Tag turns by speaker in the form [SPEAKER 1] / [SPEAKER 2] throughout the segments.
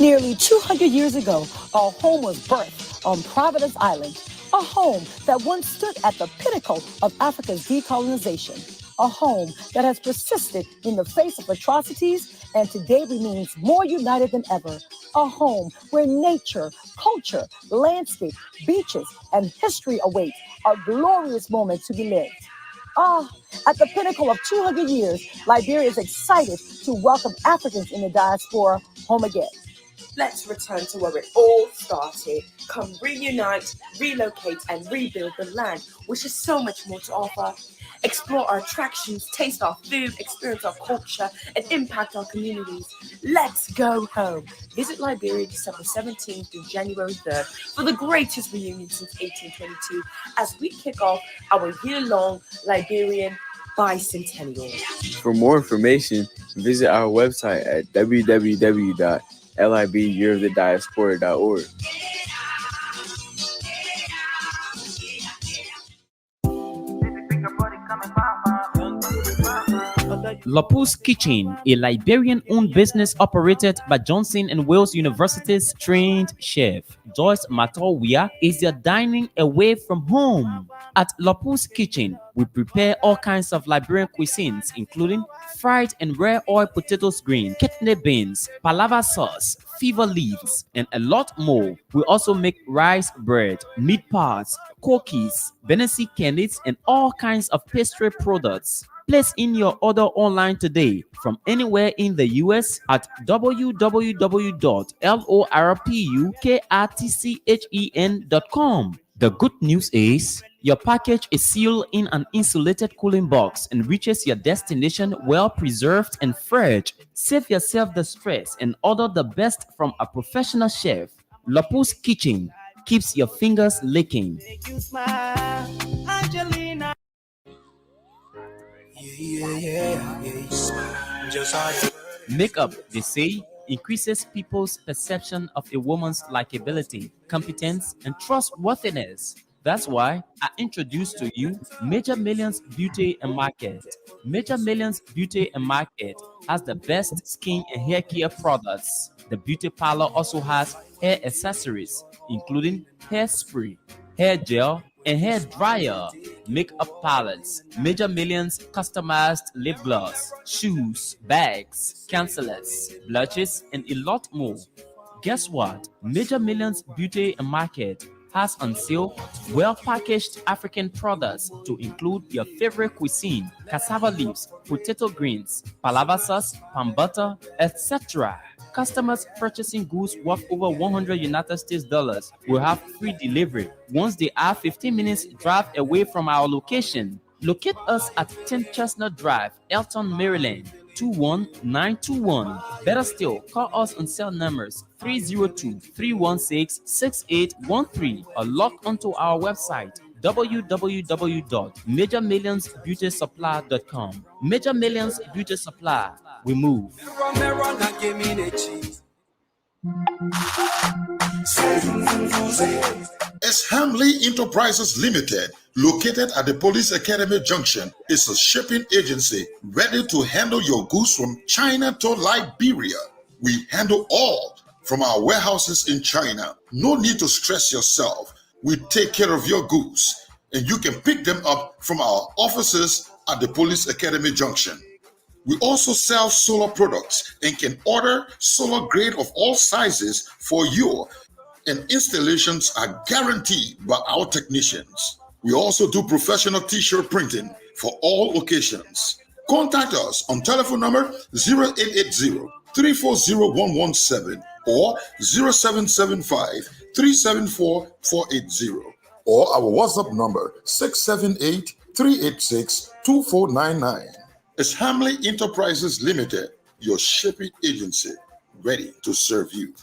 [SPEAKER 1] Nearly 200 years ago, a home was birthed on Providence Island, a home that once stood at the pinnacle of Africa's decolonization, a home that has persisted in the face of atrocities and today remains more united than ever, a home where nature, culture, landscape, beaches, and history await a glorious moment to be lived. At the pinnacle of 200 years, Liberia is excited to welcome Africans in the diaspora home again.
[SPEAKER 2] Let's return to where it all started. Come reunite, relocate, and rebuild the land, which has so much more to offer. Explore our attractions, taste our food, experience our culture, and impact our communities. Let's go home. Visit Liberia December 17th through January 3rd for the greatest reunion since 1822 as we kick off our year-long Liberian bicentennial.
[SPEAKER 3] For more information, visit our website at www.libyearofthediaspora.org.
[SPEAKER 4] Lapus Kitchen, a Liberian-owned business operated by Johnson and Wales University's trained chef Joyce Matowia, is your dining away from home. At Lapus Kitchen, we prepare all kinds of Liberian cuisines, including fried and rare oil potatoes green, kidney beans, palava sauce, fever leaves, and a lot more. We also make rice bread, meat pies, cookies, Benesi candies, and all kinds of pastry products. Place in your order online today from anywhere in the US at www.lorpuktchen.com. The good news is your package is sealed in an insulated cooling box and reaches your destination well preserved and fresh. Save yourself the stress and order the best from a professional chef. Lapus Kitchen keeps your fingers licking.
[SPEAKER 5] Make you smile, Angelina.
[SPEAKER 4] Makeup, they say, increases people's perception of a woman's likability, competence, and trustworthiness. That's why I introduced to you Major Millions Beauty and Market. Major Millions Beauty and Market has the best skin and hair care products. The beauty parlor also has hair accessories, including hairspray, hair gel, and hair dryer, makeup palettes, Major Millions customized lip gloss, shoes, bags, concealers, blushes, and a lot more. Guess what? Major Millions Beauty and Market has on sale well-packaged African products to include your favorite cuisine, cassava leaves, potato greens, palava sauce, palm butter, etc. Customers purchasing goods worth over $100 United States will have free delivery once they are 15 minutes drive away from our location. Locate us at 10 Chestnut Drive, Elton, Maryland, 21921. Better still, call us on cell numbers 302-316-6813 or log onto our website www.majormillionsbeautysupply.com. Major Millions Beauty Supply. We move.
[SPEAKER 6] As Hamley Enterprises Limited, located at the Police Academy Junction, is a shipping agency ready to handle your goods from China to Liberia. We handle all from our warehouses in China. No need to stress yourself. We take care of your goods, and you can pick them up from our offices at the Police Academy Junction. We also sell solar products and can order solar grade of all sizes for you, and installations are guaranteed by our technicians. We also do professional t-shirt printing for all occasions. Contact us on telephone number 0880-340-117 or 0775-374-480 or our WhatsApp number 678-386-2499. It's Hamley Enterprises Limited, your shipping agency, ready to serve you.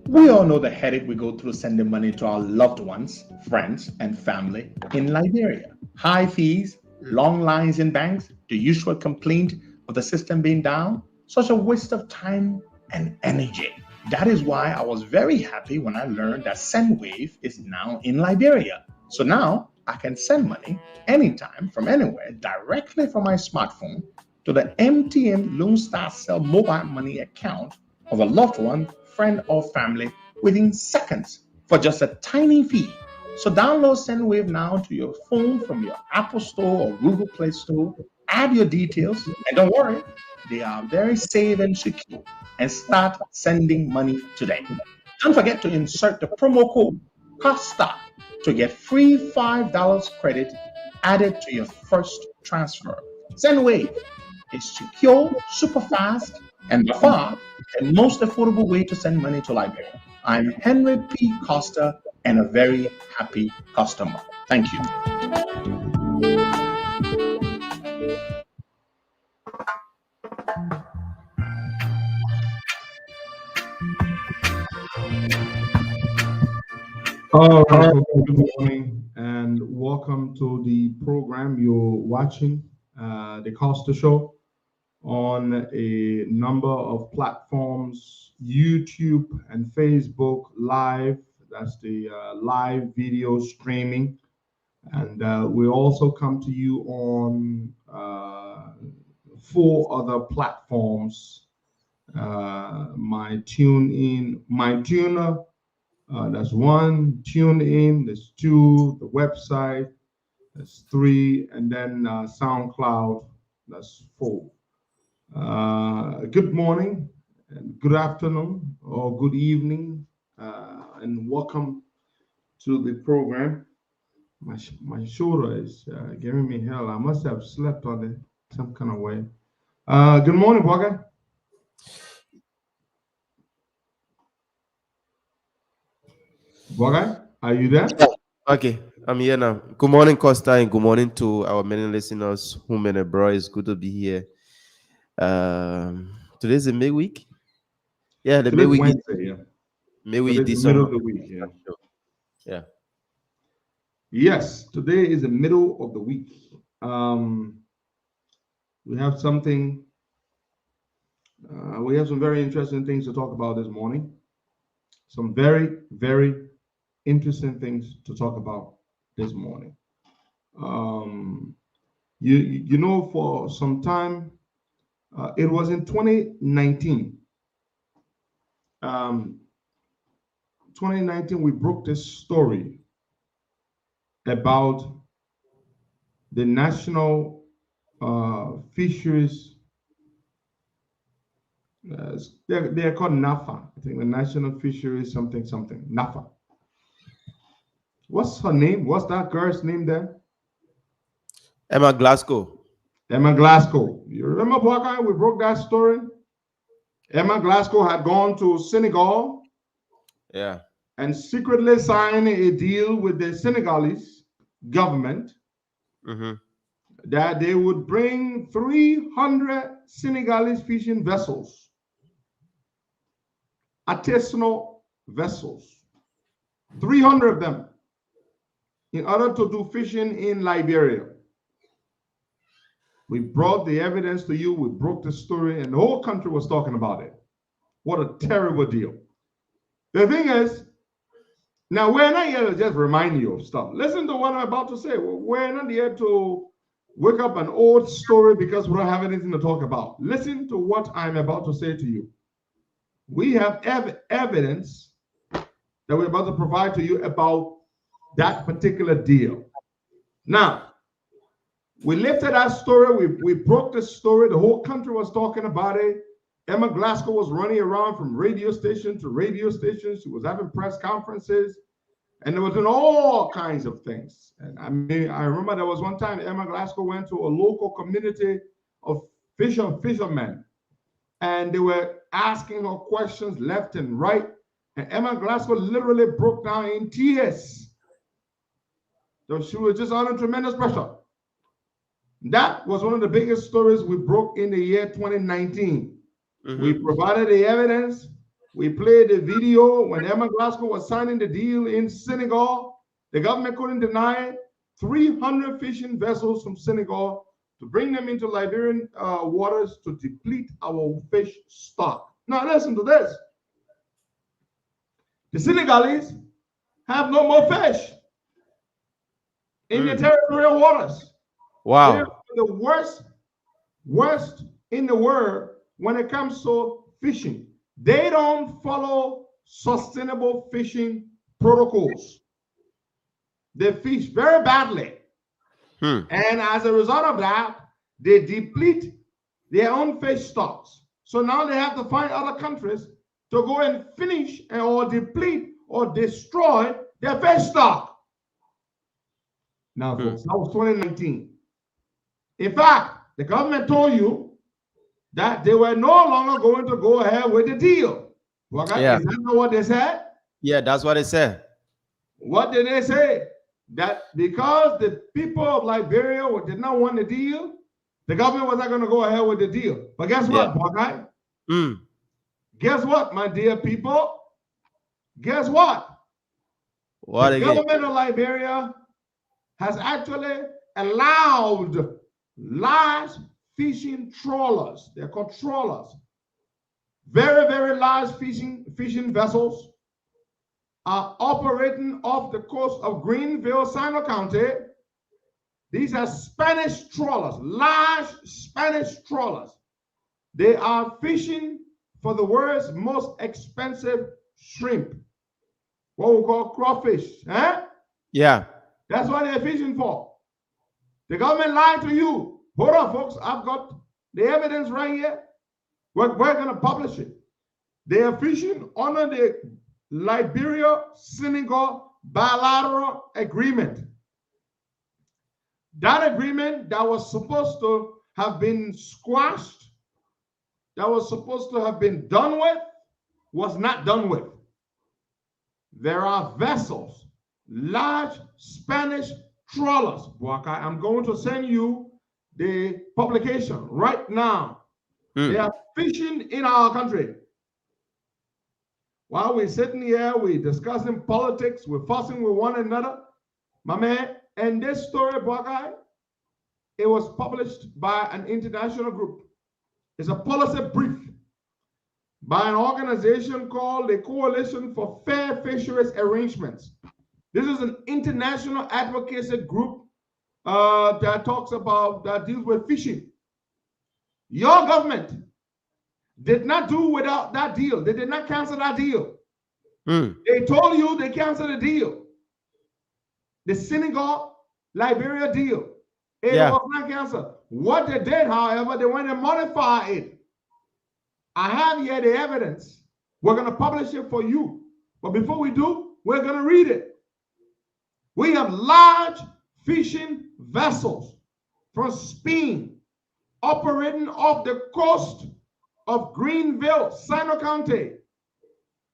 [SPEAKER 7] We all know the headache we go through sending money to our loved ones, friends, and family in Liberia. High fees, long lines in banks, the usual complaint of the system being down, such a waste of time and energy. That is why I was very happy when I learned that SendWave is now in Liberia. So now I can send money anytime from anywhere directly from my smartphone to the MTN Lone Star Cell mobile money account of a loved one, friend, or family within seconds for just a tiny fee. So download SendWave now to your phone from your Apple Store or Google Play Store. Add your details, and don't worry, they are very safe and secure. And start sending money today. Don't forget to insert the promo code COSTA to get free $5 credit added to your first transfer. SendWave is secure, super fast, and by far the most affordable way to send money to Liberia. I'm Henry P. Costa and a very happy customer. Thank you.
[SPEAKER 8] All right, folks, good morning and welcome to the program you're watching, the Costa Show, on a number of platforms, YouTube and Facebook Live. That's the live video streaming. And we also come to you on 4 other platforms. My Tuner, that's 1, tune in, that's 2, the website, that's 3, and then SoundCloud, that's 4. Good morning, and good afternoon, or good evening, and welcome to the program. My shoulder is giving me hell. I must have slept on it some kind of way. Good morning, Bogger. Bogger, are you there?
[SPEAKER 9] Okay, I'm here now. Good morning, Costa, and good morning to our many listeners, home and abroad. It's good to be here. Today's the May week. Yeah, the May
[SPEAKER 8] Today's
[SPEAKER 9] week.
[SPEAKER 8] Wednesday, yeah.
[SPEAKER 9] May week
[SPEAKER 8] Today's the middle of the week, yeah.
[SPEAKER 9] Yeah.
[SPEAKER 8] Yes, today is the middle of the week. We have something. We have some very interesting things to talk about this morning. Some very, very interesting things to talk about this morning. You know, for some time, it was in 2019. 2019, we broke this story about the national fisheries. They're called NAFA. I think the National Fisheries something NAFA. What's her name? What's that girl's name there?
[SPEAKER 9] Emma Glasgow.
[SPEAKER 8] Emma Glasgow. You remember, Bwaka, we broke that story? Emma Glasgow had gone to Senegal.
[SPEAKER 9] Yeah.
[SPEAKER 8] And secretly signed a deal with the Senegalese government that they would bring 300 Senegalese fishing vessels, artisanal vessels, 300 of them, in order to do fishing in Liberia. We brought the evidence to you, we broke the story, and the whole country was talking about it. What a terrible deal. The thing is, now we're not here to just remind you of stuff. Listen to what I'm about to say. We're not here to wake up an old story because we don't have anything to talk about. Listen to what I'm about to say to you. We have evidence that we're about to provide to you about that particular deal. Now, we lifted that story. We broke the story. The whole country was talking about it. Emma Glasgow was running around from radio station to radio station. She was having press conferences, and there was doing all kinds of things. And I mean, I remember there was one time Emma Glasgow went to a local community of fishermen, and they were asking her questions left and right. And Emma Glasgow literally broke down in tears. So she was just under tremendous pressure. That was one of the biggest stories we broke in the year 2019. We provided the evidence. We played the video when Emma Glasgow was signing the deal in Senegal. The government couldn't deny it. 300 fishing vessels from Senegal to bring them into Liberian waters to deplete our fish stock. Now listen to this. The Senegalese have no more fish. in the territorial waters.
[SPEAKER 9] Wow.
[SPEAKER 8] They're the worst in the world when it comes to fishing. They don't follow sustainable fishing protocols. They fish very badly. And as a result of that, they deplete their own fish stocks. So now they have to find other countries to go and finish or deplete or destroy their fish stock. Now, folks, that was 2019. In fact, the government told you that they were no longer going to go ahead with the deal.
[SPEAKER 9] Yeah.
[SPEAKER 8] Is that not what they said?
[SPEAKER 9] Yeah, that's what they said.
[SPEAKER 8] What did they say? That because the people of Liberia did not want the deal, the government was not going to go ahead with the deal. But guess what, Buckeye? Guess what, my dear people? Guess what?
[SPEAKER 9] What
[SPEAKER 8] the
[SPEAKER 9] again?
[SPEAKER 8] government of Liberia has actually allowed large fishing trawlers, they're called trawlers, very, very large fishing vessels are operating off the coast of Greenville, Sino County. These are Spanish trawlers, large Spanish trawlers. They are fishing for the world's most expensive shrimp, what we call crawfish.
[SPEAKER 9] Yeah.
[SPEAKER 8] That's what they're fishing for. The government lied to you. Hold on, folks. I've got the evidence right here. We're going to publish it. They are fishing under the Liberia-Senegal bilateral agreement. That agreement that was supposed to have been squashed, that was supposed to have been done with, was not done with. There are vessels, large Spanish trawlers. I'm going to send you the publication right now. They are fishing in our country. While we're sitting here, we're discussing politics, we're fussing with one another, my man. And this story, Buckeye, it was published by an international group. It's a policy brief by an organization called the Coalition for Fair Fisheries Arrangements. This is an international advocacy group that deals with fishing. Your government did not do without that deal. They did not cancel that deal. They told you they canceled the deal. The Senegal, Liberia deal. It was not canceled. What they did, however, they went and modified it. I have here the evidence. We're going to publish it for you. But before we do, we're going to read it. We have large fishing vessels from Spain operating off the coast of Greenville, Sino County.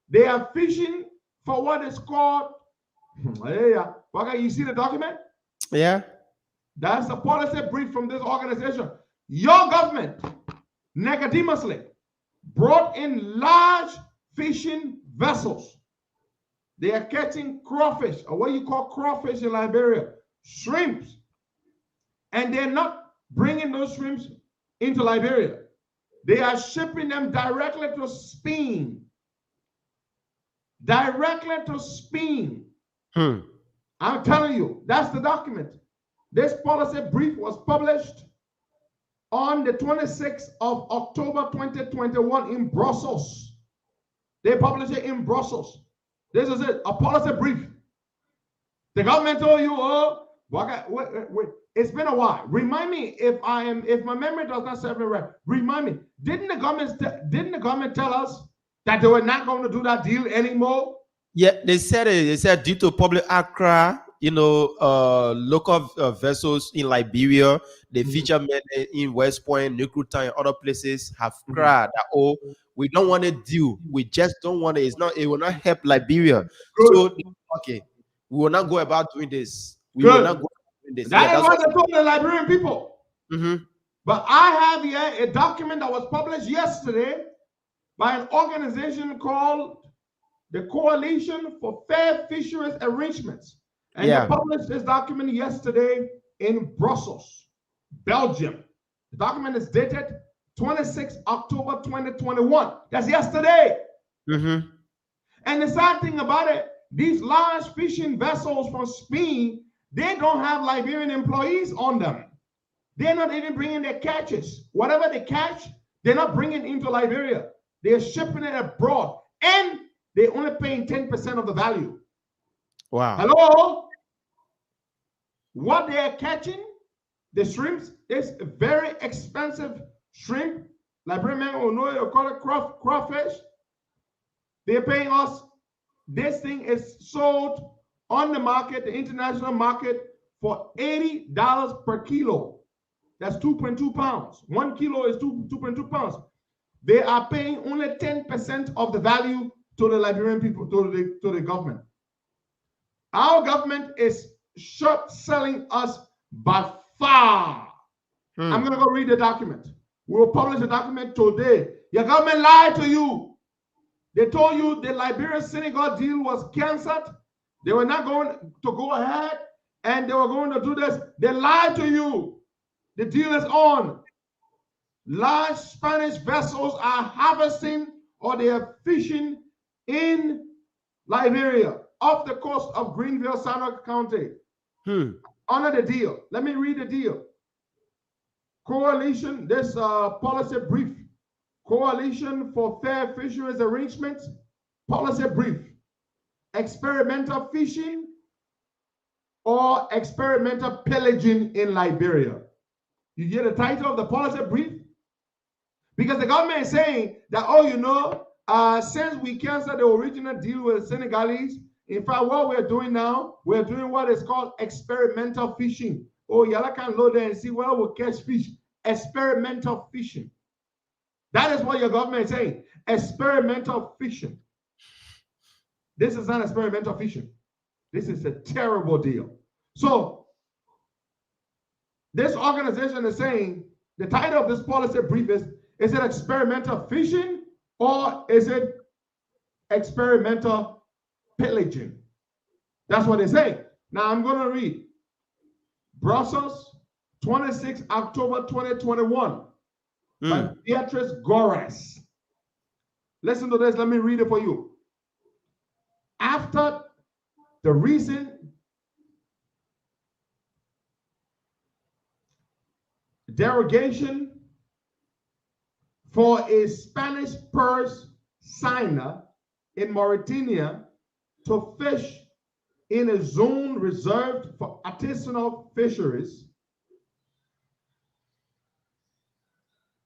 [SPEAKER 8] They are fishing for what is called, you see the document?
[SPEAKER 9] Yeah.
[SPEAKER 8] That's the policy brief from this organization. Your government, nicodemously, brought in large fishing vessels. They are catching crawfish, or what you call crawfish in Liberia, shrimps. And they're not bringing those shrimps into Liberia. They are shipping them directly to Spain. Directly to Spain. I'm telling you, that's the document. This policy brief was published on the 26th of October 2021 in Brussels. They published it in Brussels. This is it, a policy brief. The government told you, wait, it's been a while. Remind me if my memory does not serve me right. Remind me, didn't the government tell us that they were not going to do that deal anymore?
[SPEAKER 9] Yeah, they said it. They said due to public outcry, local vessels in Liberia, the fishermen in West Point, Nikuta, and other places have cried that, we don't want to deal. We just don't want it. It will not help Liberia. So, okay, we will not go about doing this. We will not go about doing this.
[SPEAKER 8] That is what they told the Liberian people. But I have here a document that was published yesterday by an organization called the Coalition for Fair Fisheries Arrangements. And they published this document yesterday in Brussels, Belgium. The document is dated 26 October 2021. That's yesterday. And the sad thing about it, these large fishing vessels from Spain, They don't have Liberian employees on them. They're not even bringing their catches. Whatever they catch, they're not bringing into Liberia. They're shipping it abroad, and they're only paying 10% of the value.
[SPEAKER 9] Wow.
[SPEAKER 8] Hello? What they are catching, the shrimps, is very expensive shrimp. Liberian men will know you call it crawfish. They're paying us. This thing is sold on the market, the international market, for $80 per kilo. That's 2.2 pounds. 1 kilo is 2.2 pounds. They are paying only 10% of the value to the Liberian people, to the government. Our government is short selling us by far. I'm going to go read the document. We will publish the document today. Your government lied to you. They told you the Liberia-Senegal deal was canceled. They were not going to go ahead, and they were going to do this. They lied to you. The deal is on. Large Spanish vessels are harvesting or they are fishing in Liberia off the coast of Greenville, Santa County. Under the deal. Let me read the deal. Coalition, this policy brief. Coalition for Fair Fisheries Arrangements, policy brief. Experimental fishing or experimental pillaging in Liberia. You hear the title of the policy brief? Because the government is saying that, oh, you know, since we canceled the original deal with the Senegalese, in fact, what we're doing now, we're doing what is called experimental fishing. Oh, y'all can load there and see where we'll catch fish. Experimental fishing. That is what your government is saying. Experimental fishing. This is not experimental fishing. This is a terrible deal. So, this organization is saying, the title of this policy brief is it experimental fishing or is it experimental pillaging? That's what they say. Now I'm going to read. Brussels, 26 October 2021 by Beatrice Gores. Listen to this. Let me read it for you. After the recent derogation for a Spanish purse signer in Mauritania to fish in a zone reserved for artisanal fisheries,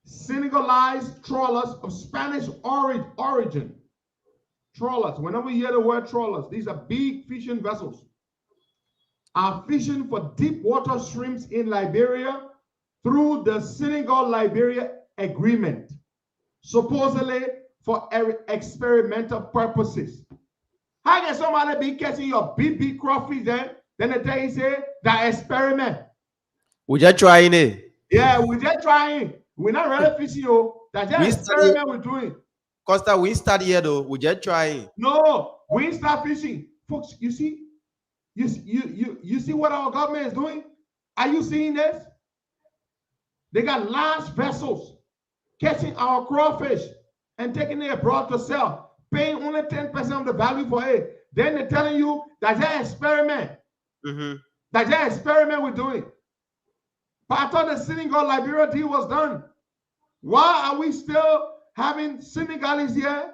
[SPEAKER 8] Senegalese trawlers of Spanish origin, trawlers, whenever you hear the word trawlers, these are big fishing vessels, are fishing for deep water shrimps in Liberia through the Senegal-Liberia agreement, supposedly for experimental purposes. How can somebody be catching your big crawfish then they tell you, say, that experiment?
[SPEAKER 9] We just trying it.
[SPEAKER 8] Yeah, we're just trying. We're not really fishing, yo. That's just experiment we're doing.
[SPEAKER 9] Costa, we start here though. We just trying.
[SPEAKER 8] No, we ain't start fishing. Folks, you see? You see what our government is doing? Are you seeing this? They got large vessels catching our crawfish and taking it abroad to sell, paying only 10% of the value for it. Then they're telling you that's an experiment. That's an experiment we're doing. But I thought the Senegal-Liberia deal was done. Why are we still having Senegalese here?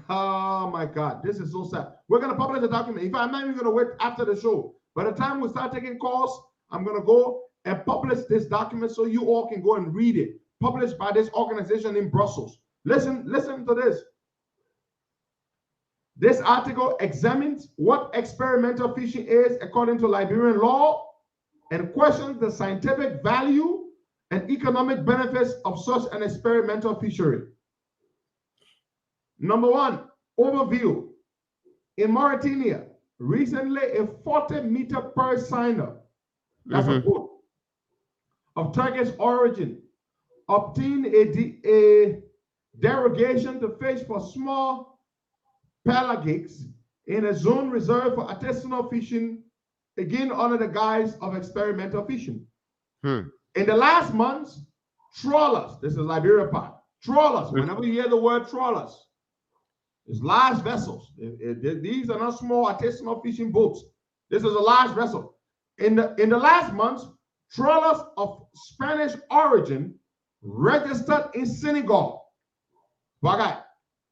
[SPEAKER 8] Oh my God, this is so sad. We're going to publish the document. In fact, I'm not even going to wait after the show. By the time we start taking calls, I'm going to go and publish this document so you all can go and read it. Published by this organization in Brussels. Listen to this. This article examines what experimental fishing is according to Liberian law and questions the scientific value and economic benefits of such an experimental fishery. Number one, overview. In Mauritania, recently a 40-meter purse signer, that's a boat, of Turkish origin, obtained a derogation to fish for small pelagics in a zone reserved for artisanal fishing, again under the guise of experimental fishing. In the last months, trawlers, this is Liberia part, trawlers, whenever you hear the word trawlers, it's large vessels. These are not small artisanal fishing boats. This is a large vessel. In the last months, trawlers of Spanish origin registered in Senegal. The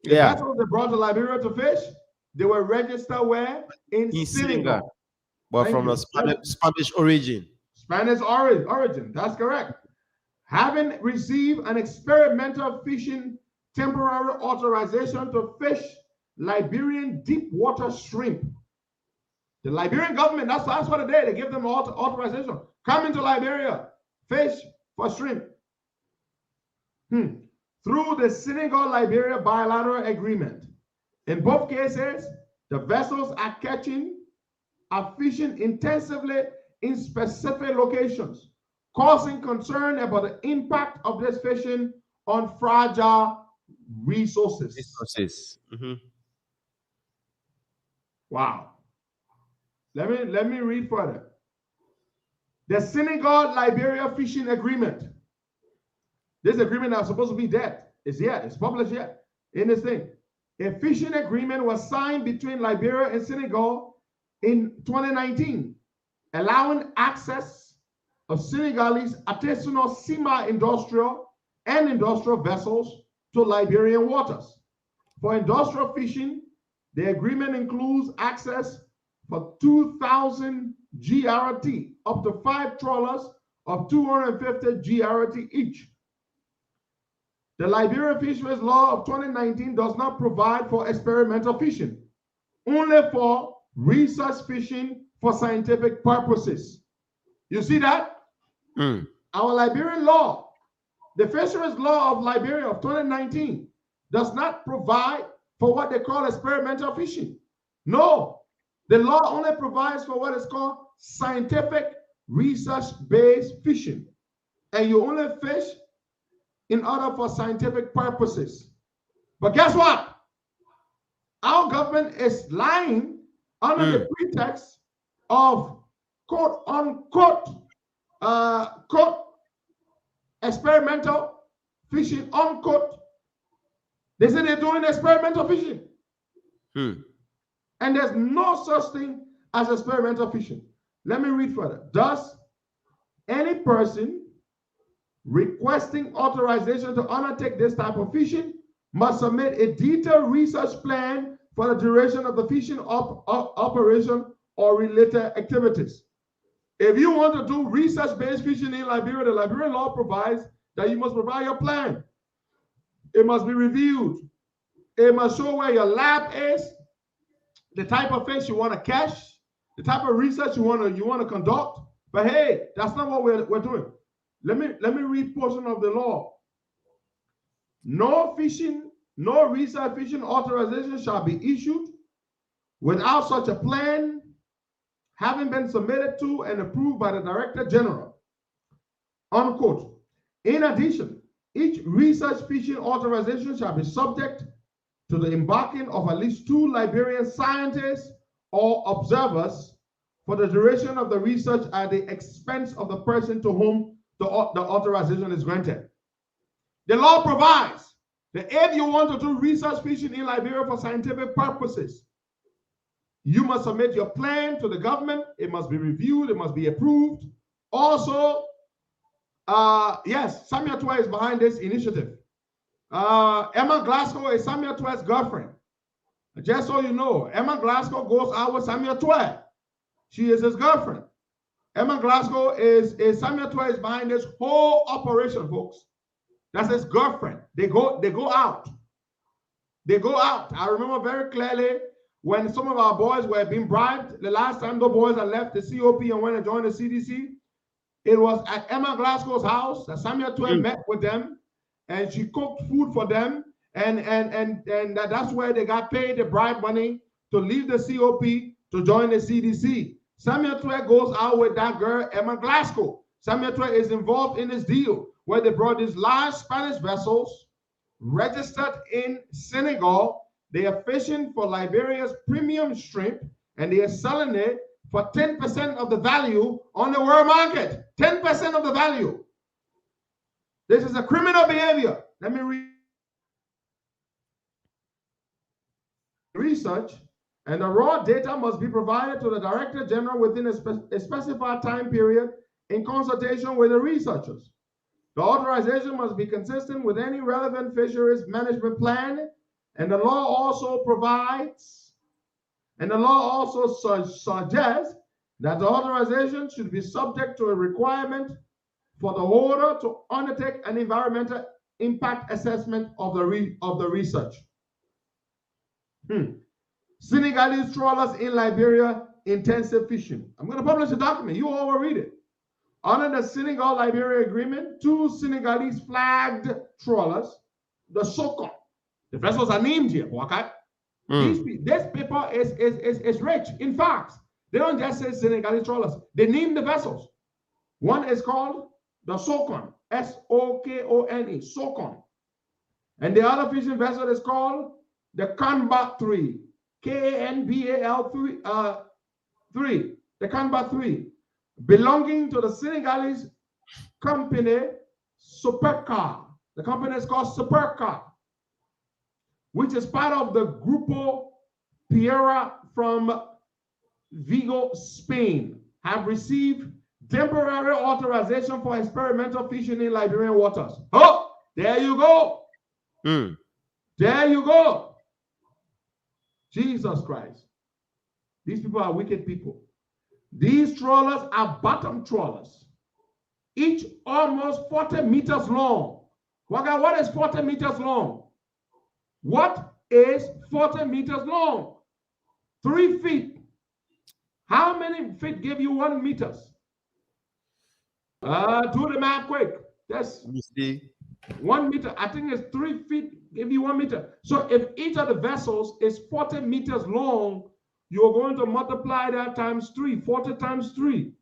[SPEAKER 8] vessels they brought to Liberia to fish, they were registered where? In Senegal.
[SPEAKER 9] But from the Spanish origin.
[SPEAKER 8] Spanish origin, that's correct. Having received an experimental fishing temporary authorization to fish Liberian deep water shrimp. The Liberian government, that's what they did. They give them authorization. Come into Liberia, fish for shrimp. Through the Senegal-Liberia bilateral agreement. In both cases, the vessels are fishing intensively in specific locations, causing concern about the impact of this fishing on fragile resources. Wow. Let me read further. The Senegal-Liberia fishing agreement. This agreement is supposed to be dead. It's here. It's published here in this thing. A fishing agreement was signed between Liberia and Senegal in 2019, allowing access of Senegalese artisanal semi-industrial and industrial vessels to Liberian waters. For industrial fishing, the agreement includes access for 2,000 GRT, up to 5 trawlers of 250 GRT each. The Liberia Fisheries Law of 2019 does not provide for experimental fishing, only for research fishing for scientific purposes. You see that? Our Liberian law, the Fisheries Law of Liberia of 2019, does not provide for what they call experimental fishing. No, the law only provides for what is called scientific research-based fishing. And you only fish in order for scientific purposes. But guess what? Our government is lying under the pretext of quote unquote experimental fishing, unquote. They say they're doing experimental fishing. And there's no such thing as experimental fishing. Let me read further. Thus, any person requesting authorization to undertake this type of fishing must submit a detailed research plan for the duration of the fishing operation or related activities. If you want to do research-based fishing in Liberia, the Liberian law provides that you must provide your plan. It must be reviewed. It must show where your lab is, the type of fish you want to catch, the type of research you want to conduct. But hey, that's not what we're doing. Let me read portion of the law. No research fishing authorization shall be issued without such a plan having been submitted to and approved by the Director General. Unquote. In addition, each research fishing authorization shall be subject to the embarking of at least 2 Liberian scientists or observers for the duration of the research at the expense of the person to whom the authorization is granted. The law provides that if you want to do research fishing in Liberia for scientific purposes, you must submit your plan to the government. It must be reviewed. It must be approved. Also, yes, Samuel Twe is behind this initiative. Emma Glasgow is Samuel Twe's girlfriend. Just so you know, Emma Glasgow goes out with Samuel Twe. She is his girlfriend. Emma Glasgow is Samuel Twe is behind this whole operation, folks. That's his girlfriend. They go out. They go out. I remember very clearly when some of our boys were being bribed. The last time the boys had left the COP and went and joined the CDC, it was at Emma Glasgow's house that Samuel Twe met with them, and she cooked food for them, and that's where they got paid the bribe money to leave the COP to join the CDC. Samuel Twe goes out with that girl, Emma Glasgow. Samuel Twe is involved in this deal where they brought these large Spanish vessels registered in Senegal. They are fishing for Liberia's premium shrimp, and they are selling it for 10% of the value on the world market. 10% of the value. This is a criminal behavior. Let me read research And the raw data must be provided to the Director General within a specified time period in consultation with the researchers. The authorization must be consistent with any relevant fisheries management plan, and the law also suggests that the authorization should be subject to a requirement for the holder to undertake an environmental impact assessment of the research. Senegalese trawlers in Liberia, intensive fishing. I'm going to publish a document. You all will read it. Under the Senegal-Liberia Agreement, 2 Senegalese flagged trawlers, the SOCOM. The vessels are named here, okay? This paper is rich in facts. They don't just say Senegalese trawlers. They name the vessels. One is called the SOCON, S-O-K-O-N-E, SOCON. And the other fishing vessel is called the Kanba 3, K-A-N-B-A-L 3, the Kanba 3, belonging to the Senegalese company Supercar. The company is called Supercar, which is part of the Grupo Piera from Vigo, Spain, have received temporary authorization for experimental fishing in Liberian waters. Oh, there you go. There you go. Jesus Christ. These people are wicked people. These trawlers are bottom trawlers, each almost 40 meters long. What is 40 meters long? What is 40 meters long? 3 feet. How many feet give you 1 meter? Do the math quick. That's 1 meter. I think it's 3 feet, give you 1 meter. So if each of the vessels is 40 meters long, you're going to multiply that times 3, 40 times 3.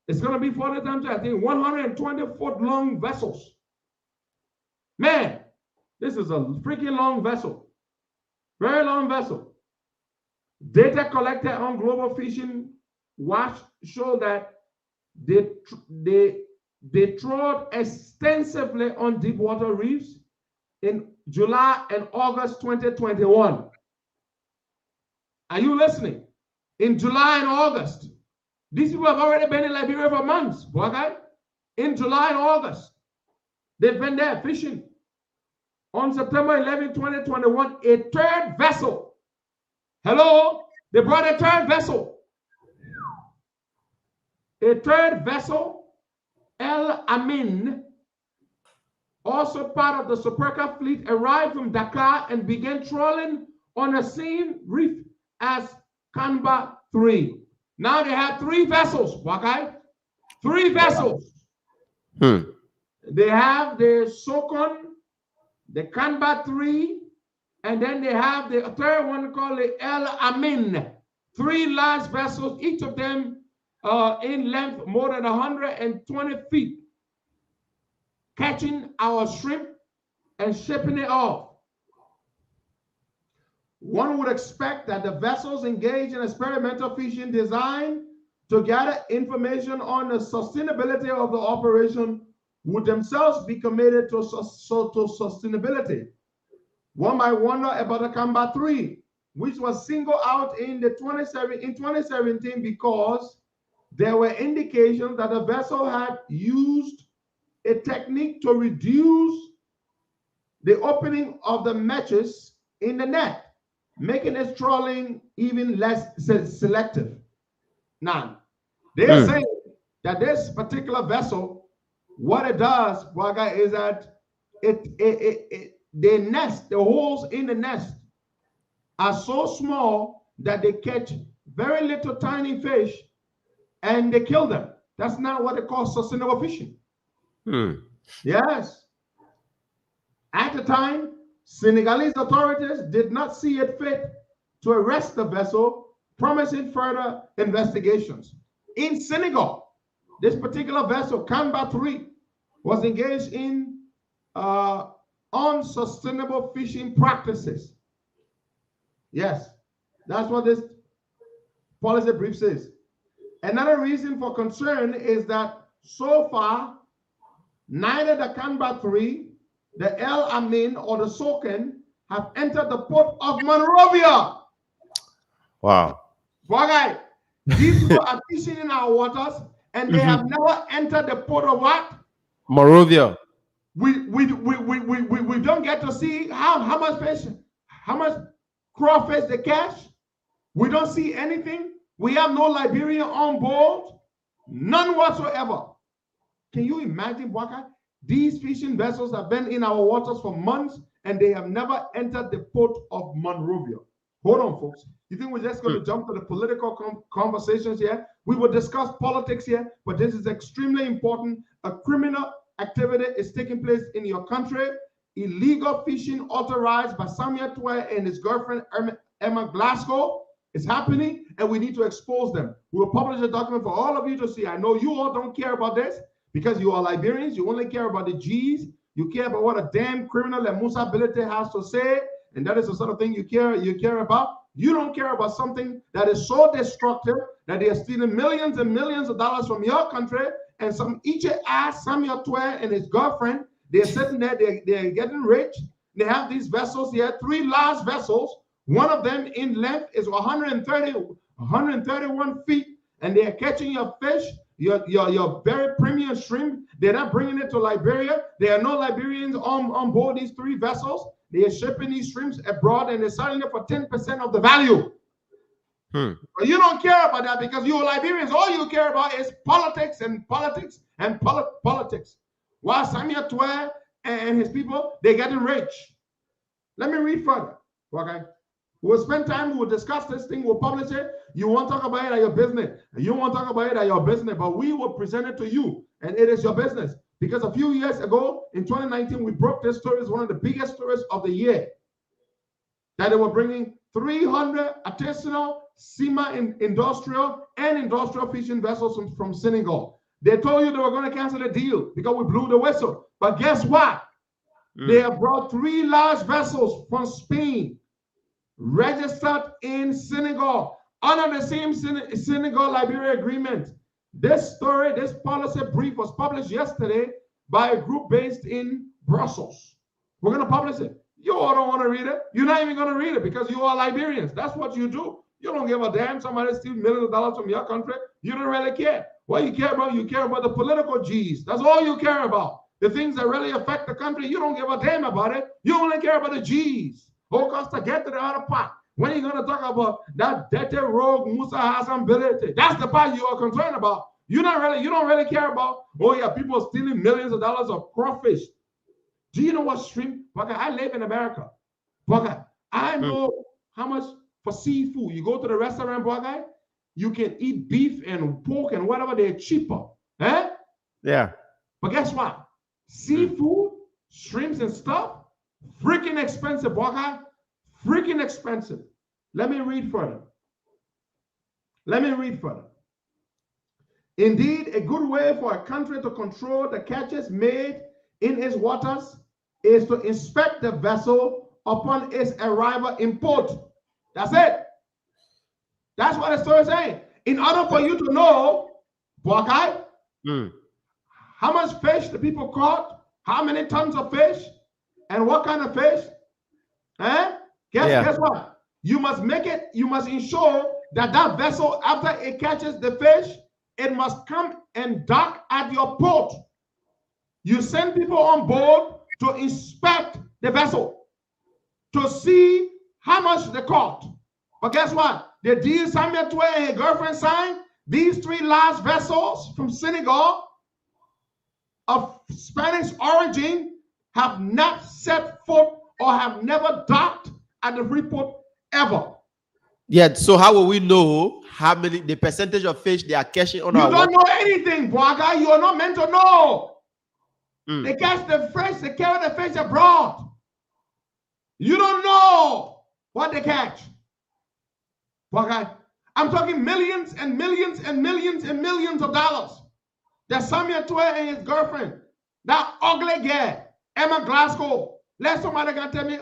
[SPEAKER 8] It's going to be 40 times 3, I think 120-foot long vessels. Man, this is a freaking long vessel. Very long vessel. Data collected on Global Fishing Watch show that they trawled extensively on deep water reefs in July and August 2021. Are you listening? In July and August. These people have already been in Liberia for months. Okay? In July and August. They've been there fishing. On September 11, 2021, a third vessel. Hello? They brought a third vessel. A third vessel, El Amin, also part of the Superca fleet, arrived from Dakar and began trawling on the same reef as Kanba 3. Now they have 3 vessels, okay? 3 vessels. They have the Sokon, the Kanba 3, and then they have the third one called the El Amin. 3 large vessels, each of them in length more than 120 feet, catching our shrimp and shipping it off. One would expect that the vessels engaged in experimental fishing designed to gather information on the sustainability of the operation would themselves be committed to sustainability. One might wonder about the Kamba 3, which was singled out in 2017 because there were indications that the vessel had used a technique to reduce the opening of the meshes in the net, making its trawling even less selective. Now, they're saying that this particular vessel, what it does, Waga, is that the nest, the holes in the nest are so small that they catch very little tiny fish and they kill them. That's not what they call sustainable fishing. Yes. At the time, Senegalese authorities did not see it fit to arrest the vessel, promising further investigations. In Senegal, this particular vessel, Kanba 3, was engaged in unsustainable fishing practices. Yes, that's what this policy brief says. Another reason for concern is that so far, neither the Kanba 3, the El Amin, or the Soken have entered the port of Monrovia.
[SPEAKER 9] Wow.
[SPEAKER 8] Guy, these people are fishing in our waters, and they have never entered the port of what?
[SPEAKER 9] Morovia.
[SPEAKER 8] We don't get to see how much fish, how much crawfish they catch. We don't see anything. We have no Liberian on board, none whatsoever. Can you imagine, Waka? These fishing vessels have been in our waters for months, and they have never entered the port of Monrovia. Hold on, folks. You think we're just going to jump to the political conversations here? We will discuss politics here, but this is extremely important. A criminal activity is taking place in your country. Illegal fishing authorized by Samuel Twe and his girlfriend Emma Glasgow is happening, and we need to expose them. We will publish a document for all of you to see. I know you all don't care about this because you are Liberians. You only care about the G's. You care about what a damn criminal like Musa Bilete has to say, and that is the sort of thing you care about. You don't care about something that is so destructive that they are stealing millions and millions of dollars from your country, and some ass Samuel Twe and his girlfriend, they're sitting there, they're getting rich. They have these vessels here, 3 large vessels. One of them in length is 131 feet, and they are catching your fish, your very premium shrimp. They're not bringing it to Liberia. There are no Liberians on board these 3 vessels. They are shipping these shrimps abroad, and they're selling it for 10% of the value. But you don't care about that because you're Liberians. All you care about is politics and politics and politics. While Samuel Twe and his people, they're getting rich. Let me read further. Okay. We'll spend time, we'll discuss this thing, we'll publish it. You won't talk about it at your business. You won't talk about it at your business, but we will present it to you, and it is your business. Because a few years ago, in 2019, we broke this story. It's one of the biggest stories of the year. That they were bringing 300 artisanal, industrial fishing vessels from Senegal. They told you they were going to cancel the deal because we blew the whistle. But guess what? They have brought 3 large vessels from Spain, registered in Senegal, under the same Senegal-Liberia agreement. This story, this policy brief was published yesterday by a group based in Brussels. We're going to publish it. You all don't want to read it. You're not even going to read it because you are Liberians. That's what you do. You don't give a damn. Somebody steals millions of dollars from your country. You don't really care. What you care about the political G's. That's all you care about. The things that really affect the country, you don't give a damn about it. You only care about the G's. Oh, Costa, get to the other part. When are you going to talk about that dirty rogue Musa Hassan ability? That's the part you are concerned about. You don't really care about, oh yeah, people stealing millions of dollars of crawfish. Do you know what shrimp? I live in America. I know how much for seafood. You go to the restaurant, you can eat beef and pork and whatever, they're cheaper. Eh?
[SPEAKER 9] Yeah.
[SPEAKER 8] But guess what? Seafood, shrimps and stuff, freaking expensive, freaking expensive. Let me read further. Indeed, a good way for a country to control the catches made in its waters is to inspect the vessel upon its arrival in port. That's it. That's what the story is saying. In order for you to know, how much fish the people caught, how many tons of fish, and what kind of fish, guess what? You must ensure that vessel, after it catches the fish, it must come and dock at your port. You send people on board to inspect the vessel, to see how much they caught. But guess what? The deal Samuel Twe and his girlfriend signed, these 3 large vessels from Senegal of Spanish origin have not set foot or have never docked at the free port ever.
[SPEAKER 9] Yeah, so how will we know the percentage of fish they are catching on our
[SPEAKER 8] water? You don't know anything, Boaga. You are not meant to know. They catch the fish, they carry the fish abroad. You don't know what they catch. Boaga, I'm talking millions and millions and millions and millions of dollars. That Samuel Twe and his girlfriend, that ugly girl, Emma Glasgow. Let somebody can tell me,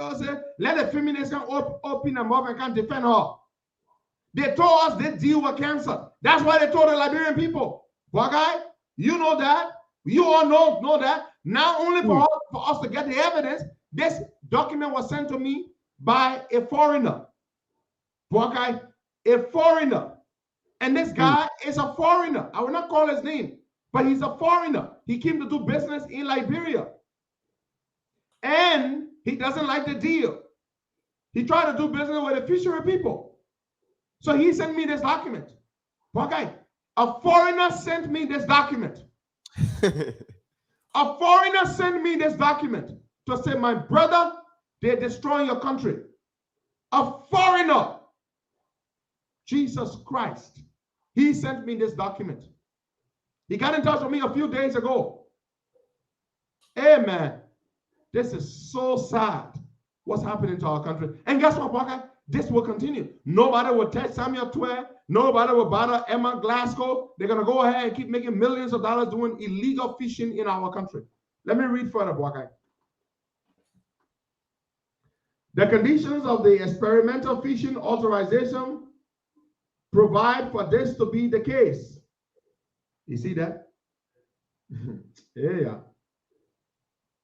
[SPEAKER 8] let the feminists can open their mouth and can defend her. They told us this deal was canceled. That's why they told the Liberian people. Boaga, you know that. You all know that. Not only for us to get the evidence, this document was sent to me by a foreigner. Boaga, a foreigner. And this guy is a foreigner. I will not call his name, but he's a foreigner. He came to do business in Liberia. And he doesn't like the deal. He tried to do business with the fishery people. So he sent me this document. Okay. A foreigner sent me this document. A foreigner sent me this document to say, my brother, they're destroying your country. A foreigner. Jesus Christ. He sent me this document. He got in touch with me a few days ago. Amen. This is so sad what's happening to our country. And guess what, Parker? This will continue. Nobody will touch Samuel Twain. Nobody will bother Emma Glasgow. They're going to go ahead and keep making millions of dollars doing illegal fishing in our country. Let me read further, Parker. The conditions of the experimental fishing authorization provide for this to be the case. You see that? Yeah.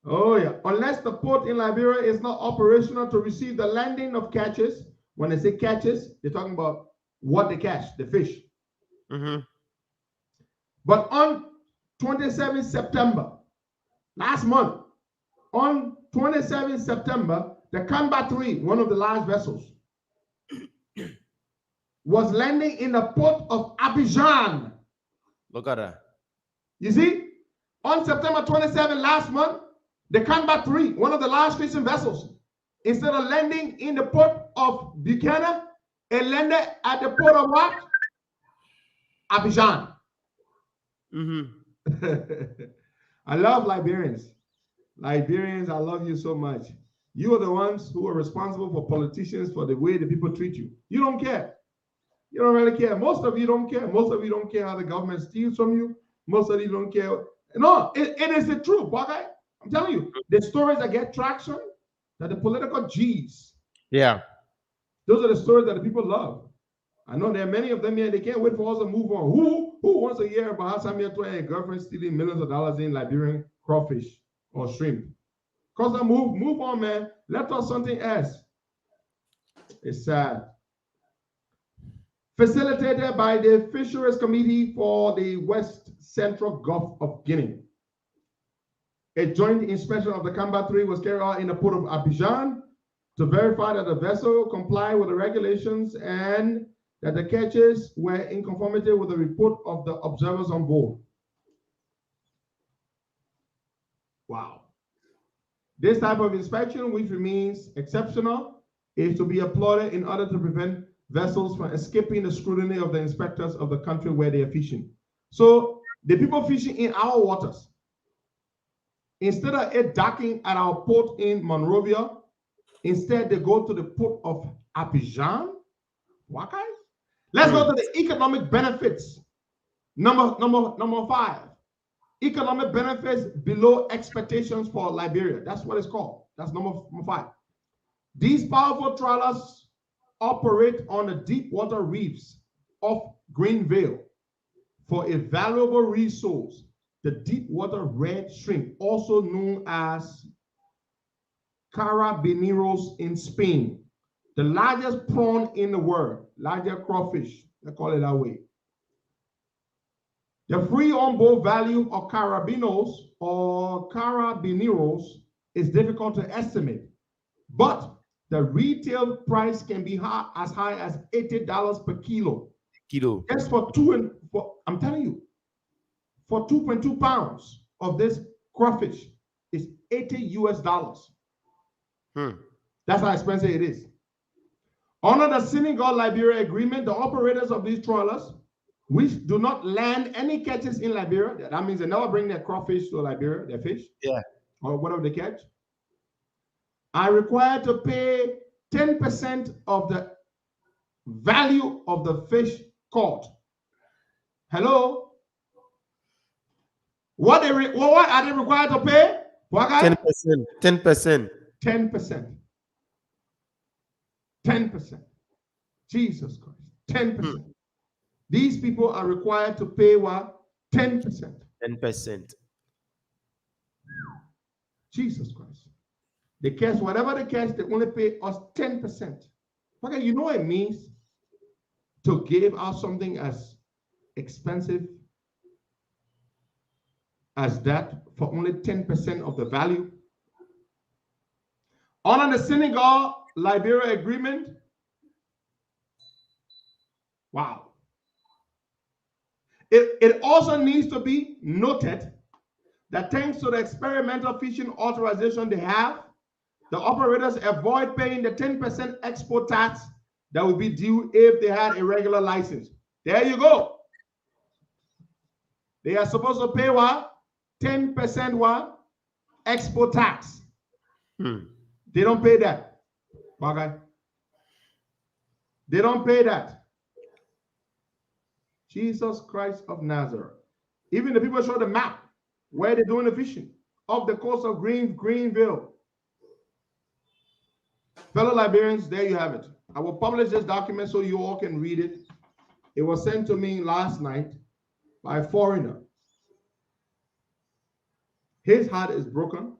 [SPEAKER 8] Oh, yeah. Unless the port in Liberia is not operational to receive the landing of catches. When they say catches, they're talking about what they catch, the fish. But on 27 September, last month, on 27 September, the Kamba 3, one of the large vessels, was landing in the port of Abidjan.
[SPEAKER 9] Look at that.
[SPEAKER 8] You see, on September 27 last month, the Kamba 3, one of the large fishing vessels, instead of landing in the port of Buchanan, it landed at the port of what? Abidjan. I love Liberians. Liberians, I love you so much. You are the ones who are responsible for politicians, for the way the people treat you. You don't care. You don't really care. Most of you don't care. Most of you don't care how the government steals from you. Most of you don't care. No, it is the truth, okay? I'm telling you, the stories that get traction, that the political G's.
[SPEAKER 9] Yeah.
[SPEAKER 8] Those are the stories that the people love. I know there are many of them here. They can't wait for us to move on. Who wants to hear about how Samuel Twain and girlfriend stealing millions of dollars in Liberian crawfish or shrimp? Because move on, man. Let us something else. It's sad. Facilitated by the Fisheries Committee for the West Central Gulf of Guinea. A joint inspection of the Kamba 3 was carried out in the port of Abidjan to verify that the vessel complied with the regulations and that the catches were in conformity with the report of the observers on board. Wow. This type of inspection, which remains exceptional, is to be applauded in order to prevent vessels from escaping the scrutiny of the inspectors of the country where they are fishing. So the people fishing in our waters, instead of it docking at our port in Monrovia, instead they go to the port of Abidjan. Okay. Let's go to the economic benefits. Number 5. Economic benefits below expectations for Liberia. That's what it's called. That's number 5. These powerful trawlers operate on the deep water reefs of Greenville for a valuable resource, the deep water red shrimp, also known as carabineros in Spain, the largest prawn in the world, larger crawfish, they call it that way. The free on-board value of carabinos or carabineros is difficult to estimate, but the retail price can be as high as $80 per kilo. Just I'm telling you, for 2.2 pounds of this crawfish is $80 US. That's how expensive it is. Under the Senegal-Liberia agreement, the operators of these trawlers, which do not land any catches in Liberia, that means they never bring their crawfish to Liberia, their fish, or whatever they catch, are required to pay 10% of the value of the fish caught. Hello? What are they required to pay?
[SPEAKER 9] 10%.
[SPEAKER 8] 10%. Jesus Christ. 10%. These people are required to pay what? 10%.
[SPEAKER 9] 10%.
[SPEAKER 8] Jesus Christ. They catch whatever they catch, they only pay us 10%. Okay, you know what it means? to give out something as expensive as that for only 10% of the value? Under the Senegal Liberia agreement, wow. It also needs to be noted that thanks to the experimental fishing authorization they have, the operators avoid paying the 10% export tax that would be due if they had a regular license. There you go. They are supposed to pay what? 10% what? Export tax. They don't pay that. Okay? They don't pay that. Jesus Christ of Nazareth. Even the people show the map where they're doing the fishing off the coast of Greenville. Fellow Liberians, there you have it. I will publish this document so you all can read it. It was sent to me last night by a foreigner. His heart is broken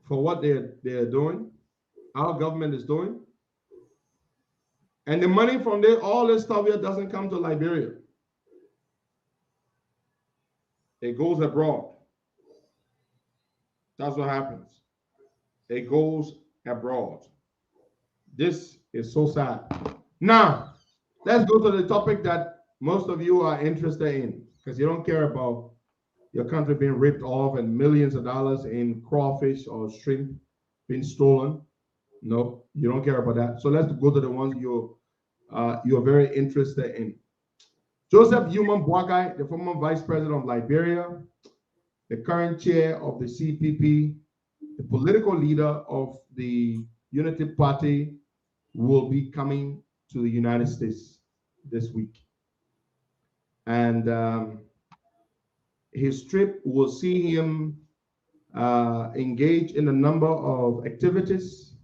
[SPEAKER 8] for what they're doing, our government is doing. And the money from all this stuff here doesn't come to Liberia. It goes abroad. That's what happens. It goes abroad. This is so sad. Now, let's go to the topic that most of you are interested in, because you don't care about your country being ripped off and millions of dollars in crawfish or shrimp being stolen. No, you don't care about that. So let's go to the ones you're very interested in. Joseph Human Boakai, the former vice president of Liberia, the current chair of the CPP, the political leader of the Unity Party, will be coming to the United States this week. And his trip will see him engage in a number of activities.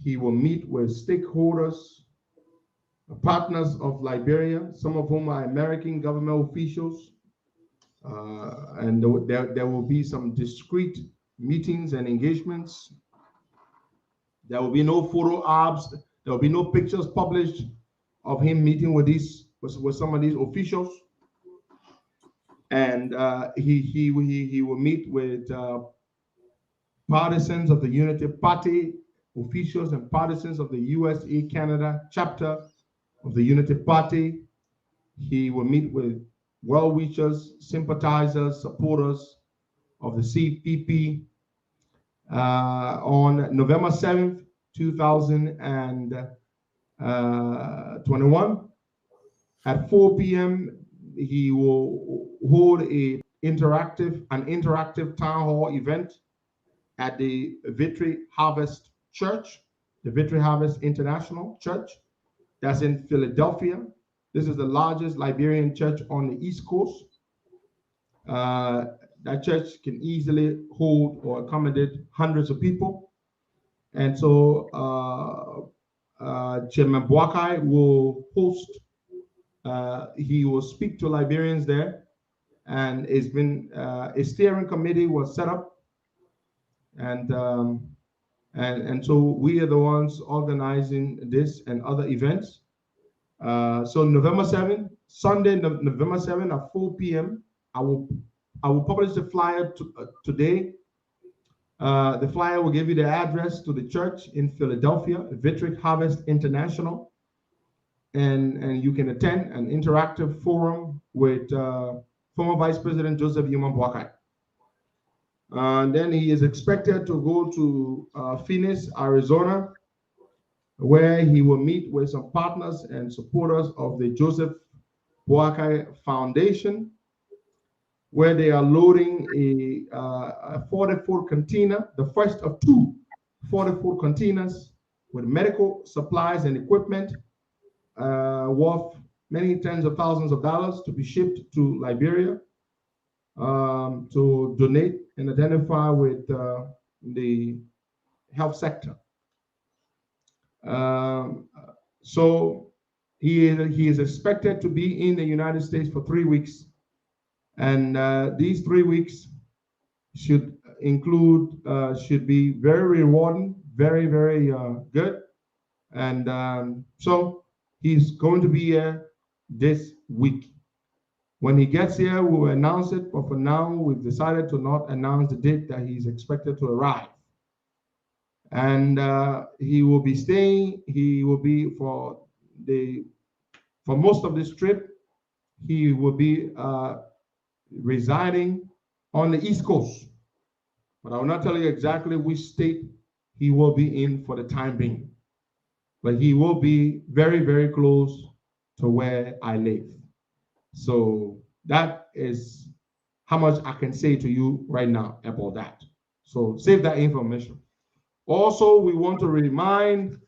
[SPEAKER 8] He will meet with stakeholders, partners of Liberia, some of whom are American government officials. And there will be some discrete meetings and engagements. There will be no photo ops. There will be no pictures published of him meeting with some of these officials. And he will meet with partisans of the Unity Party, officials and partisans of the USA Canada chapter of the Unity Party. He will meet with well-wishers, sympathizers, supporters of the CPP on November 7th, 2021 at 4 p.m. He will hold an interactive town hall event at the Victory Harvest Church, the Victory Harvest International Church. That's in Philadelphia. This is the largest Liberian church on the East Coast. That church can easily hold or accommodate hundreds of people. And so Chairman Boakai will host, he will speak to Liberians there. And it's been, a steering committee was set up. And so we are the ones organizing this and other events. So November 7th, Sunday, November 7th at 4 p.m. I will publish the flyer today. The flyer will give you the address to the church in Philadelphia, Victory Harvest International, and you can attend an interactive forum with former Vice President Joseph Human Boakai. Then he is expected to go to Phoenix, Arizona, where he will meet with some partners and supporters of the Joseph Boakai Foundation, where they are loading a 40-foot container, the first of two 40-foot containers with medical supplies and equipment worth many tens of thousands of dollars to be shipped to Liberia to donate and identify with the health sector. So he is expected to be in the United States for 3 weeks. And these 3 weeks should be very rewarding, very, very good. And so He's going to be here this week. When he gets here, we will announce it. But for now, we've decided to not announce the date that he's expected to arrive. And he will be staying. He will be for most of this trip. He will be residing on the East Coast. But I will not tell you exactly which state he will be in for the time being. But he will be very, very close to where I live. So that is how much I can say to you right now about that. So save that information. Also, we want to remind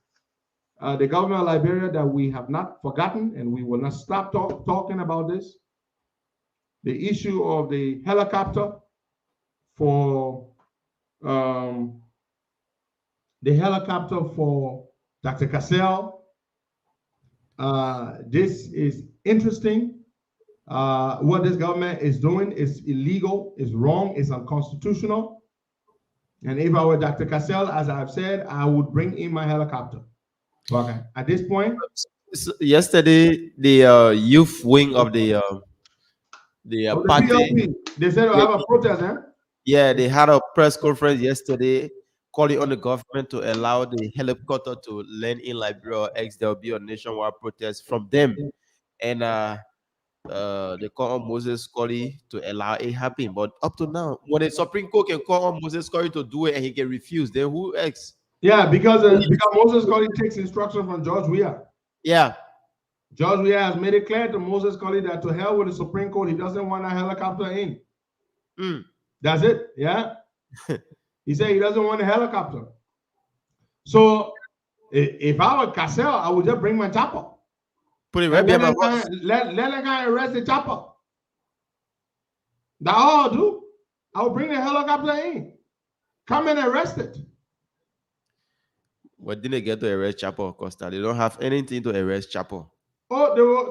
[SPEAKER 8] the government of Liberia that we have not forgotten and we will not stop talking about this. The issue of the helicopter for Dr. Cassell. This is interesting. What this government is doing is illegal, is wrong, is unconstitutional. And if I were Dr. Cassell, as I've said, I would bring in my helicopter. Okay. At this point,
[SPEAKER 9] So yesterday, the youth wing of the party,
[SPEAKER 8] PLP, they said they'll have a protest, huh?
[SPEAKER 9] yeah, they had a press conference yesterday calling on the government to allow the helicopter to land in Liberia, X there'll be a nationwide protest from them. And they call on Moses Scully to allow it happen. But up to now, when the Supreme Court can call on Moses Scully to do it and he can refuse, then who else?
[SPEAKER 8] Yeah, because Moses Scully takes instruction from George Weah.
[SPEAKER 9] Yeah.
[SPEAKER 8] George Weah has made it clear to Moses Scully that to hell with the Supreme Court, he doesn't want a helicopter in. That's it. Yeah. He said he doesn't want a helicopter. So if I were Cassell, I would just bring my chopper.
[SPEAKER 9] Put it right behind my boss.
[SPEAKER 8] Let the guy arrest the chopper. That's all I'll do. I'll bring the helicopter in. Come and arrest it.
[SPEAKER 9] What did they get to arrest Chapo, Costa? They don't have anything to arrest Chapo.
[SPEAKER 8] Oh, they will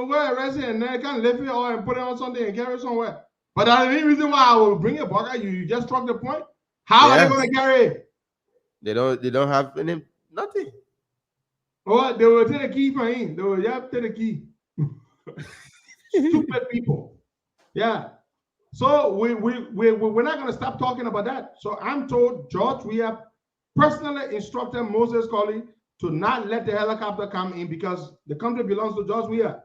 [SPEAKER 8] go arrest it and then can lift it or and put it on something and carry it somewhere. But that's the main reason why I will bring it, Bugger. You just struck the point. How are they going to carry it?
[SPEAKER 9] They don't have nothing.
[SPEAKER 8] Oh, they will take the key from him. They will take the key. Stupid people. Yeah. So we're not going to stop talking about that. So I'm told George, we have personally instructed Moses Scully to not let the helicopter come in because the country belongs to George Weah.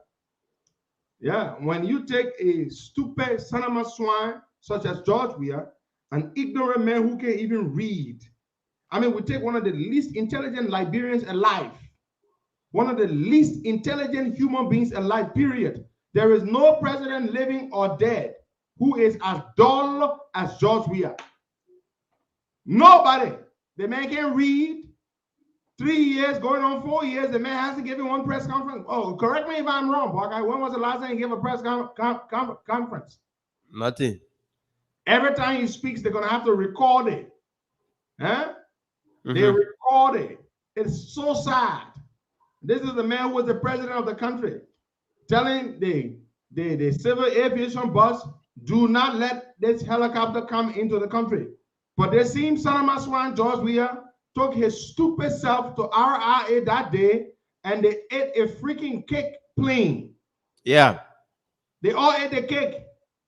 [SPEAKER 8] Yeah, when you take a stupid son of a swine such as George Weah, an ignorant man who can't even read. I mean, we take one of the least intelligent Liberians alive, one of the least intelligent human beings alive, period. There is no president living or dead who is as dull as George Weah. Nobody. The man can read. 3 years, going on 4 years, the man hasn't given one press conference. Oh, correct me if I'm wrong, Buckeye. When was the last time he gave a press conference?
[SPEAKER 9] Nothing.
[SPEAKER 8] Every time he speaks, they're going to have to record it. Huh? They record it. It's so sad. This is the man who was the president of the country telling the civil aviation bus, do not let this helicopter come into the country. But the same son of my swine, George Weah, took his stupid self to RIA that day and they ate a freaking cake plain.
[SPEAKER 9] Yeah.
[SPEAKER 8] They all ate the cake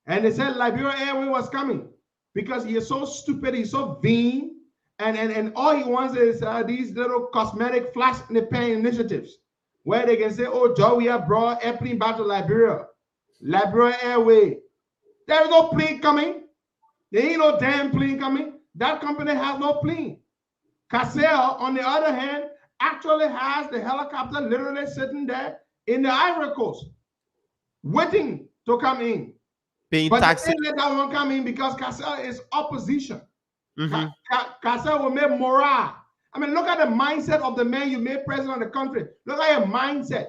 [SPEAKER 8] and they said Liberia Airways was coming because he is so stupid, he's so vain, and all he wants is these little cosmetic flash in the pan initiatives where they can say, oh, Joe, we have brought airplane back to Liberia. Liberia Airways. There is no plane coming. There ain't no damn plane coming. That company has no plane. Cassell, on the other hand, actually has the helicopter literally sitting there in the Ivory Coast, waiting to come in.
[SPEAKER 9] Paying
[SPEAKER 8] but
[SPEAKER 9] taxes.
[SPEAKER 8] they didn't let that one come in because Cassell is opposition. Cassell will make morale. I mean, look at the mindset of the man you made president of the country. Look at your mindset.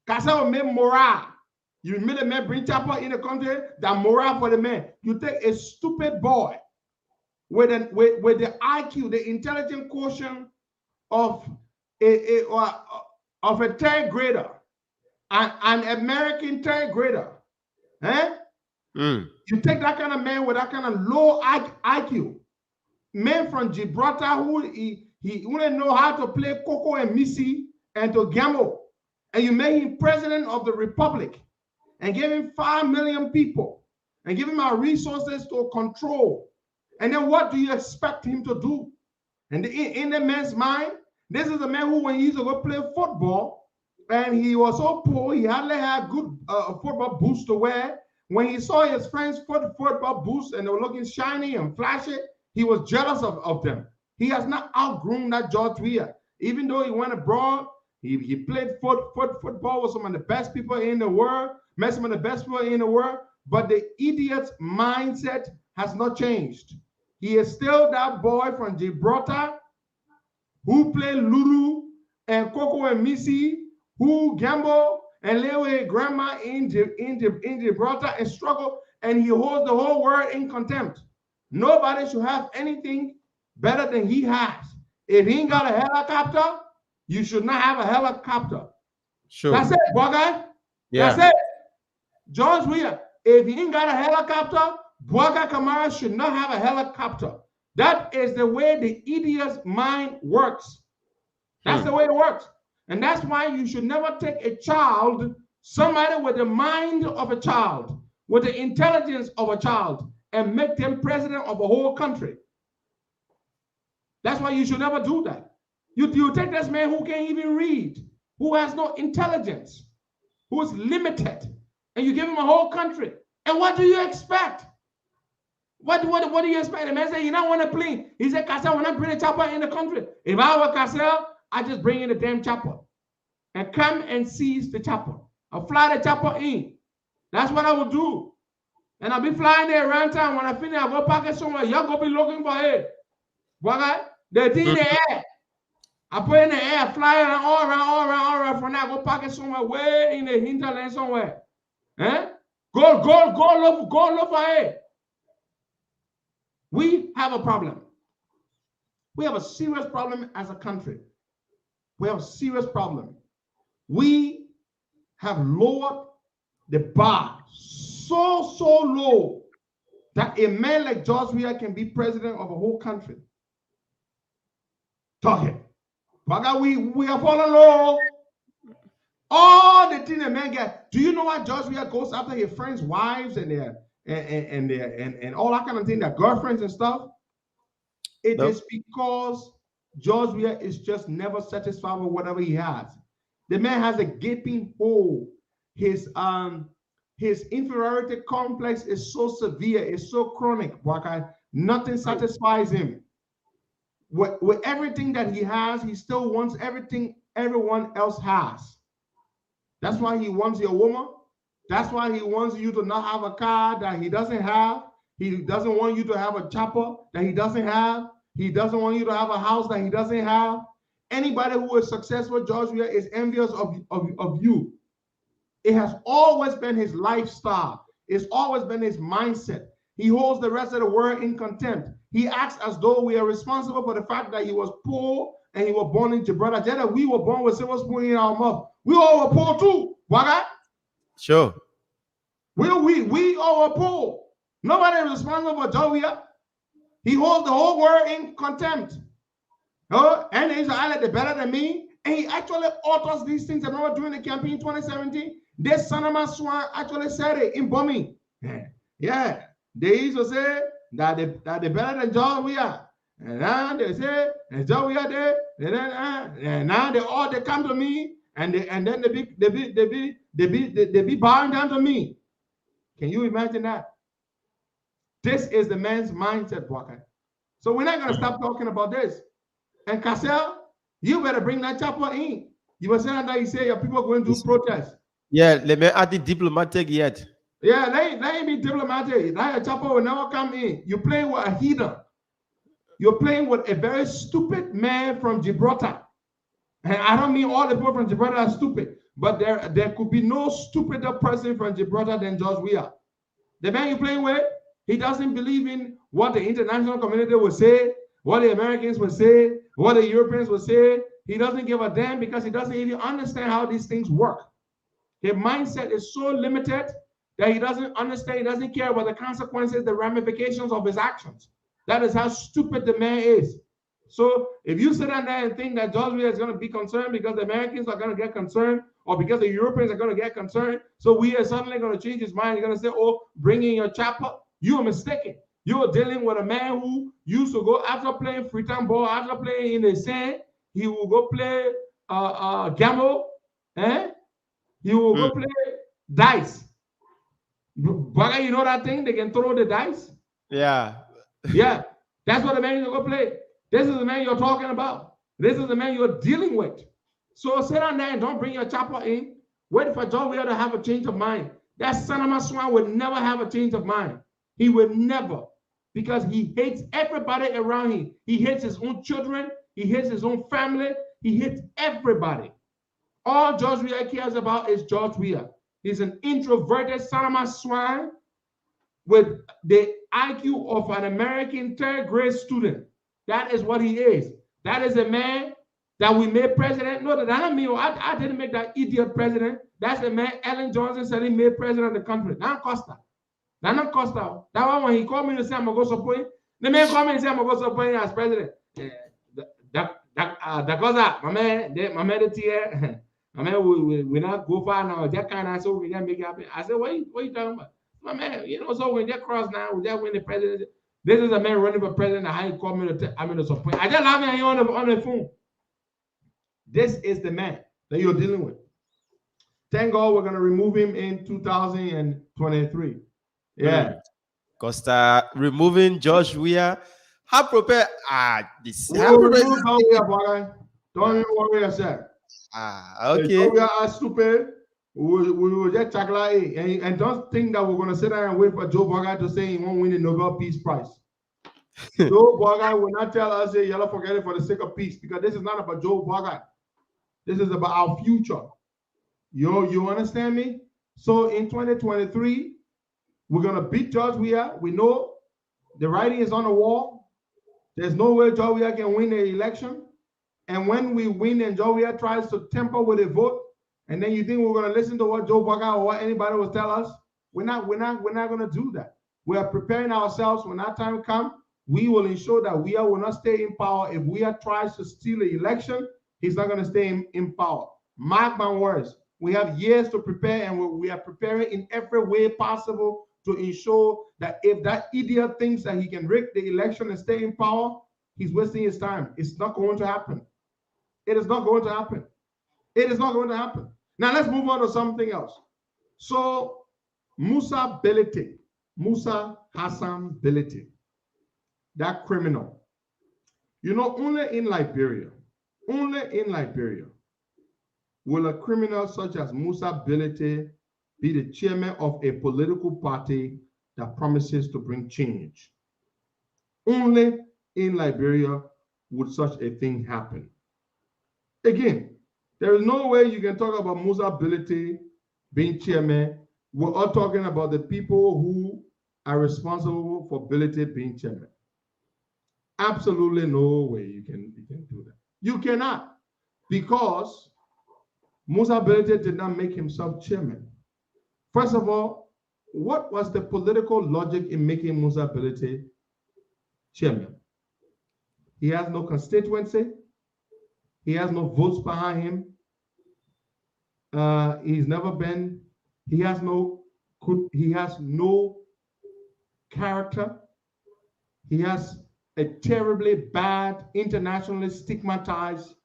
[SPEAKER 8] Cassell will make morale. You made a man bring chopper in the country, that morale for the man. You take a stupid boy with the IQ, the intelligent quotient of a third grader, an American third grader. You take that kind of man with that kind of low IQ, man from Gibraltar who he wouldn't know how to play Coco and Missy and to gamble, and you made him president of the republic, and gave him 5 million people, and give him our resources to control, and then what do you expect him to do? And in the man's mind, this is a man who, when he used to go play football, and he was so poor, he hardly had good football boots to wear. When he saw his friends' football boots and they were looking shiny and flashy, he was jealous of them. He has not outgrown that George Weah. Even though he went abroad, he played football with some of the best people in the world, met some of the best people in the world, but the idiot's mindset has not changed. He is still that boy from Gibraltar who played Lulu and Coco and Missy, who gamble and live with his grandma in Gibraltar and struggle, and he holds the whole world in contempt. Nobody should have anything better than he has. If he ain't got a helicopter, you should not have a helicopter.
[SPEAKER 9] Sure.
[SPEAKER 8] That's it, boy guy.
[SPEAKER 9] Yeah.
[SPEAKER 8] That's it. George Weah, if he ain't got a helicopter, Bwaga Kamara should not have a helicopter. That is the way the idiot's mind works. That's the way it works. And that's why you should never take a child, somebody with the mind of a child, with the intelligence of a child, and make them president of a whole country. That's why you should never do that. You take this man who can't even read, who has no intelligence, who is limited, and you give him a whole country. And what do you expect? What do you expect? The man said, you don't want to plane. He said, Cassell, when I bring a chopper in the country, if I were Cassell, I just bring in the damn chopper and come and seize the chopper. I'll fly the chopper in. That's what I will do. And I'll be flying there around town. When I finish, I'll go park it somewhere. Y'all go be looking for it. What? The thing in the air. I put it in the air, fly it all around. For now, go park it somewhere way in the hinterland somewhere. Eh? Go look for it. We have a problem. We have a serious problem as a country. We have a serious problem. We have lowered the bar so low that a man like George Weah can be president of a whole country. Talking. We are falling low. All the things a man get. Do you know why George Weah goes after his friends' wives and all that kind of thing, their girlfriends and stuff? It is because George Weah is just never satisfied with whatever he has. The man has a gaping hole. His inferiority complex is so severe, it's so chronic. Nothing satisfies him. With everything that he has, he still wants everything everyone else has. That's why he wants your woman. That's why he wants you to not have a car that he doesn't have. He doesn't want you to have a chopper that he doesn't have. He doesn't want you to have a house that he doesn't have. Anybody who is successful, George Weah, is envious of you. It has always been his lifestyle. It's always been his mindset. He holds the rest of the world in contempt. He acts as though we are responsible for the fact that he was poor and he was born in Gibraltar. Just that we were born with silver spoon in our mouth. We all were poor too. Why?
[SPEAKER 9] Sure.
[SPEAKER 8] We all were poor. Nobody is responsible for George Weah. He holds the whole world in contempt. And he's they're better than me. And he actually alters these things. I remember during the campaign in 2017, this son of my swan actually said it in bombing. Yeah. They used to say that they're better than George Weah. And now they say, and George Weah there, and now they come to me, and then they be bowing down to me. Can you imagine that? This is the man's mindset, Walker. So we're not going to stop talking about this. And Cassell, you better bring that chopper in. You were saying that you say your people are going to do protests.
[SPEAKER 9] Yeah, let me add the diplomatic yet.
[SPEAKER 8] Yeah, let ain't be diplomatic. That chopper will never come in. You're playing with a heathen. You're playing with a very stupid man from Gibraltar. And I don't mean all the people from Gibraltar are stupid, but there could be no stupider person from Gibraltar than George Weah. The man you're playing with, he doesn't believe in what the international community will say, what the Americans will say, what the Europeans will say. He doesn't give a damn because he doesn't even understand how these things work. His mindset is so limited that he doesn't understand, he doesn't care about the consequences, the ramifications of his actions. That is how stupid the man is. So if you sit down there and think that George Weah is going to be concerned because the Americans are going to get concerned or because the Europeans are going to get concerned, so we are suddenly going to change his mind. You're going to say, oh, bring in your chopper. You are mistaken. You are dealing with a man who used to go after playing freetown ball, after playing in the sand, he will go play gamble, he will go play dice. Bugger, you know that thing? They can throw the dice.
[SPEAKER 9] Yeah.
[SPEAKER 8] Yeah, that's what the man you're going to play. This is the man you're talking about. This is the man you're dealing with. So sit down there and don't bring your chopper in. Wait for George Weah to have a change of mind. That son of a swan would never have a change of mind. He would never, because he hates everybody around him. He hates his own children. He hates his own family. He hates everybody. All George Weah cares about is George Weah. He's an introverted son of a swan with the IQ of an American third grade student. That is what he is. That is a man that we made president. No, that not me. I didn't make that idiot president. That's the man Ellen Johnson said he made president of the country. Not Costa. That's not Costa. That one when he called me to say I'm going to go support him, the man called me and said I'm going to go support him as president. That Costa, my man, the tier, my man, we not go far now. That kind of so we can make it happen. I said, what are you talking about? My man, so when they cross now, we just win the presidency. This is a man running for president. I called me to support. I just have him on the phone. This is the man that you're dealing with. Thank God we're going to remove him in 2023. Yeah.
[SPEAKER 9] Costa removing George Weah. How prepared? This.
[SPEAKER 8] Don't even worry yourself.
[SPEAKER 9] Okay.
[SPEAKER 8] If we are stupid, we will just tackle it. And don't think that we're going to sit there and wait for Joe Biden to say he won't win the Nobel Peace Prize. Joe Biden will not tell us, hey, y'all forget it for the sake of peace, because this is not about Joe Biden. This is about our future. You understand me? So in 2023, we're going to beat George Weah. We know the writing is on the wall. There's no way George Weah can win the election. And when we win and George Weah tries to tamper with a vote, and then you think we're going to listen to what Joe Biden or what anybody will tell us, we're not going to do that. We are preparing ourselves. When that time comes, we will ensure that Weah will not stay in power. If Weah tries to steal the election, he's not going to stay in power. Mark my words. We have years to prepare, and we are preparing in every way possible to ensure that if that idiot thinks that he can rig the election and stay in power, he's wasting his time. It's not going to happen. It is not going to happen. It is not going to happen. Now let's move on to something else. So Musa Hassan Belete, that criminal. Only in Liberia will a criminal such as Musa Belete be the chairman of a political party that promises to bring change. Only in Liberia would such a thing happen. Again, there is no way you can talk about Musa Belete being chairman. We're all talking about the people who are responsible for Belete being chairman. Absolutely no way you can do that. You cannot, because Musa Belete did not make himself chairman. First of all, what was the political logic in making Musa Belete chairman? He has no constituency. He has no votes behind him. He has no character. He has a terribly bad, internationally stigmatized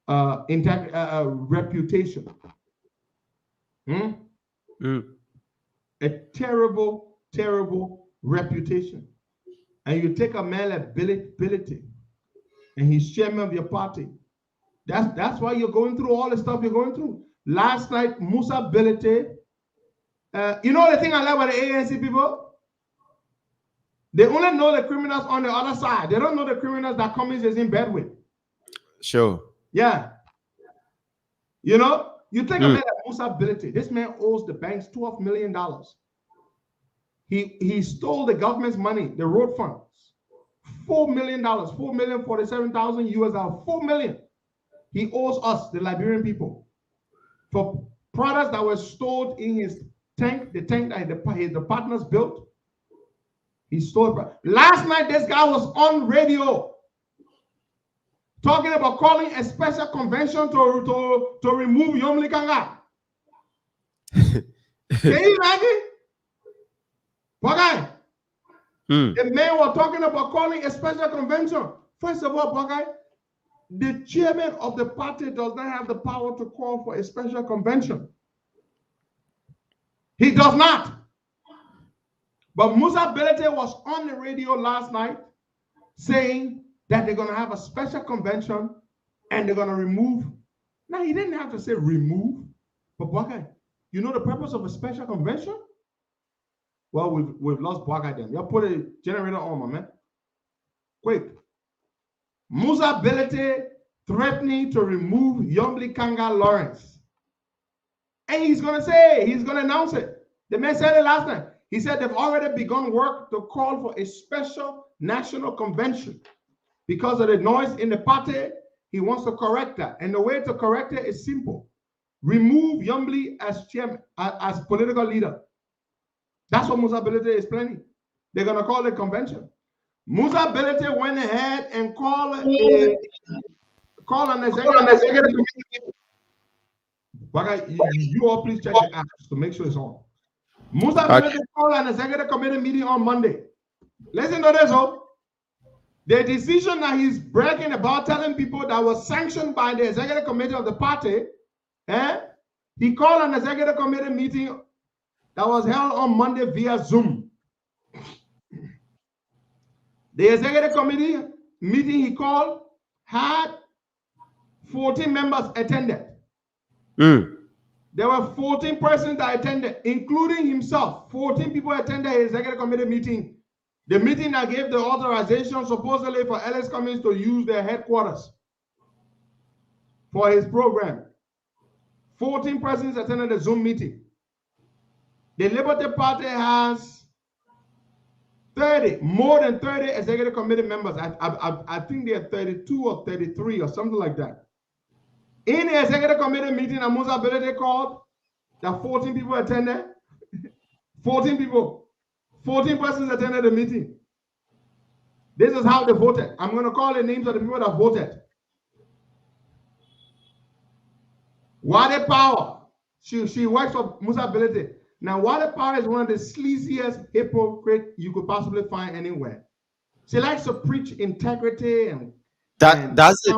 [SPEAKER 8] reputation. A terrible, terrible reputation. And you take a man like Belete, and he's chairman of your party. That's why you're going through all the stuff you're going through. Last night, Musa Belete, the thing I like about the ANC people? They only know the criminals on the other side. They don't know the criminals that Cummings is in bed with.
[SPEAKER 9] Sure.
[SPEAKER 8] Yeah. You take a man like Musa Belete. This man owes the banks $12 million. He stole the government's money, the road funds. $4 million, $4,047,000 US dollars, $4 million. He owes us, the Liberian people, for products that were stored in his tank, the tank that the partners built. He stole it. Last night, this guy was on radio. talking about calling a special convention to remove Yomli Kanga. Can you imagine? Bagay. The man was talking about calling a special convention. First of all, Bagay, the chairman of the party does not have the power to call for a special convention. He does not. But Musa Belete was on the radio last night saying that they're going to have a special convention and they're going to remove. Now, he didn't have to say remove, but Bagay, you know the purpose of a special convention? Well, we've lost Bagay then. Y'all put a generator on, my man. Quick. Musa Belete threatening to remove Yombli Kanga Lawrence. And he's going to announce it. The man said it last night. He said they've already begun work to call for a special national convention. Because of the noise in the party, he wants to correct that. And the way to correct it is simple. Remove Yombli as chairman, as political leader. That's what Musa Belete is planning. They're going to call it a convention. Musa Belete went ahead and called an executive committee. You all please check the apps to make sure it's on. Musa Belete called an executive committee meeting on Monday. Listen to this, the decision that he's bragging about, telling people that was sanctioned by the executive committee of the party, he called an executive committee meeting that was held on Monday via Zoom. The executive committee meeting he called had 14 members attended. There were 14 persons that attended, including himself. 14 people attended his executive committee meeting. The meeting that gave the authorization supposedly for Ellis Cummings to use their headquarters for his program. 14 persons attended the Zoom meeting. The Liberty Party has more than 30 executive committee members. I think they're 32 or 33 or something like that. In the executive committee meeting that Musa Belete called, that 14 people attended. 14 persons attended the meeting. This is how they voted. I'm going to call the names of the people that voted. Wade Power. She works for Musa Belete. Now, Wade Power is one of the sleaziest hypocrites you could possibly find anywhere. She likes to preach integrity and
[SPEAKER 9] that's her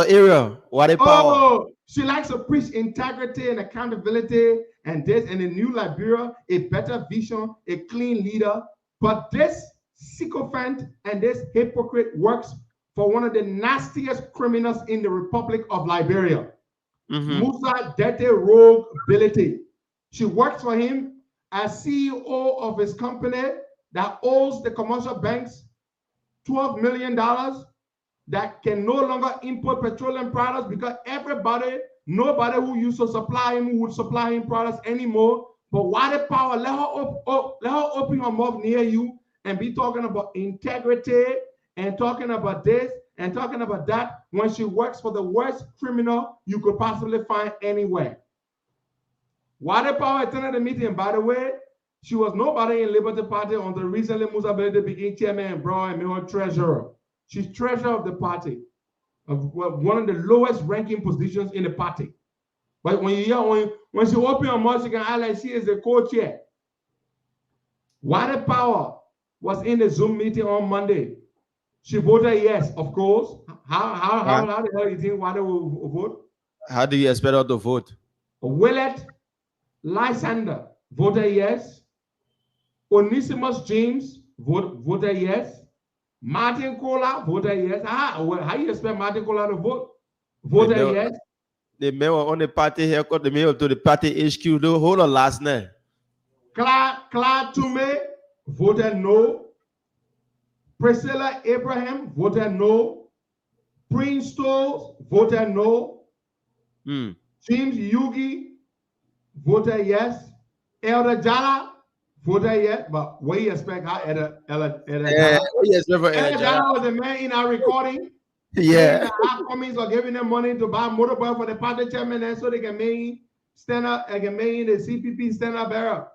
[SPEAKER 9] area. Wade Power.
[SPEAKER 8] She likes to preach integrity and accountability and this and a new Liberia, a better vision, a clean leader. But this sycophant and this hypocrite works for one of the nastiest criminals in the Republic of Liberia. Musa Dete Rogue Belete. She works for him as CEO of his company that owes the commercial banks $12 million that can no longer import petroleum products because nobody who used to supply him would supply him products anymore. But Wade Power, let her open her mouth near you and be talking about integrity and talking about this and talking about that when she works for the worst criminal you could possibly find anywhere. Wade Power attended the meeting. By the way, she was nobody in Liberty Party until recently Musa Belete became chairman and brought and made her treasurer. She's treasurer of the party, of one of the lowest ranking positions in the party. But when she opened her mouth, she can act like she is the co-chair. Wade Power was in the Zoom meeting on Monday. She voted yes, of course. How the hell do you think Wade will vote?
[SPEAKER 9] How do you expect her to vote?
[SPEAKER 8] Willett Lysander voted yes. Onesimus James voted yes. Martin Kola voted yes. How do you expect Martin Kola to vote? Voted yes.
[SPEAKER 9] The man on the party haircut, the man to the party HQ, the whole of last night.
[SPEAKER 8] Claude Tume voted no. Priscilla Abraham voted no. Prince Stolz voted no. James Yugi voted yes. Elder Jala voted yes. But what do you expect? How Elder Jala? Elder Jala was the man in our recording.
[SPEAKER 9] Yeah.
[SPEAKER 8] Cummings are giving them money to buy motorbike for the party chairman and so they can make stand up and can make the CPP stand up bearer.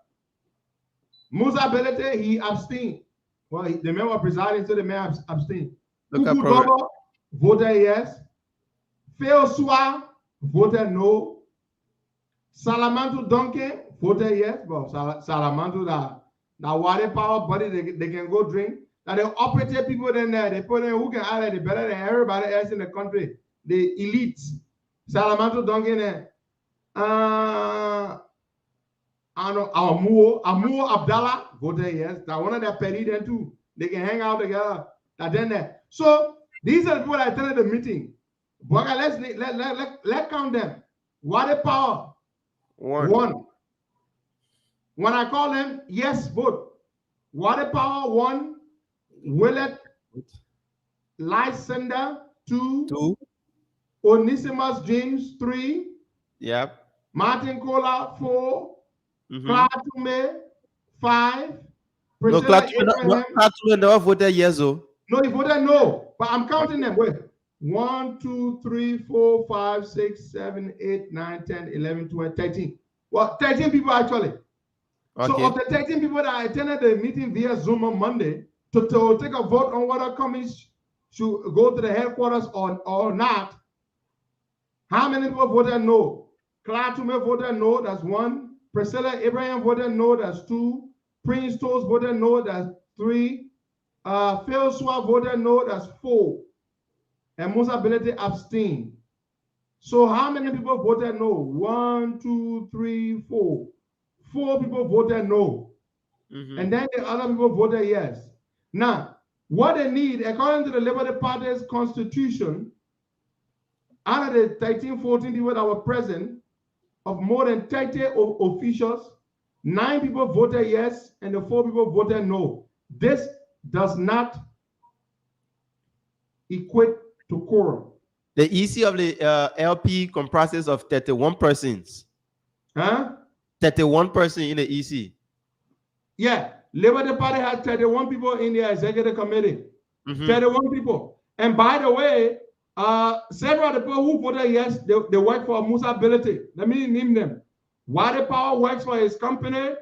[SPEAKER 8] Musa Belete, he abstained. Well, the man was presiding, so the man abstained.
[SPEAKER 9] Local
[SPEAKER 8] Kuku
[SPEAKER 9] program.
[SPEAKER 8] Dobo voted yes. Feosua voted no. Salamantu Duncan voted yes. But Salamantu, that water power body, they can go drink. Now they operate people in there. They put in who can island better than everybody else in the country. The elites. Salamantu Duncan. Amuo Abdallah voted yes. That one of their petty then too. They can hang out together. That then there. So these are the people that attended the meeting. But let's count them. Water power. One. When I call them, yes, vote. Water power 1. Willett Lysander 2. Onesimus James 3.
[SPEAKER 9] Yep.
[SPEAKER 8] Martin Cola 4.
[SPEAKER 9] Mm-hmm.
[SPEAKER 8] Clartume 5.
[SPEAKER 9] No,
[SPEAKER 8] Priscilla
[SPEAKER 9] Clartume never voted yes, though.
[SPEAKER 8] No, he voted no. But I'm counting them. Wait. 1, 2, 3, 4, 5, 6, 7, 8, 9, 10, 11, 12, 13. Well, 13 people actually. Okay. So of the 13 people that attended the meeting via Zoom on Monday to take a vote on whether companies should go to the headquarters or not, how many people voted no? Clartume voted no, that's 1. Priscilla Abraham voted no, that's 2. Prince Toast voted no, that's 3. Phil Swab voted no, that's 4. And Musa Ability abstained. So how many people voted no? 1, 2, 3, 4. 4 people voted no. Mm-hmm. And then the other people voted yes. Now, what they need, according to the Liberty Party's constitution, out of the 13, 14 people that were present, of more than 30 officials, 9 people voted yes, and the 4 people voted no. This does not equate to quorum.
[SPEAKER 9] The EC of the LP comprises of 31 persons.
[SPEAKER 8] Huh?
[SPEAKER 9] 31 persons in the EC.
[SPEAKER 8] Yeah, Liberty Party had 31 people in the executive committee. Mm-hmm. 31 people. And by the way, several of the people who voted yes, they work for Musa Ability. Let me name them. Water Power works for his company.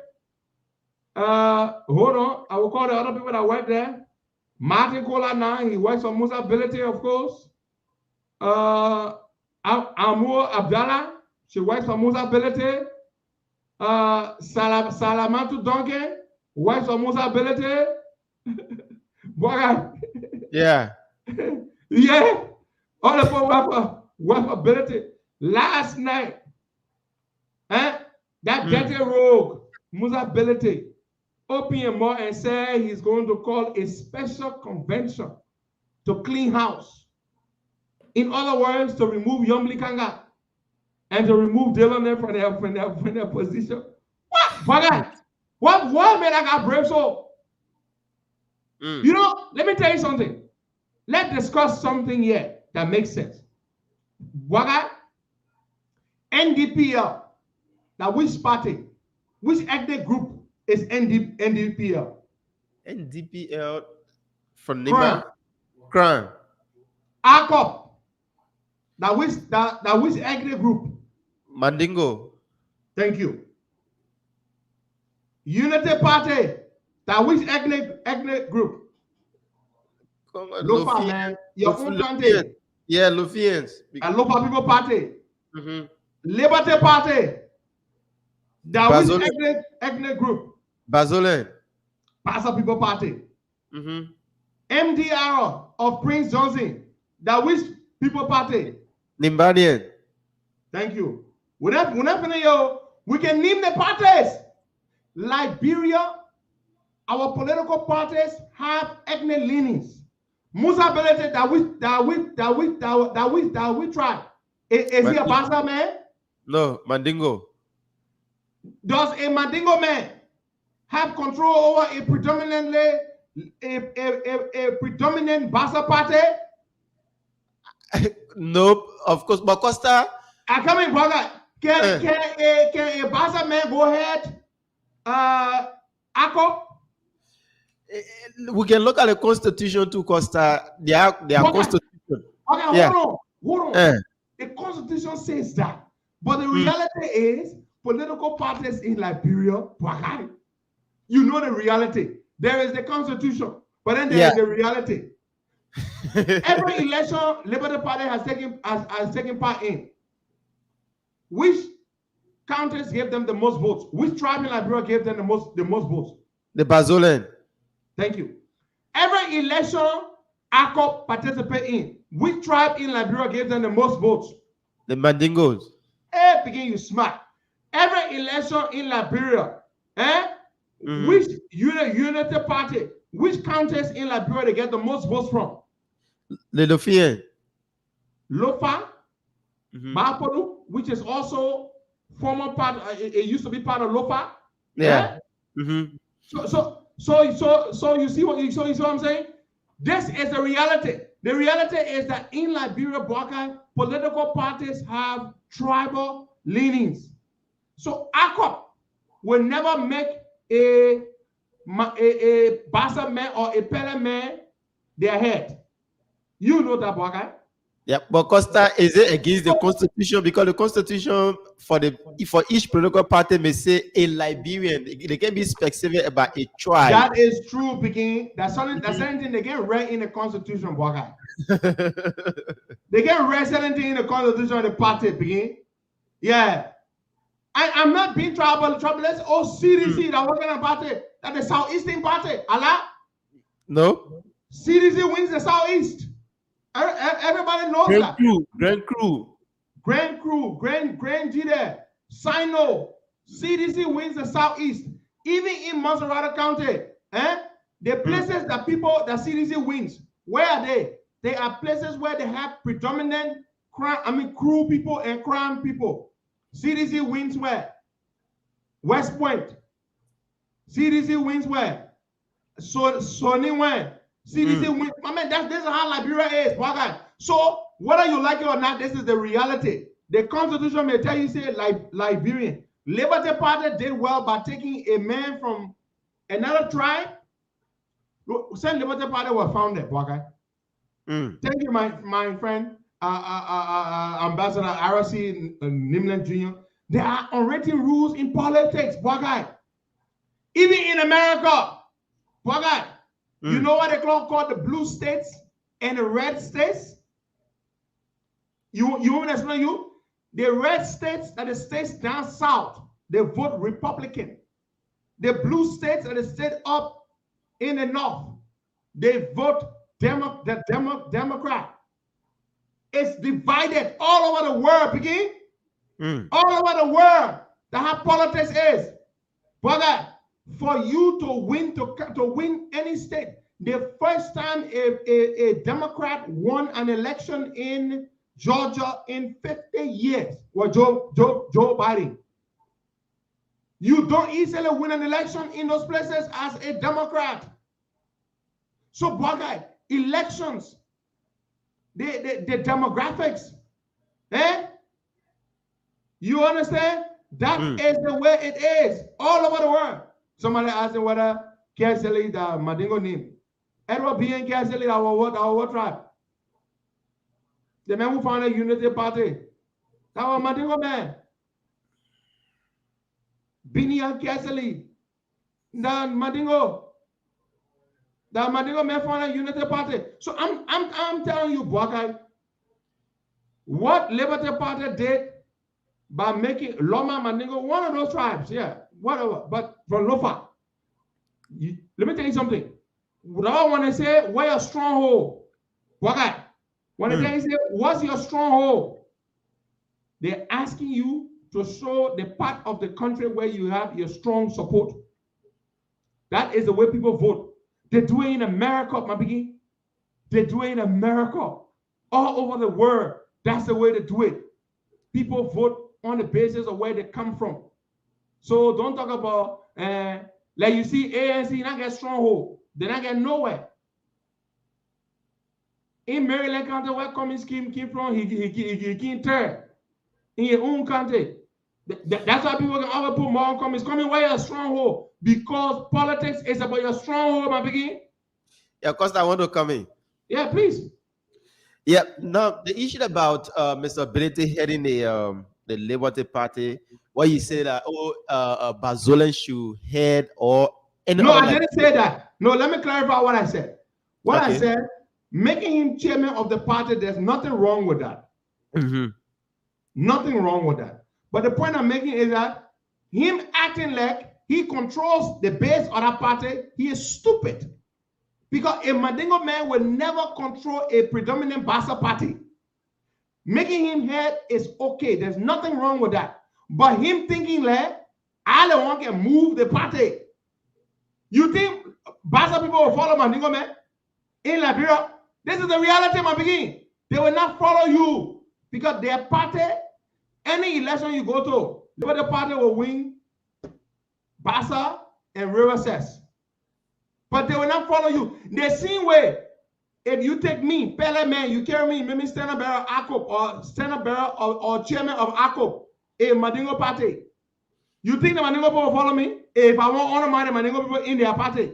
[SPEAKER 8] Hold on, I will call the other people that work there. Martin Cola now, he works for Musa Ability, of course. Amur Abdallah, she works for Musa Ability. Salamantu Duncan works for Musa Ability.
[SPEAKER 9] Yeah.
[SPEAKER 8] Yeah. All the people work for Ability. Last night, that dirty rogue, Musa Ability, opened more and said he's going to call a special convention to clean house. In other words, to remove Yomli Kanga and to remove Dylan from their position. What made I got brave so? You know, let me tell you something. Let's discuss something here that makes sense. Waga, NDPL. Now, which party, which ethnic group is NDPL?
[SPEAKER 9] NDPL from Nima. Crown.
[SPEAKER 8] ACOP. Now, which ethnic group?
[SPEAKER 9] Mandingo.
[SPEAKER 8] Thank you. Unity Party. That which ethnic group? Lofa, man. Your own country.
[SPEAKER 9] Yeah, Lufians.
[SPEAKER 8] And Lofa People Party. Mm-hmm. Liberty Party. That which ethnic group?
[SPEAKER 9] Bazolen.
[SPEAKER 8] Pasa People Party.
[SPEAKER 9] Mm-hmm.
[SPEAKER 8] MDR of Prince Johnson. That which people party?
[SPEAKER 9] Nimbadian.
[SPEAKER 8] Thank you. We can name the parties. Liberia, our political parties have ethnic leanings. Musa Ability that we try. Is he a Bassa man?
[SPEAKER 9] No, Mandingo.
[SPEAKER 8] Does a Mandingo man have control over a predominant Bassa party?
[SPEAKER 9] Nope, of course. But Costa.
[SPEAKER 8] I come in, brother. Can a Bassa man go ahead? Akko?
[SPEAKER 9] We can look at the constitution too, Costa. Their constitution.
[SPEAKER 8] Okay,
[SPEAKER 9] yeah.
[SPEAKER 8] Hold on. The constitution says that. But the reality is, political parties in Liberia, you know the reality. There is the constitution, but then there is the reality. Every election Liberty Party has taken part in. Which counties gave them the most votes? Which tribe in Liberia gave them the most votes?
[SPEAKER 9] The Bazolan.
[SPEAKER 8] Thank you. Every election ACOP participate in. Which tribe in Liberia gave them the most votes?
[SPEAKER 9] The Mandingos.
[SPEAKER 8] Hey, begin you smart. Every election in Liberia, which unity party, which counties in Liberia they get the most votes from?
[SPEAKER 9] Le Dauphin.
[SPEAKER 8] Lofa, Bapolu, which is also former part. It used to be part of Lofa.
[SPEAKER 9] Yeah.
[SPEAKER 8] So you see what I'm saying? This is the reality. The reality is that in Liberia, political parties have tribal leanings. So ACOP will never make a Bassa man or a Pele man their head. You know that, Bwaka.
[SPEAKER 9] Yeah, but Costa, is it against the constitution? Because the constitution for each political party may say a Liberian. They can be specific about a tribe.
[SPEAKER 8] That is true, Peking. That's something they get read in the constitution, Bwaka. They get read something in the constitution of the party, Peking. Yeah. I'm not being troubleless. CDC that working on party, that the Southeastern party. Allah?
[SPEAKER 9] No.
[SPEAKER 8] CDC wins the Southeast. Everybody knows that. Grand G there. Sino. CDC wins the Southeast. Even in Monserrate County, the places that CDC wins, where are they? They are places where they have predominant crew people and crime people. CDC wins where? West Point. CDC wins where? Sony where? CDC wins. I mean, this is how Liberia is. So whether you like it or not, this is the reality. The Constitution may tell you, say, Liberian. Liberty Party did well by taking a man from another tribe. Saint Liberty Party was founded. Thank you, my friend, Ambassador RC Nimland Jr. There are unwritten rules in politics, even in America. You know what they call the blue states and the red states? You want me to explain you? The red states are the states down south. They vote Republican. The blue states are the states up in the north. They vote Democrat. It's divided all over the world, begin? All over the world. That's how politics is. For you to win any state, the first time a Democrat won an election in Georgia in 50 years was Joe Biden. You don't easily win an election in those places as a Democrat. So, elections, the demographics, you understand? That is the way it is all over the world. Somebody asked me whether Kersley, the Mandingo name, Edward B. and Kersley, our what tribe? The man who founded Unity Party, that was Mandingo man. Bini and Kersley, the Mandingo man founded Unity Party. So I'm telling you, Bwakai, what Liberty Party did by making Loma Mandingo one of those tribes, yeah, whatever, but from Lofa. Let me tell you something. What I want to say, where your stronghold? Bwakai, when they say, what's your stronghold? They're asking you to show the part of the country where you have your strong support. That is the way people vote. They do it in America, my biggie. They do it in America. All over the world. That's the way to do it. People vote on the basis of where they come from. So don't talk about, like you see ANC not get stronghold. They not get nowhere. In Maryland County, where Cummings came from, he came third. In your own country. That's why people can always put more on Cummings. Cummings, where your stronghold? Because politics is about your stronghold, my biggie.
[SPEAKER 9] Yeah, of course, I want to come in.
[SPEAKER 8] Yeah, please.
[SPEAKER 9] Yeah, now the issue about Mr. Ability heading the Liberty Party, what you say that Bazolan should head or any
[SPEAKER 8] no,
[SPEAKER 9] other
[SPEAKER 8] I didn't say that. No, let me clarify what I said. What I said, Making him chairman of the party, there's nothing wrong with that. Nothing wrong with that. But the point I'm making is that him acting like he controls the base of that party, he is stupid. Because a Mandingo man will never control a predominant Bassa party. Making him head is okay. There's nothing wrong with that. But him thinking like, I don't want to move the party. You think Bassa people will follow Mandingo man in Liberia? This is the reality, my beginning. They will not follow you because their party, any election you go to, the party will win Bassa and River Cess. But they will not follow you. The same way, if you take me, Pele man, you carry me, maybe stand bearer ACOP or stand bearer or chairman of ACOP, a Mandingo party. You think the Mandingo people will follow me? If I want honor my Mandingo people in their party,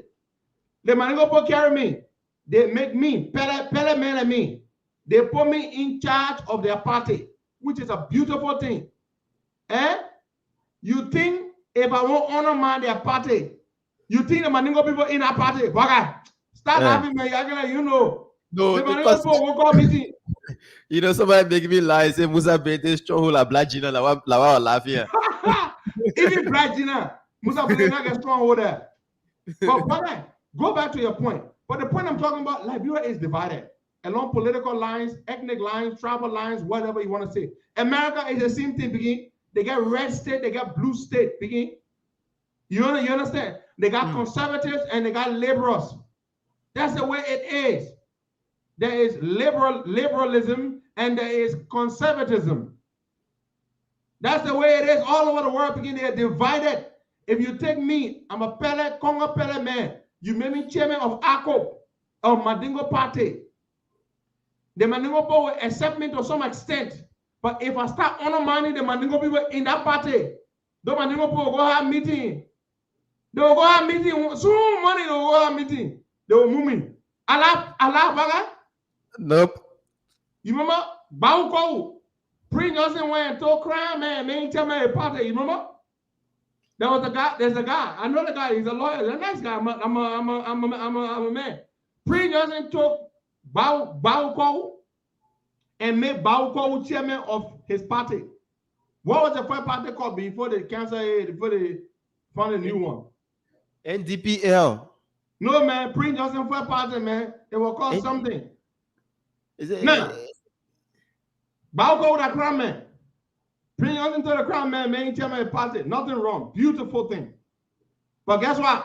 [SPEAKER 8] the Mandingo people carry me. They make me, Pele man and me. They put me in charge of their party, which is a beautiful thing. You think if I want honor my their party, you think the Mandingo people in our party, start having me, you know.
[SPEAKER 9] No,
[SPEAKER 8] the Mandingo people will go meeting.
[SPEAKER 9] You know, somebody make me lie, say Musa Bete strong la black Gina la laughing.
[SPEAKER 8] Even black Gina, Musa Bete not get strong over there. But go back to your point. But the point I'm talking about, Liberia is divided along political lines, ethnic lines, tribal lines, whatever you want to say. America is the same thing, begin. They got red state, they got blue state, begin. You understand? They got conservatives and they got liberals. That's the way it is. There is liberalism and there is conservatism. That's the way it is all over the world. Begin, they are divided. If you take me, I'm a Congo Pele man. You made me chairman of ACOP, of Mandingo party. The Mandingo people will accept me to some extent. But if I start undermining the Mandingo people in that party, the Mandingo people will go have meeting. They will go have meeting. Soon money they will go have meeting. They will move me. Allah, baga?
[SPEAKER 9] Nope.
[SPEAKER 8] You remember? Bauko. Prince Johnson went and told crime man ain't tell me a party. You remember? There was a guy. There's a guy. I know the guy. He's a lawyer. He's a nice guy. I'm a man. Prince Johnson took Bauko and made Bauko chairman of his party. What was the first party called before the before they found a new one?
[SPEAKER 9] NDPL.
[SPEAKER 8] No, man. Prince Johnson first party, man. It was called something.
[SPEAKER 9] Is it?
[SPEAKER 8] Now, Bauko with a crown man. Prince Johnson to the crown man, ain't chairman of the party. Nothing wrong. Beautiful thing. But guess what?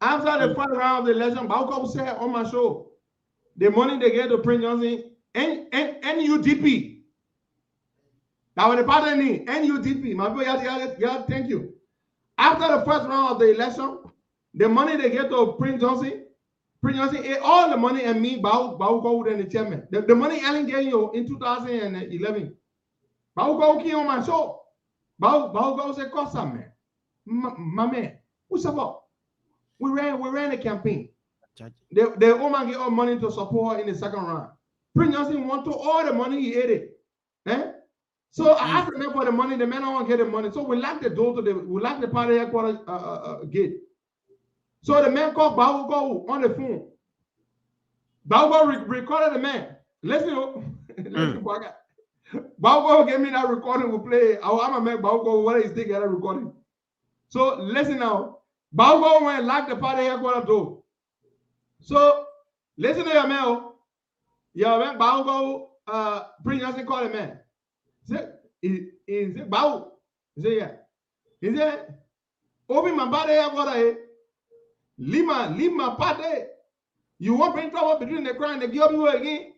[SPEAKER 8] After the first round of the election, Bauko said on my show, the money they get to Prince Johnson, NUDP. That was the party name, NUDP. My boy, y'all, thank you. After the first round of the election, the money they get to Prince Johnson ate all the money and me, Bauko, and the chairman. The money Allen gave you in 2011. Bauko came on my show. Bauko said, Costa, man. My man, what's up? We ran a campaign. The woman get all money to support her in the second round. Prince Johnson want to all the money, he ate it. So I asked the man for the money, the man don't want to get the money. So we locked the door to the party headquarters gate. So the man called Bauko on the phone. Bauko recorded the man. Listen, Bauko gave me that recording, we play. I'm a man, Bauko, what is taking that recording? So listen now. Bauko went and locked the party headquarters door. So listen to your man. Your man, Bauko, Prince Johnson called the man. He said, Bau. He said, yeah. He said, open my party headquarters. Leave my party. You want to bring trouble between the crowd and the girl again?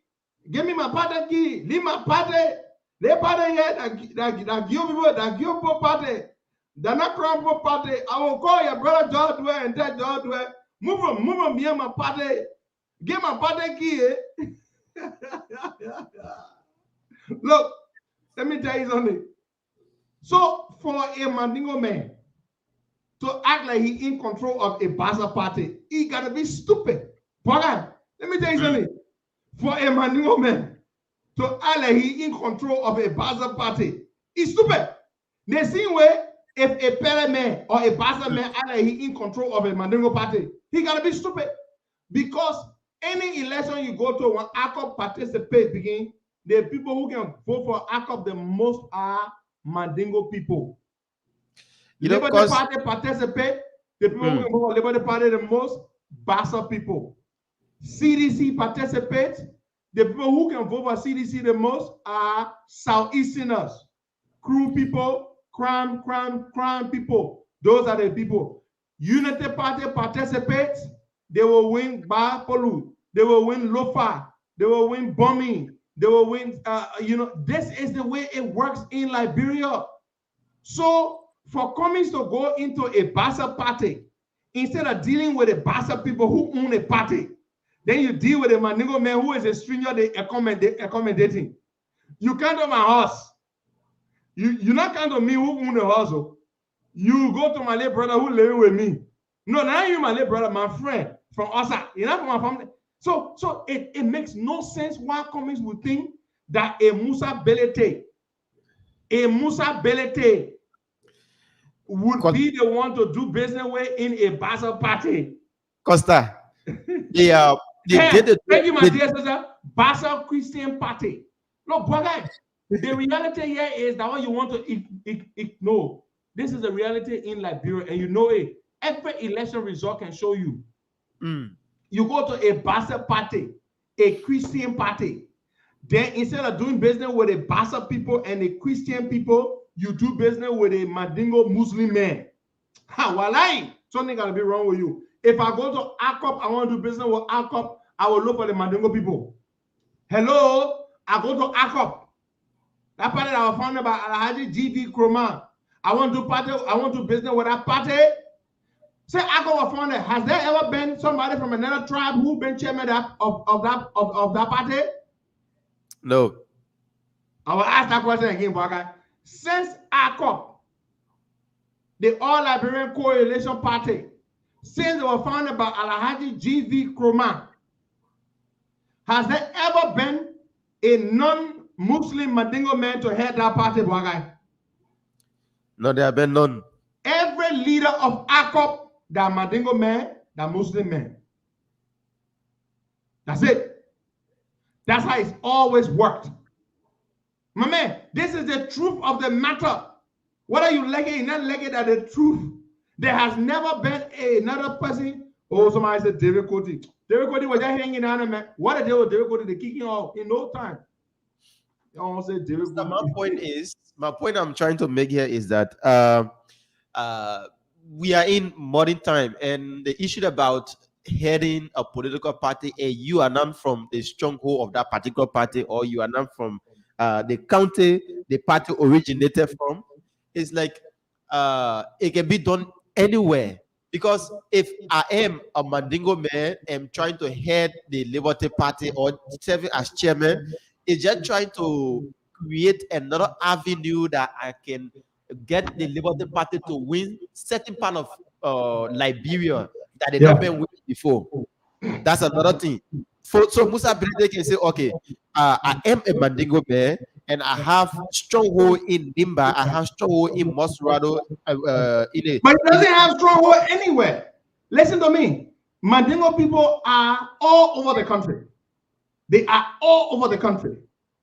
[SPEAKER 8] Give me my party key. Leave my party. They party here that give people party. They're not crown party. I will call your brother George Dwyer and tell George Dwyer, move from here, my party. Give my party key. Look, let me tell you something. So for a Mandingo man to act like he in control of a Bassa party, he gotta be stupid. Let me tell you something. For a Mandingo man to act like he in control of a Bassa party, he's stupid. The same way, if a Pele man or a Bassa man act like he in control of a Mandingo party, he gotta be stupid. Because any election you go to, when ACOP participate, begin, the people who can vote for ACOP the most are Mandingo people. Liberty Party participate, the people who can vote for Liberty Party the most, Bassa people. CDC participate, the people who can vote for CDC the most are Southeasterners, crew people, crime people. Those are the people. Unity Party participates, they will win Bapolu, they will win Lofa, they will win bombing, they will win, this is the way it works in Liberia. So for Cummings to go into a Bassa party, instead of dealing with the Bassa people who own a party, then you deal with a Mandingo man who is a stranger they accommodating. You come to my house. You not come to me who own the house. You go to my late brother who living with me. No, now you my late brother, my friend from Osa. You're not from my family. So it makes no sense why Cummings would think that a Musa Belete would be the one to do business with in a Bassa party.
[SPEAKER 9] Costa.
[SPEAKER 8] Thank you, my dear sister. Bassa Christian Party. Look, brother, the reality here is that what you want to ignore. This is the reality in Liberia, and you know it. Every election result can show you. You go to a Bassa party, a Christian party. Then instead of doing business with a Bassa people and a Christian people, you do business with a Mandingo Muslim man. Walai, something gotta be wrong with you. If I go to ACOP, I want to do business with ACOP, I will look for the Mandingo people. Hello, I go to ACOP. That party that was founded by Alhaji G.V. Kroma. I want to do business with that party. Say ACOP was founded. Has there ever been somebody from another tribe who been chairman of that party?
[SPEAKER 9] No.
[SPEAKER 8] I will ask that question again, Baka. Since ACOP, the All Liberian Coalition Party, since they were founded by Alhaji G.V. Kroma, has there ever been a non-Muslim Mandingo man to head that party, Baka?
[SPEAKER 9] No, there have been none.
[SPEAKER 8] Every leader of ACOP, that Mandingo man, that Muslim man. That's it. That's how it's always worked. My man, this is the truth of the matter. Whether you like it or not like it, that's the truth. There has never been another person. Oh, somebody said David Cody. David Cody was just hanging out, man. What did they do with David Cody? They kick him off in no time. You don't say David Cody.
[SPEAKER 9] My point I'm trying to make here is that we are in modern time, and the issue about heading a political party, and you are not from the stronghold of that particular party, or you are not from the county the party originated from, is like it can be done anywhere. Because if I am a Mandingo man and trying to head the Liberty Party or serving as chairman, it's just trying to create another avenue that I can get the Liberty Party to win certain part of Liberia that they not been winning before. That's another thing. So Musa Brede can say, okay, I am a Mandingo man and I have stronghold in Nimba, I have stronghold in Mosrado.
[SPEAKER 8] But it doesn't have stronghold anywhere. Listen to me. Mandingo people are all over the country. They are all over the country.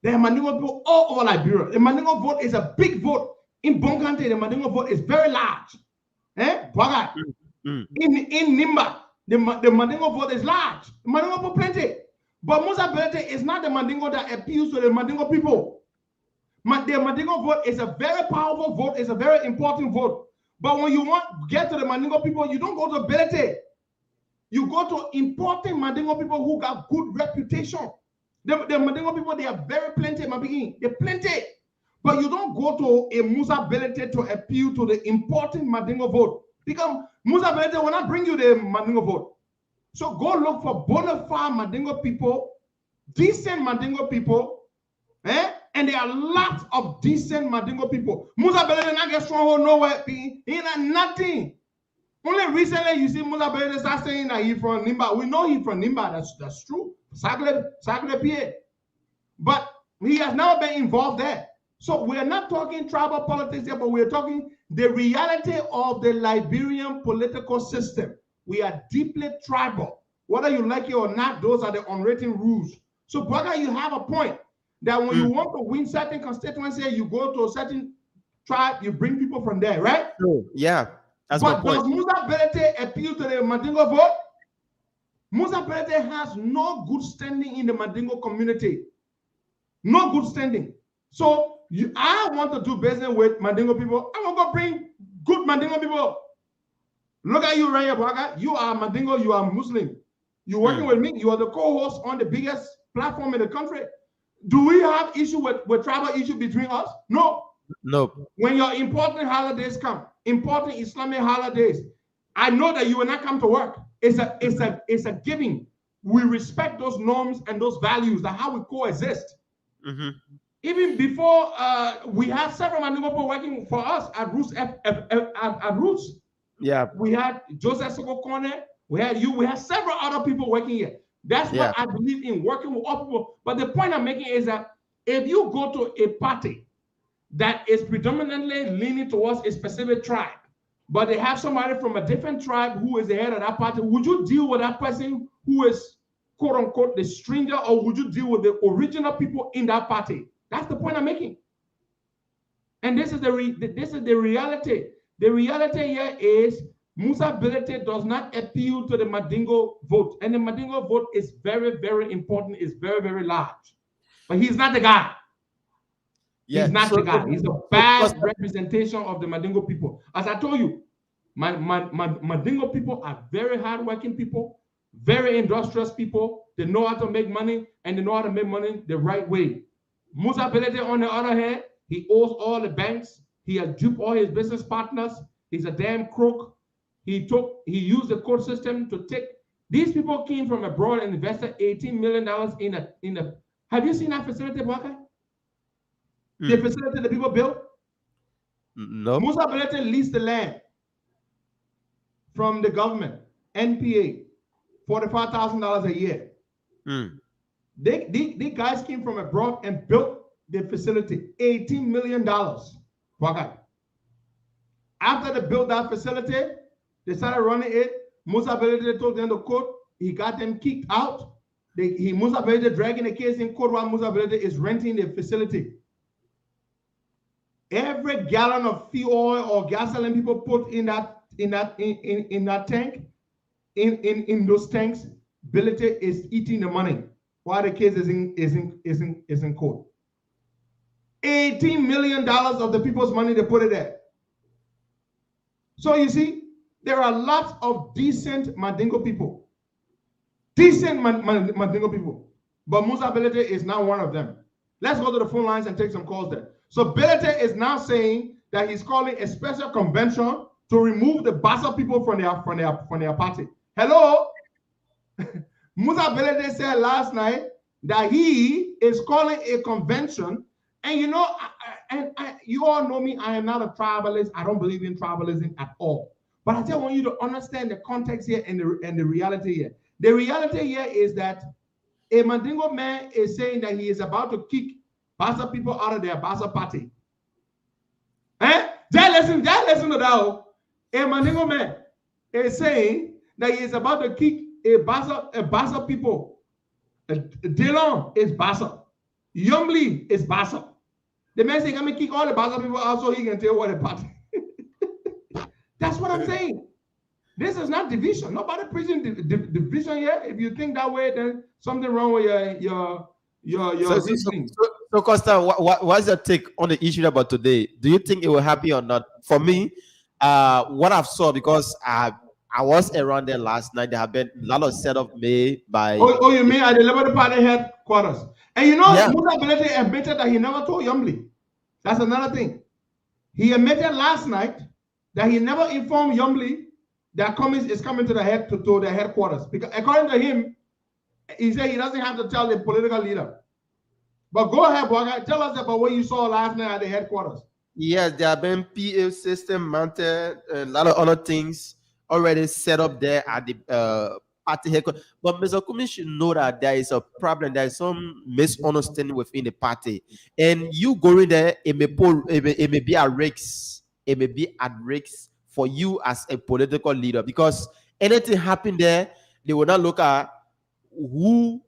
[SPEAKER 8] There are Mandingo people all over Liberia. The Mandingo vote is a big vote. In Bonkante, the Mandingo vote is very large. In Nimba, the Mandingo vote is large. The Mandingo vote plenty. But Musa Belete is not the Mandingo that appeals to the Mandingo people. The Mandingo vote is a very powerful vote. It's a very important vote. But when you get to the Mandingo people, you don't go to Belete. You go to important Mandingo people who got good reputation. The Mandingo people, they are very plenty, my beginning. They're plenty. But you don't go to a Musa Belete to appeal to the important Mandingo vote. Because Musa Belete will not bring you the Mandingo vote. So go look for bona fide Mandingo people, decent Mandingo people, and there are lots of decent Mandingo people. Musa Belete not get stronghold nowhere. He not nothing. Only recently you see Musa Belete start saying that he's from Nimba. We know he's from Nimba. That's true. Sagle PA. But he has never been involved there. So we're not talking tribal politics here, but we're talking the reality of the Liberian political system. We are deeply tribal. Whether you like it or not, those are the unwritten rules. So, Bwaga, you have a point that when you want to win certain constituency, you go to a certain tribe, you bring people from there, right?
[SPEAKER 9] Yeah, that's
[SPEAKER 8] but
[SPEAKER 9] my point.
[SPEAKER 8] Does Musa Belete appeal to the Mandingo vote? Musa Belete has no good standing in the Mandingo community. No good standing. So I want to do business with Mandingo people. I'm going to bring good Mandingo people. Look at you, Raya Bwaga. You are Mandingo, you are Muslim. You're working with me. You are the co-host on the biggest platform in the country. Do we have issue with tribal issue between us? No.
[SPEAKER 9] No.
[SPEAKER 8] When your important holidays come, important Islamic holidays, I know that you will not come to work. It's a giving. We respect those norms and those values, that how we coexist. Even before we had several Mandingo people working for us at Roots. At Roots.
[SPEAKER 9] Yeah.
[SPEAKER 8] We had Joseph Soko Kone, we had you, we had several other people working here. That's what I believe in, working with all people. But the point I'm making is that if you go to a party that is predominantly leaning towards a specific tribe, but they have somebody from a different tribe who is the head of that party, would you deal with that person who is quote unquote the stranger, or would you deal with the original people in that party? That's the point I'm making. And this is the reality. The reality here is Musa Belete does not appeal to the Mandingo vote. And the Mandingo vote is very, very important, is very, very large. But he's not the guy.
[SPEAKER 9] Yeah,
[SPEAKER 8] he's not the guy. He's a bad representation of the Mandingo people. As I told you, Mandingo people are very hardworking people, very industrious people. They know how to make money, and they know how to make money the right way. Musa Belete, on the other hand, he owes all the banks. He has duped all his business partners. He's a damn crook. He used the court system to take. These people came from abroad and invested $18 million in a. Have you seen that facility, Bwaka? The facility the people built?
[SPEAKER 9] No.
[SPEAKER 8] Musa Belete leased the land from the government, NPA, $45,000 a year. The guys came from abroad and built the facility, $18 million. After they built that facility, they started running it. Musa Belete took them to court. He got them kicked out. Musa Belete dragging the case in court while Musa Belete is renting the facility. Every gallon of fuel oil or gasoline people put in that tank, in those tanks, Belete is eating the money while the case is in court. $18 million of the people's money, they put it there. So you see, there are lots of decent Mandingo people. Decent Mandingo people. But Musa Belete is not one of them. Let's go to the phone lines and take some calls there. So Belete is now saying that he's calling a special convention to remove the Bassa people from their party. Hello? Musa Belete said last night that he is calling a convention. And you know, you all know me, I am not a tribalist. I don't believe in tribalism at all. But I just want you to understand the context here and the reality here. The reality here is that a Mandingo man is saying that he is about to kick Bassa people out of their Bassa party. Just listen to that. A Mandingo man is saying that he is about to kick a Bassa people. Delon is Bassa. Yombli is Bassa. The man saying, I'm going to kick all the Bassa people out so he can tell what the party. That's what I'm saying. This is not division. Nobody preaching division here. If you think that way, then something wrong with your reasoning.
[SPEAKER 9] So Costa, what's your take on the issue about today? Do you think it will happen or not? For me, what I've saw, because I was around there last night, there have been a lot of setup made by.
[SPEAKER 8] Oh, you mean at the Liberty Party headquarters? And you know, Musa Belete admitted that he never told Yombli. That's another thing. He admitted last night that he never informed Yombli that Cummings is coming to the headquarters. Because according to him, he said he doesn't have to tell the political leader. But go ahead, Bwaga. Tell us about what you saw last night at the headquarters.
[SPEAKER 9] Yes, there have been PA system mounted, a lot of other things already set up there at the party headquarters. But Mr. Cummings should know that there is a problem. There is some misunderstanding within the party. And you going there, it may be at risk. It may be at risk for you as a political leader, because anything happen there, They will not look at who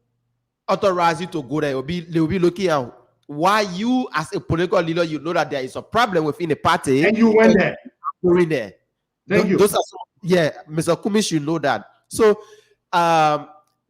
[SPEAKER 9] authorized you to go there. They will be looking at why you, as a political leader, you know that there is a problem within the party,
[SPEAKER 8] And you went there.
[SPEAKER 9] Going there.
[SPEAKER 8] Thank you.
[SPEAKER 9] Those are Mr. Kumi should know that. So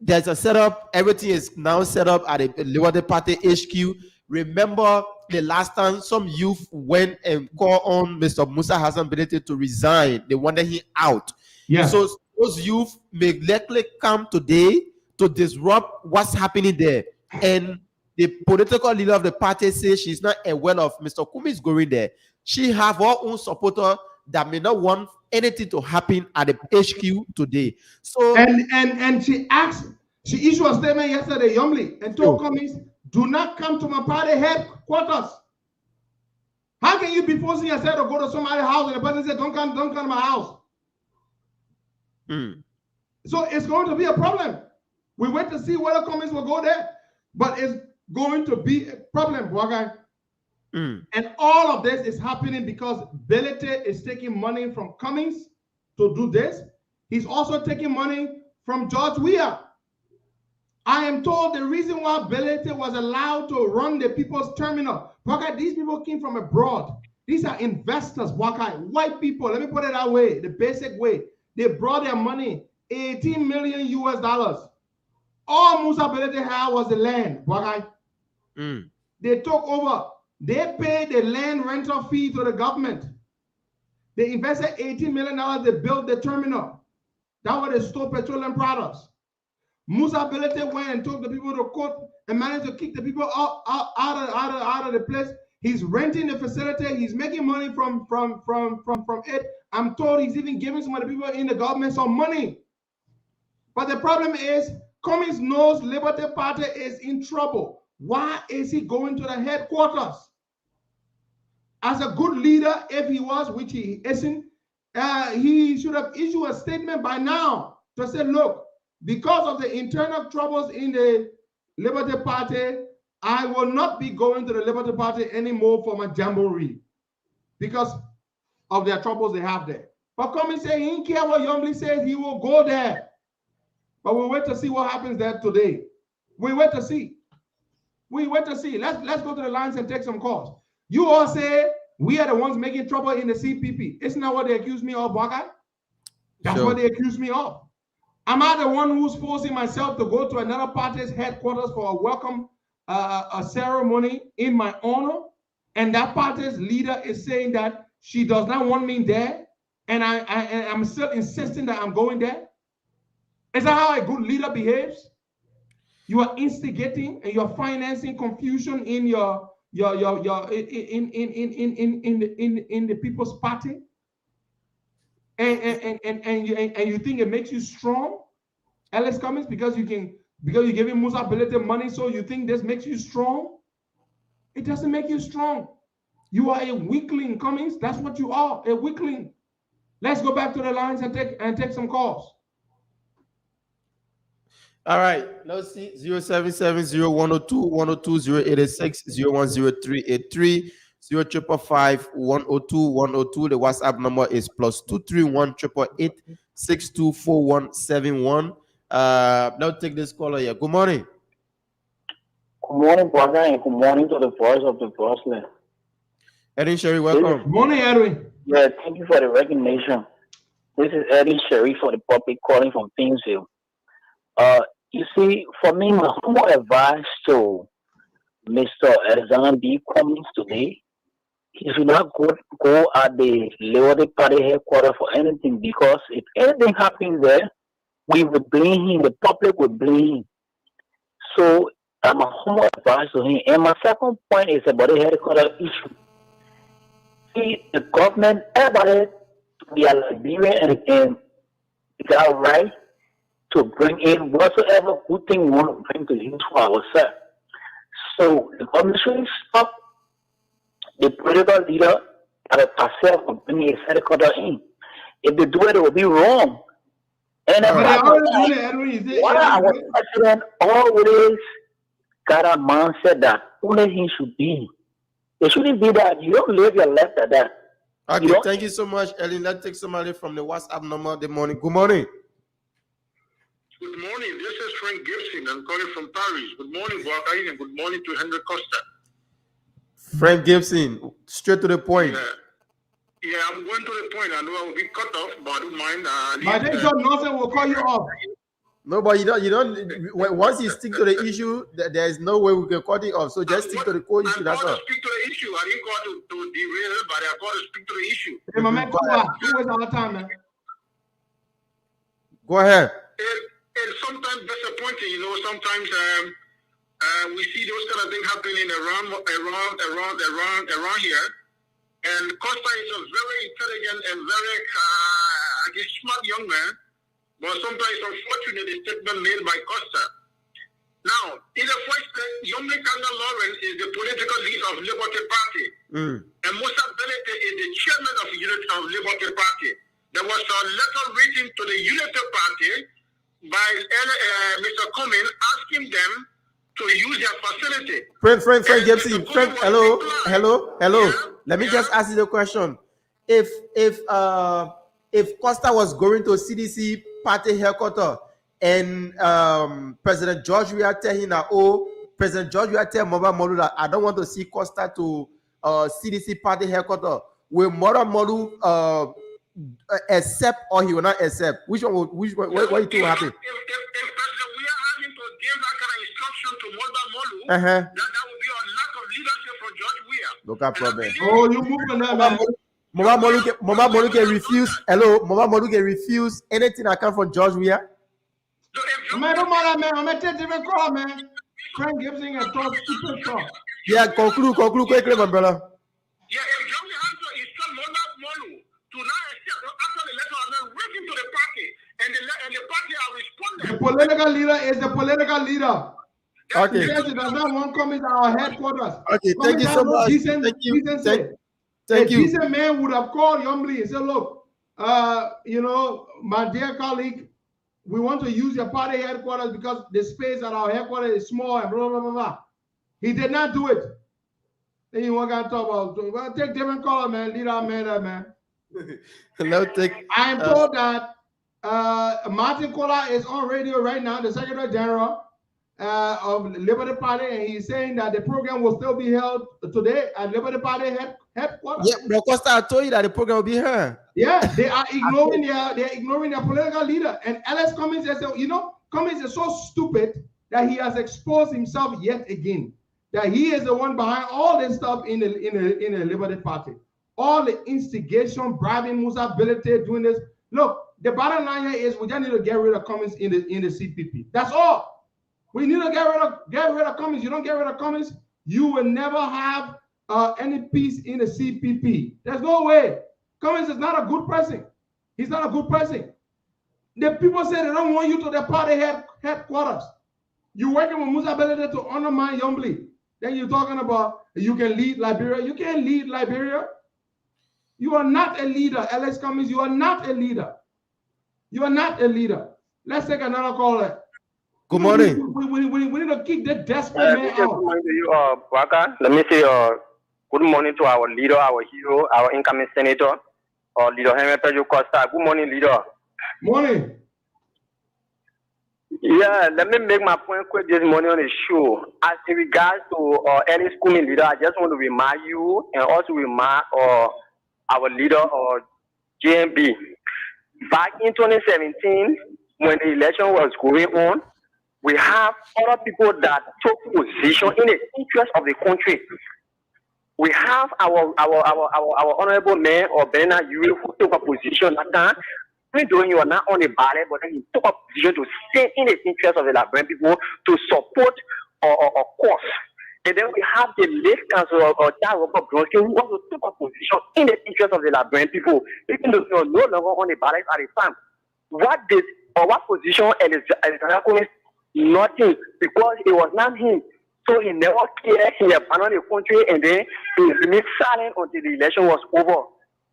[SPEAKER 9] there's a setup. Everything is now set up at the Liberty Party HQ. Remember the last time some youth went and called on Mr. Musa Hassan Benete to resign. They wanted him out.
[SPEAKER 8] Yeah.
[SPEAKER 9] So those youth may likely come today to disrupt what's happening there. And the political leader of the party says she's not aware of Mr. Kumi is going there. She have her own supporter that may not want anything to happen at the HQ today. So
[SPEAKER 8] and she issued a statement yesterday, Youngly, and told Cummings, do not come to my party headquarters. How can you be forcing yourself to go to somebody's house and the person said, don't come to my house? So it's going to be a problem. We wait to see whether Cummings will go there, but it's going to be a problem, Bwagai. And all of this is happening because Belete is taking money from Cummings to do this. He's also taking money from George Weah. I am told the reason why Belete was allowed to run the people's terminal, Bwakai, these people came from abroad. These are investors, Bwakai, white people. Let me put it that way, the basic way. They brought their money, 18 million US dollars. All Musa Belete had was the land, Bwakai. They took over. They paid the land rental fee to the government. They invested $18 million. They built the terminal. That was the store petroleum products. Musa Belete went and took the people to court and managed to kick the people out of the place. He's renting the facility. He's making money from it. I'm told he's even giving some of the people in the government some money. But the problem is, Cummings knows Liberty Party is in trouble. Why is he going to the headquarters? As a good leader, if he was, which he isn't, he should have issued a statement by now to say, look, because of the internal troubles in the Liberty Party, I will not be going to the Liberty Party anymore for my jamboree because of their troubles they have there. But Cummings said he didn't care what Youngly says, he will go there. But we'll wait to see what happens there today. We wait to see. We wait to see. Let's go to the lines and take some calls. You all say we are the ones making trouble in the CPP. Isn't that what they accuse me of, Bwakai? That's what they accuse me of. Am I the one who's forcing myself to go to another party's headquarters for a welcome a ceremony in my honor? And that party's leader is saying that she does not want me there, and I'm still insisting that I'm going there? Is that how a good leader behaves? You are instigating and you're financing confusion in your in the People's Party, and you think it makes you strong, Alice Cummings, because you're giving Musa Belete money, so you think this makes you strong? It doesn't make you strong. You are a weakling, Cummings. That's what you are, a weakling. Let's go back to the lines and take some calls.
[SPEAKER 9] All right, let's see. 077-0102-102-086-010383 055-102-102. The WhatsApp number is +231-888-624171. Now take this caller here. Good morning.
[SPEAKER 10] Good morning, brother, and good morning to the voice of the voiceless.
[SPEAKER 9] Edwin Sherry, welcome.
[SPEAKER 8] Good morning, Edwin.
[SPEAKER 10] Yeah, thank you for the recognition. This is Edwin Sherry for the public calling from Pinsville. You see, for me, my humble advice to Mr. Alexander B. Cummings today, he should not go at the Liberty Party headquarters for anything, because if anything happens there, we will blame him, the public will blame him. So, my humble advice to him. And my second point is about the headquarters issue. See, the government, everybody, we are Liberian and it's our right to bring in whatsoever good thing we want to bring to use for ourselves. So the government should stop the political leader at a parcel from bringing a headquarters in. If they do it, it will be wrong. And what our president always got a mindset that only he should be. It shouldn't be that you don't live your life like that.
[SPEAKER 9] Okay, thank you so much, Ellen. Let's take somebody from the WhatsApp number. Good morning. Good morning.
[SPEAKER 11] Good morning. This is Frank Gibson. I'm calling from Paris. Good morning, Buakain, and good morning to Henry Costa.
[SPEAKER 9] Frank Gibson, straight to the point.
[SPEAKER 11] Yeah, I'm going to the point. I know I will be cut off, but I don't mind.
[SPEAKER 8] My name is Nonsense will call you off.
[SPEAKER 9] No, but you don't. Once you stick to the issue, there is no way we can cut it off. So just stick to the core issue. That's all.
[SPEAKER 11] I speak to the issue. I didn't call to derail, but I called to speak to the issue.
[SPEAKER 8] Hey, my man, come on. You waste our time, man.
[SPEAKER 9] Go ahead.
[SPEAKER 11] It's sometimes disappointing, you know. Sometimes we see those kind of things happening around here. And Costa is a very intelligent and very, smart young man. But sometimes it's unfortunate the statement made by Costa. Now, in the first place, Yomli Kanga Lawrence is the political leader of Liberty Party. And Musa Benete is the chairman of Liberty Party. There was a letter written to the Unity Party by Mr. Cummings asking them to use their facility.
[SPEAKER 9] Frank Gibson. Frank, hello. Yeah. Let me just ask you the question. If Costa was going to CDC party headquarters and President George Weah tell him that, President George Weah tell Mova Molu that I don't want to see Costa to CDC party headquarters, will Mova Molu accept or he will not accept? What you think will happen?
[SPEAKER 11] If President Weah having to give that kind of instruction to Mova Molu, that would be a lack of leadership from George Weah.
[SPEAKER 9] No problem.
[SPEAKER 8] Oh, you move on that, man.
[SPEAKER 9] Mova Molu can refuse. Hello, Mova Molu can refuse anything that comes from George Weah.
[SPEAKER 8] Man, don't matter, man. I'm gonna take different call, man. Frank Gibson and talk stupid talk.
[SPEAKER 9] Yeah, conclude quickly, my brother.
[SPEAKER 11] Yeah, if George Weah has to instruct Mova Molu to not accept after the letter has been written to the party, and the party are responding.
[SPEAKER 8] The political leader is the political leader.
[SPEAKER 9] Okay.
[SPEAKER 8] Yes, it does not want come into our headquarters.
[SPEAKER 9] Okay, thank you so much. Thank you.
[SPEAKER 8] A decent man would have called Yombly and said, look, my dear colleague, we want to use your party headquarters because the space at our headquarters is small and blah, blah, blah, blah. He did not do it. Then you want to talk about, well, take different color, man. Lead our man, I am told that Martin Kola is on radio right now, the Secretary General of Liberty Party, and he's saying that the program will still be held today at Liberty Party headquarters.
[SPEAKER 9] Yeah, but Costa, I told you that the program will be here.
[SPEAKER 8] Yeah, they are ignoring their political leader. And Alex Cummings says, Cummings is so stupid that he has exposed himself yet again. That he is the one behind all this stuff in the Liberty Party. All the instigation, bribing, Musa ability, doing this. Look, the bottom line here is we just need to get rid of Cummings in the CPP. That's all. We need to get rid of Cummings. You don't get rid of Cummings, you will never have any peace in the CPP. There's no way. Cummings is not a good person. He's not a good person. The people say they don't want you to the party headquarters. You're working with Musa Belede to undermine Yombly. Then you're talking about you can lead Liberia. You can't lead Liberia. You are not a leader, Alex Cummings. You are not a leader. You are not a leader. Let's take another caller.
[SPEAKER 9] Good morning.
[SPEAKER 8] We need to kick the desperate man out.
[SPEAKER 12] Good morning to you, Waka. Let me say good morning to our leader, our hero, our incoming senator, Leader Henry Pedro Costa. Good morning, leader.
[SPEAKER 8] Morning.
[SPEAKER 12] Yeah, let me make my point quick this morning on the show. As in regards to early schooling leader, I just want to remind you and also remind our leader, JMB. Back in 2017, when the election was going on, we have other people that took position in the interest of the country. We have our honorable mayor or Bernard Yuri who took a position at that time. Even though you are not on the ballot, but then he took a position to stand in the interest of the Liberian people to support our cause. And then we have the late councillor Robert Bronski who also took a position in the interest of the Liberian people, even though you are no longer on the ballot at the time. What position Alexander Cummings? Nothing, because it was not him. So he never cared. He abandoned the country and then he remained silent until the election was over.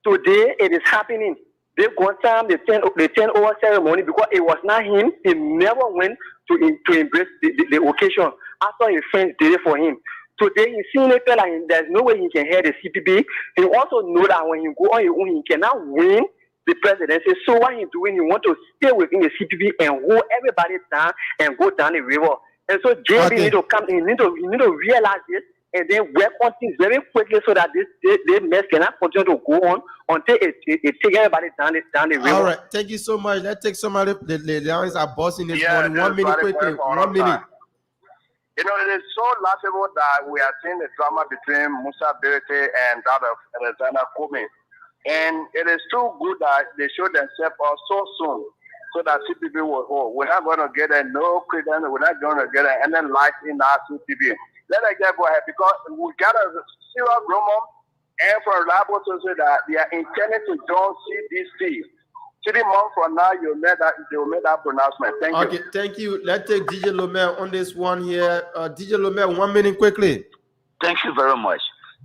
[SPEAKER 12] Today it is happening. They got time the 10-hour ceremony because it was not him. He never went to embrace the occasion after his friends did it for him. Today he's seeing it like there's no way he can hear the CPP. He also know that when he go on his own, he cannot win the president says, so what he's doing, he want to stay within the CPP and hold everybody down and go down the river. And so JB need to come in, you need to realize this and then work on things very quickly so that this mess cannot continue to go on until it take everybody down the river.
[SPEAKER 9] All right, thank you so much. Let's take somebody. The lines are bossing this morning. 1 minute quickly. 1 minute.
[SPEAKER 11] You know, it is so laughable that we are seeing the drama between Musa Berete and that of Alexander Kumi. And it is too good that they show themselves off so soon so that CPB will hold. We're not going to get no credence. We're not going to get any light in our CPB. Let us get go ahead because we got a serious rumor and from reliable sources that they are intending to join CDC. 3 months from now, they will make that pronouncement. Thank you.
[SPEAKER 9] Okay, thank you. Let's take DJ Lomer on this one here. DJ Lomer, 1 minute quickly.
[SPEAKER 13] Thank you very much.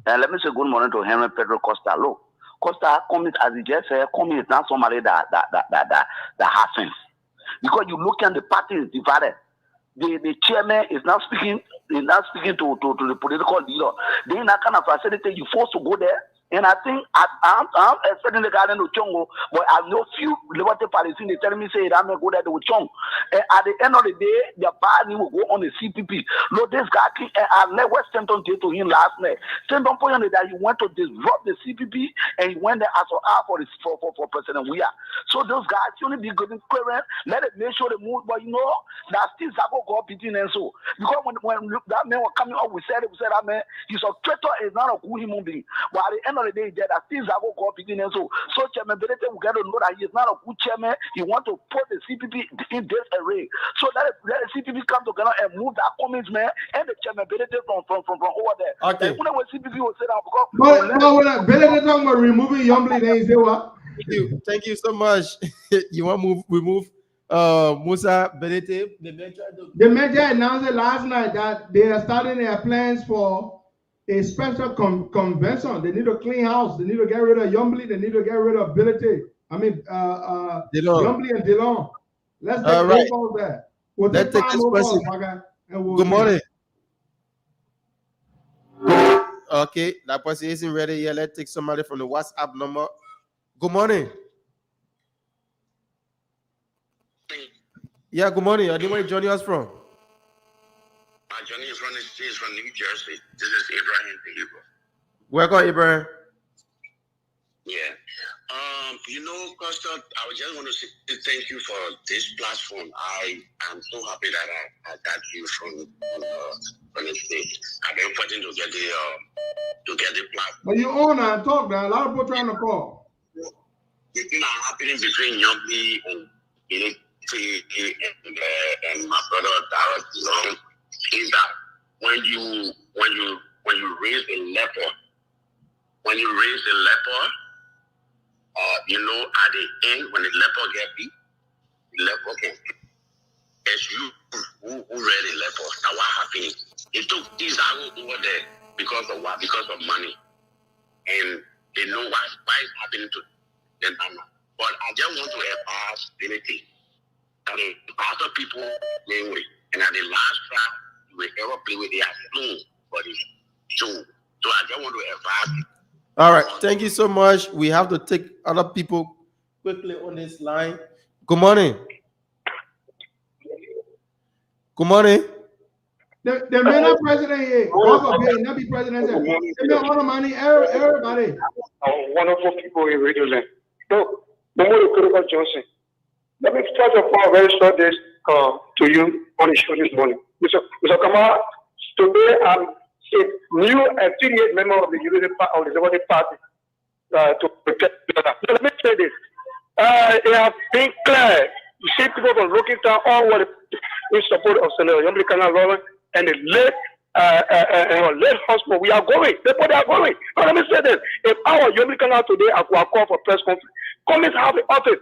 [SPEAKER 13] And let me say good morning to Henry Pedro Costa. Look, Costa comes as he just said, Comi is not somebody that has sense. Because you look at the party is divided. The chairman is not speaking. He's not speaking to the political leader. They in that kind of facility, you forced to go there. And I think I'm expecting the garden to Chongo, but I know few Liberty Palestinians they telling me say I'm gonna go there to Chong. And at the end of the day, the party will go on the CPP. Look, this guy I let West Hampton did to him last night. Hampton pointed that he went to disrupt the CPP and he went there as for President Weah. So those guys only be good in clearance. Let it make sure they move, but you know that still Zago go beating and so because when that man was coming up, we said that man he's a traitor, is not a good human being. But at the end of the day, that things are going to go beginning. So Chairman Benete will get to know that he is not a good chairman. He wants to put the CPP in this array. So let the CPP come together and move that commitment and the Chairman Benete from over there.
[SPEAKER 9] Okay.
[SPEAKER 13] And when CPP will say that because
[SPEAKER 8] but Benete talking about removing Yombly, then he say what?
[SPEAKER 9] Thank you so much. You want to remove Musa Benete?
[SPEAKER 8] The media announced it last night that they are starting their plans for a special convention. They need to clean house. They need to get rid of Yombly. They need to get rid of Ability. Yombly and Dillon. Let's take right. Calls there. We'll
[SPEAKER 9] Let's take this question. Good morning. Okay, that person isn't ready yet. Let's take somebody from the WhatsApp number. Good morning. Yeah, good morning. Where are you joining us from?
[SPEAKER 11] Johnny is from New Jersey. This is Abraham the Hebrew.
[SPEAKER 9] Welcome, Abraham.
[SPEAKER 11] Yeah. You know, Costa, I just want to say thank you for this platform. I am so happy that I got you from the state. I've been fighting to get the platform.
[SPEAKER 8] But you own and talk now. A lot of people trying to call.
[SPEAKER 11] The thing that's happening between Yogi and and my brother Darrell is that when you raise a leper, you know, at the end when the leper get beat, the leper can. It's you who read the leper. Now what happened? It took these arrows over there because of what? Because of money, and they know why it's happening to them. But I just want to advise anything. I mean, other people play with, and at the last round, you will ever play with their spoon, buddy. So I just want to advise you.
[SPEAKER 9] All right, thank you so much. We have to take other people quickly on this line. Good morning. Good morning.
[SPEAKER 8] The man president here, not be president. They make all the money, everybody.
[SPEAKER 14] Wonderful people in Radio Land. So, Critical Johnson. Let me first of all very short this to you on the show this morning. Mr. Kamara, today I'm a new affiliate member of the Liberty Party to protect. Let me say this. It has been clear. You see people from looking down all what in support of Senator Yombly Lawrence and the late husband. We are going. They are going. Now, let me say this. If our Yombly today I will call for press conference, come and have the office.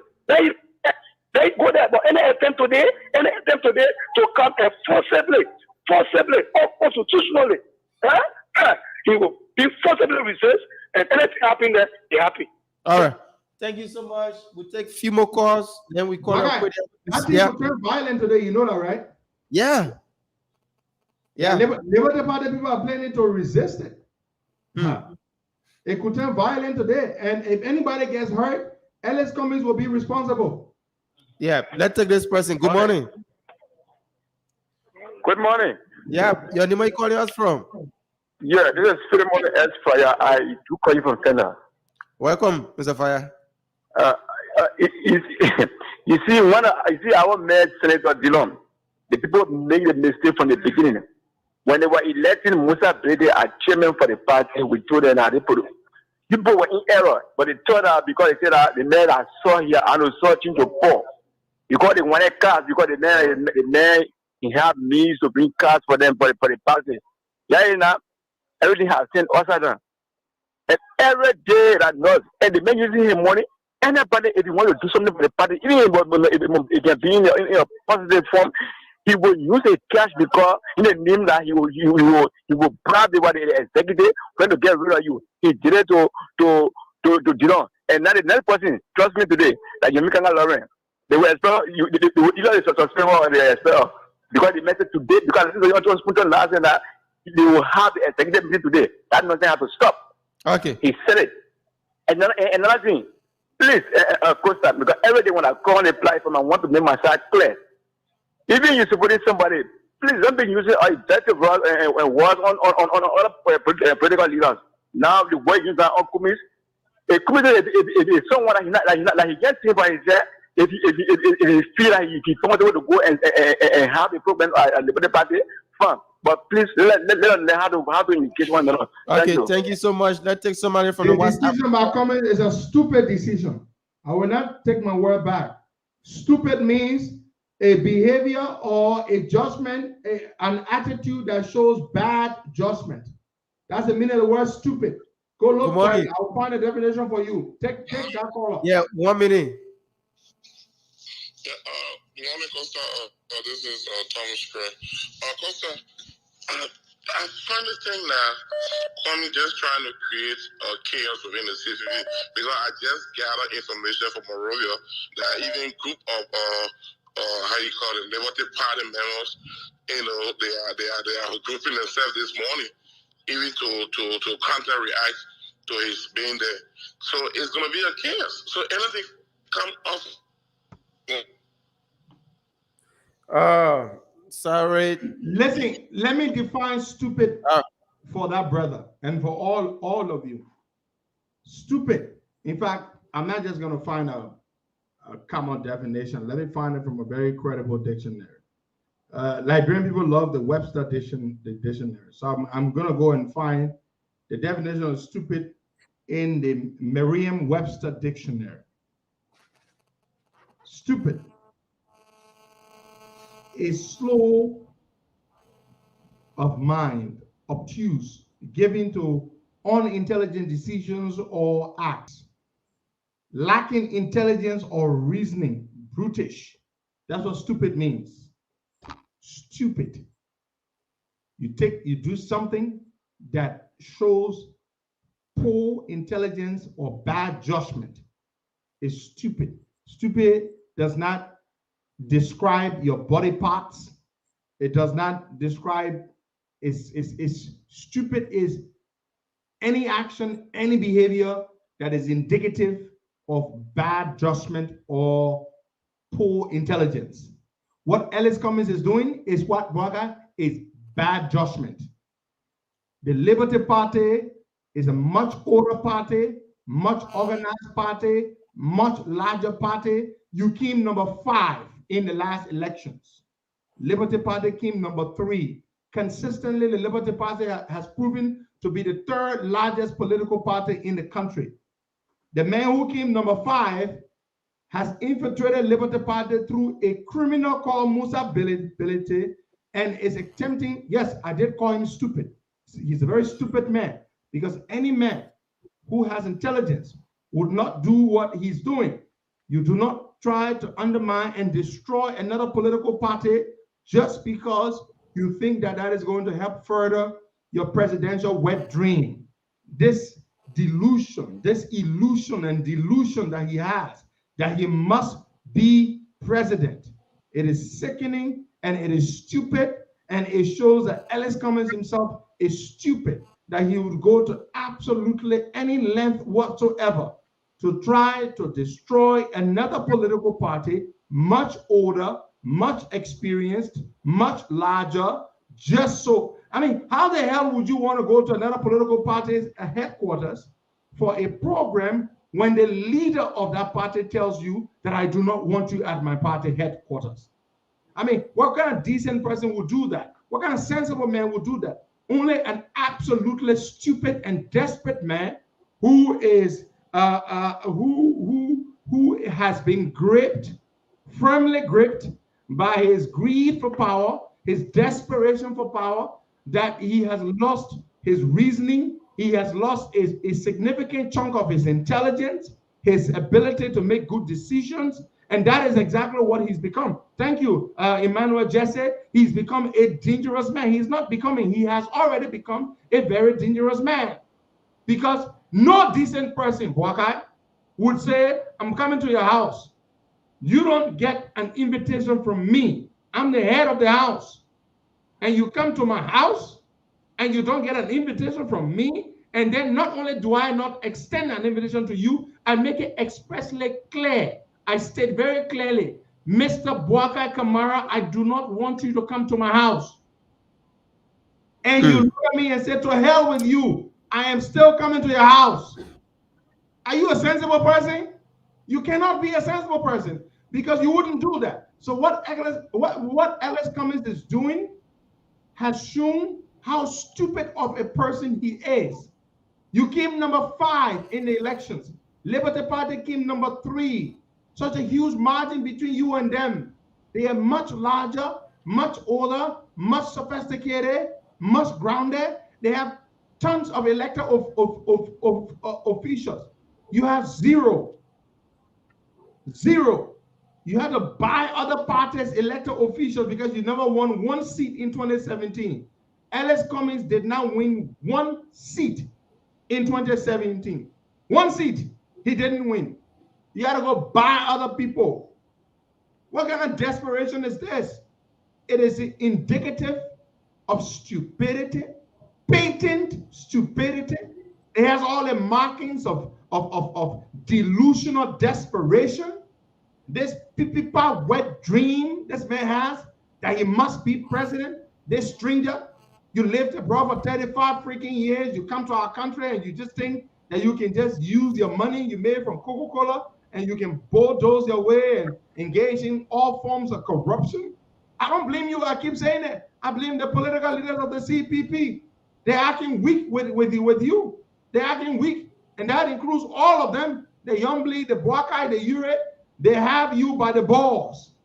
[SPEAKER 14] They go there, but any attempt today to come and forcibly, or constitutionally, he will be forcibly resist, and anything happen there, they happy.
[SPEAKER 9] All right. Thank you so much. We'll take a few more calls, then we call up.
[SPEAKER 8] I think people turn violent today, you know that, right?
[SPEAKER 9] Yeah. Yeah.
[SPEAKER 8] Liberty Party people are planning to resist it. It could turn violent today, and if anybody gets hurt, Ellis Cummings will be responsible.
[SPEAKER 9] Yeah, let's take this person. Good morning.
[SPEAKER 15] Good morning.
[SPEAKER 9] Yeah, your name, where you calling us from?
[SPEAKER 15] Yeah, this is Philemon S. Fire. I do call you from Kenya.
[SPEAKER 9] Welcome, Mr. Fire.
[SPEAKER 15] You see, our mayor, Senator Dillon, the people made a mistake from the beginning. When they were electing Musa Brede as chairman for the party, we told them that people were in error. But it turned out because they said that the mayor that saw here and saw things to poor. Because they wanted cars, because the mayor he had means to bring cars for them for the party. Yeah, you know, everything has changed also done. And every day that knows, and the man using his money, anybody if you want to do something for the party, even if it can be in a positive form, he will use a cash because in the name that he will bribe the executive trying to get rid of you. He did it to Dillon. And now the next person, trust me today, that you're making a Lauren. They will expel you. They will either suspend or they expel because the message today. Because this is what was put on last and that they will have the executive meeting today. That nothing has to stop.
[SPEAKER 9] Okay.
[SPEAKER 15] He said it. And another thing, please, Costa, because every day when I call on the platform, I want to make my side clear. Even you supporting somebody, please don't be using objective words and words on other political leaders. Now the way you use that on Kumis, if someone that he gets him by his head, if he feel like he's comfortable to go and have a problem at the party, fine. But please let them learn how to engage one another.
[SPEAKER 9] Okay, thank you so much. Let's take somebody from the WhatsApp.
[SPEAKER 8] The decision about comment is a stupid decision. I will not take my word back. Stupid means a behavior or a judgment, an attitude that shows bad judgment. That's the meaning of the word stupid. Go look for it. I'll find a definition for you. Take that call.
[SPEAKER 9] Yeah, 1 minute.
[SPEAKER 11] Good morning, Costa. This is Thomas Gray. Costa, I find this thing now, Kwame just trying to create chaos within the city because I just gathered information from Monrovia that even group of how you call it, Liberty Party members, they are grouping themselves this morning, even to counter react to his being there. So it's gonna be a chaos. So anything come off.
[SPEAKER 9] Sorry.
[SPEAKER 8] Listen, let me define stupid for that brother and for all of you. Stupid. In fact, I'm not just going to find a common definition. Let me find it from a very credible dictionary. Liberian people love the Webster dictionary. So I'm going to go and find the definition of stupid in the Merriam-Webster dictionary. Stupid is slow of mind, obtuse, given to unintelligent decisions or acts, lacking intelligence or reasoning, brutish. That's what stupid means. Stupid. You do something that shows poor intelligence or bad judgment. Is stupid. Stupid does not describe your body parts. It does not describe is stupid is any action, any behavior that is indicative of bad judgment or poor intelligence. What Ellis Cummings is doing is what Braga is bad judgment. The Liberty Party is a much older party, much organized party, much larger party. You came number 5 in the last elections. Liberty Party came number 3. Consistently, the Liberty Party has proven to be the 3rd largest political party in the country. The man who came number 5 has infiltrated Liberty Party through a criminal called Musa Bility and is attempting, yes, I did call him stupid. He's a very stupid man because any man who has intelligence would not do what he's doing. You do not try to undermine and destroy another political party just because you think that is going to help further your presidential wet dream. This delusion, this illusion and delusion that he has, that he must be president. It is sickening and it is stupid, and it shows that Ellis Cummings himself is stupid, that he would go to absolutely any length whatsoever to try to destroy another political party, much older, much experienced, much larger, just so. I mean, how the hell would you want to go to another political party's headquarters for a program when the leader of that party tells you that I do not want you at my party headquarters? I mean, what kind of decent person would do that? What kind of sensible man would do that? Only an absolutely stupid and desperate man who is who has been gripped, firmly gripped by his greed for power, his desperation for power, that he has lost his reasoning, he has lost a significant chunk of his intelligence, his ability to make good decisions, and that is exactly what he's become. Thank you, Emmanuel Jesse. He's become a dangerous man. He's not becoming, he has already become a very dangerous man. Because no decent person, Boakai, would say, I'm coming to your house. You don't get an invitation from me. I'm the head of the house. And you come to my house and you don't get an invitation from me. And then not only do I not extend an invitation to you, I make it expressly clear. I state very clearly, Mr. Boakai Kamara, I do not want you to come to my house. And you look at me and say, to hell with you. I am still coming to your house. Are you a sensible person? You cannot be a sensible person because you wouldn't do that. So what Ellis Cummings is doing has shown how stupid of a person he is. You came number 5 in the elections. Liberty Party came number 3. Such a huge margin between you and them. They are much larger, much older, much sophisticated, much grounded. They have tons of elected officials. You have zero. You had to buy other parties' elected officials because you never won one seat in 2017. Ellis Cummings did not win one seat in 2017. One seat he didn't win. You had to go buy other people. What kind of desperation is this? It is indicative of stupidity, patent stupidity. It has all the markings of delusional desperation. This pipipa wet dream this man has that he must be president. This stranger, you lived abroad for 35 freaking years. You come to our country and you just think that you can just use your money you made from Coca-Cola and you can bulldoze your way and engage in all forms of corruption. I don't blame you. I keep saying it. I blame the political leaders of the CPP. They're acting weak with you. They're acting weak. And that includes all of them. The Yombly, the Boakai, the Ure. They have you by the balls.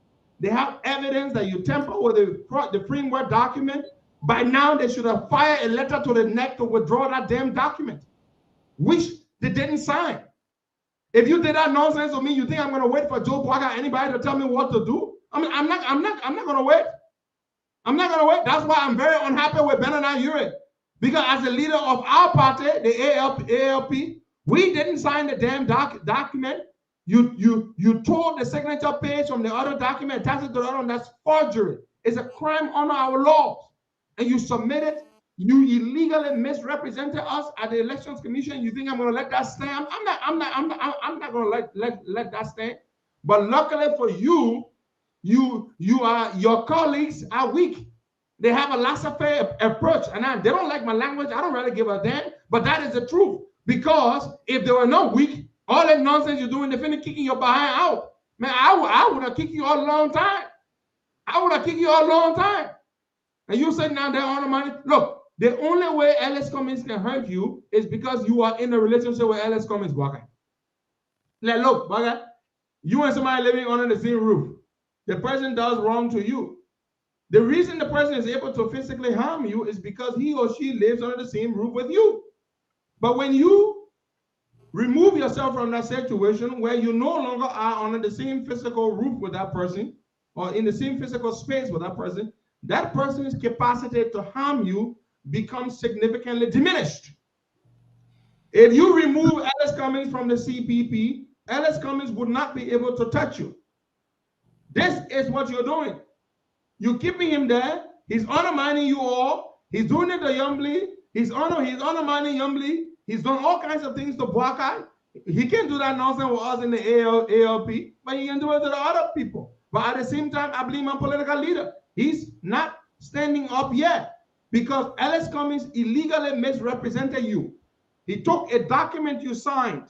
[SPEAKER 8] They have evidence that you tamper with the framework document. By now, they should have fired a letter to the neck to withdraw that damn document, which they didn't sign. If you did that nonsense with me, you think I'm going to wait for Joe Boakai, anybody to tell me what to do? I mean, I'm not going to wait. I'm not going to wait. That's why I'm very unhappy with Benana Ure. Because as the leader of our party, the ALP, we didn't sign the damn document. You tore the signature page from the other document, attached it to the other one. That's forgery. It's a crime under our laws. And you submitted, you illegally misrepresented us at the Elections Commission. You think I'm going to let that stand? I'm not going to let that stand. But luckily for you, your colleagues are weak. They have a laissez-faire approach, and they don't like my language. I don't really give a damn, but that is the truth. Because if they were not weak, all that nonsense you're doing, they're finna kicking your behind out. Man, I would have kicked you all a long time. I would have kicked you all a long time. And you say now they're on the money. Look, the only way Ellis Cummings can hurt you is because you are in a relationship with Ellis Cummings, Boakai. Like, look, Boakai, you and somebody living under the same roof. The person does wrong to you. The reason the person is able to physically harm you is because he or she lives under the same roof with you. But when you remove yourself from that situation where you no longer are under the same physical roof with that person or in the same physical space with that person's capacity to harm you becomes significantly diminished. If you remove Ellis Cummings from the CPP, Ellis Cummings would not be able to touch you. This is what you're doing. You're keeping him there. He's undermining you all. He's doing it to Yombly. He's undermining Yombly. He's done all kinds of things to Boakai. He can't do that nonsense with us in the ALP, but he can do it to the other people. But at the same time, I blame my political leader. He's not standing up yet because Alice Cummings illegally misrepresented you. He took a document you signed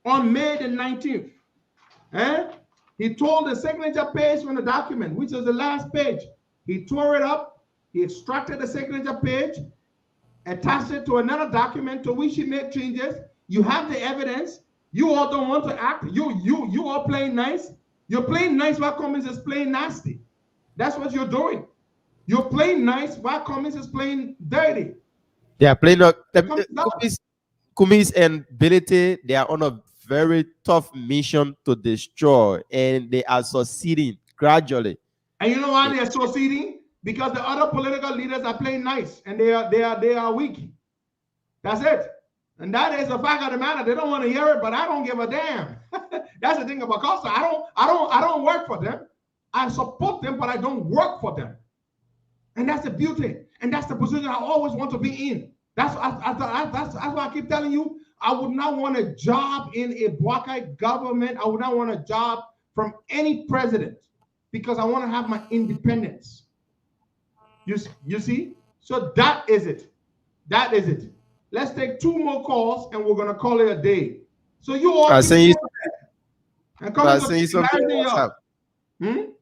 [SPEAKER 8] on May the 19th. He tore the signature page from the document, which is the last page. He tore it up. He extracted the signature page, attached it to another document to which he made changes. You have the evidence. You all don't want to act. You all playing nice. You're playing nice while Cummings is playing nasty. That's what you're doing. You're playing nice while Cummings is playing dirty.
[SPEAKER 9] Yeah, playing Cummings and Bility, they are on a very tough mission to destroy, and they are succeeding gradually.
[SPEAKER 8] And you know why they are succeeding? Because the other political leaders are playing nice and they are weak. That's it. And that is the fact of the matter. They don't want to hear it, but I don't give a damn. That's the thing about Costa. I don't work for them. I support them, but I don't work for them. And that's the beauty. And that's the position I always want to be in. That's why I keep telling you, I would not want a job in a Bwaka government. I would not want a job from any president because I want to have my independence. You see? So that is it. That is it. Let's take 2 more calls and we're gonna call it a day. So you all
[SPEAKER 9] I'll send you
[SPEAKER 8] something
[SPEAKER 9] on WhatsApp.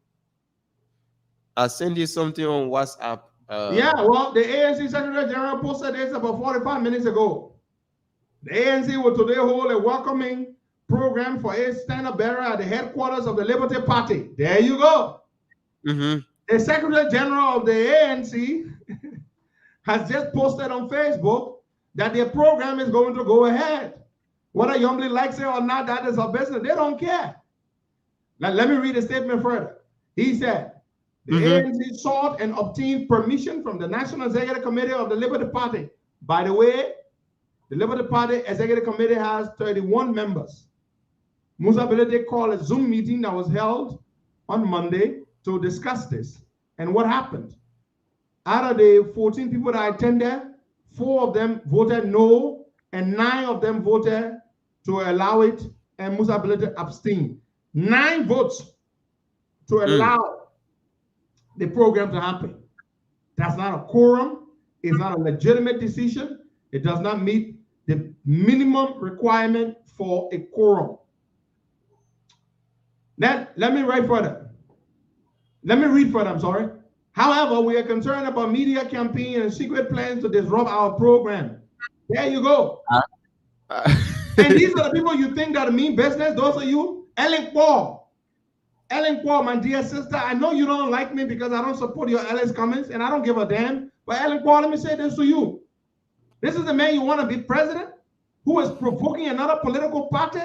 [SPEAKER 9] I'll send you something on WhatsApp.
[SPEAKER 8] Yeah, well, the ANC Secretary General posted this about 45 minutes ago. The ANC will today hold a welcoming program for a stand-up bearer at the headquarters of the Liberty Party. There you go. The Secretary General of the ANC has just posted on Facebook that their program is going to go ahead. Whether Yombly likes it or not, that is her business. They don't care. Now, let me read the statement further. He said, the ANC sought and obtained permission from the National Executive Committee of the Liberty Party. By the way, the Liberty Party Executive Committee has 31 members. Musa Bility called a Zoom meeting that was held on Monday to discuss this. And what happened? Out of the 14 people that attended, 4 of them voted no, and 9 of them voted to allow it, and Musa Bility abstained. 9 votes to allow the program to happen. That's not a quorum. It's not a legitimate decision. It does not meet the minimum requirement for a quorum. Then let me write further. Let me read further, I'm sorry. However, we are concerned about media campaign and secret plans to disrupt our program. There you go. And these are the people you think that mean business. Those are you. Ellen Paul, my dear sister, I know you don't like me because I don't support your Alice Cummings, and I don't give a damn. But Ellen Paul, let me say this to you. This is the man you want to be president, who is provoking another political party?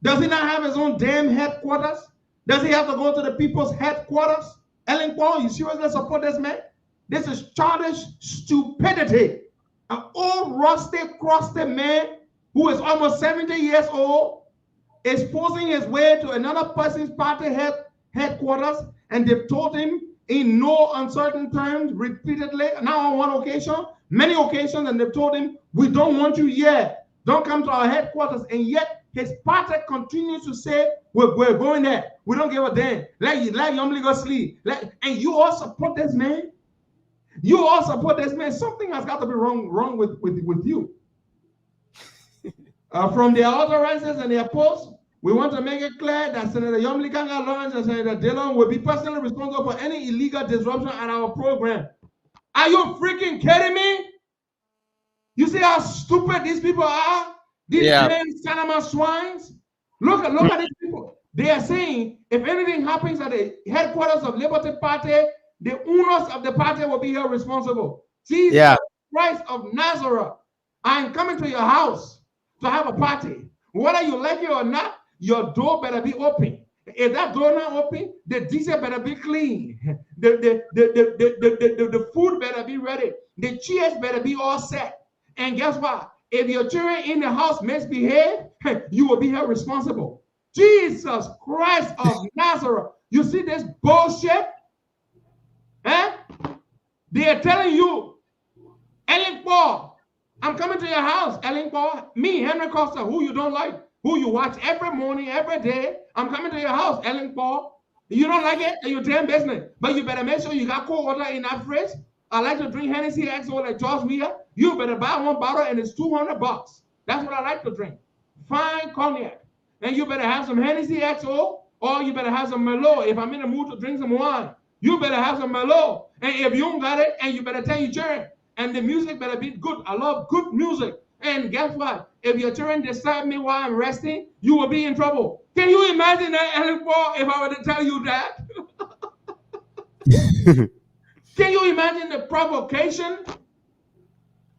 [SPEAKER 8] Does he not have his own damn headquarters? Does he have to go to the people's headquarters? Ellen Paul, you seriously support this man? This is childish stupidity. An old, rusty, crusty man who is almost 70 years old is forcing his way to another person's party headquarters, and they've told him in no uncertain terms repeatedly, now on one occasion, many occasions, and they've told him, we don't want you here. Don't come to our headquarters. And yet his party continues to say, we're going there. We don't give a damn. Let Yombly go sleep. And you all support this man? You all support this man? Something has got to be wrong with you. From their utterances and their posts, we want to make it clear that Senator Yombly Kanga Lawrence and Senator Dillon will be personally responsible for any illegal disruption at our program. Are you freaking kidding me? You see how stupid these people are? These Panama swines. Look at these people. They are saying if anything happens at the headquarters of Liberty Party, the owners of the party will be held responsible. Jesus Christ of Nazareth, I am coming to your house to have a party. Whether you like it or not, your door better be open. If that door not open, the diesel better be clean. The food better be ready. The chairs better be all set. And guess what? If your children in the house misbehave, you will be held responsible. Jesus Christ of Nazareth. You see this bullshit? They are telling you, Ellen Paul, I'm coming to your house, Ellen Paul. Me, Henry Costa, who you don't like. who you watch every morning, every day. I'm coming to your house, Ellen Paul. You don't like it, and you damn business. But you better make sure you got cold water in that fridge. I like to drink Hennessy XO like George Weah. You better buy one bottle and it's $200. That's what I like to drink. Fine cognac. And you better have some Hennessy XO, or you better have some Merlot. If I'm in the mood to drink some wine, you better have some Merlot. And if you don't got it, and you better tell your children. And the music better be good. I love good music. And guess what? If your children disturb me while I'm resting, you will be in trouble. Can you imagine that, Ellen Paul, if I were to tell you that? Can you imagine the provocation?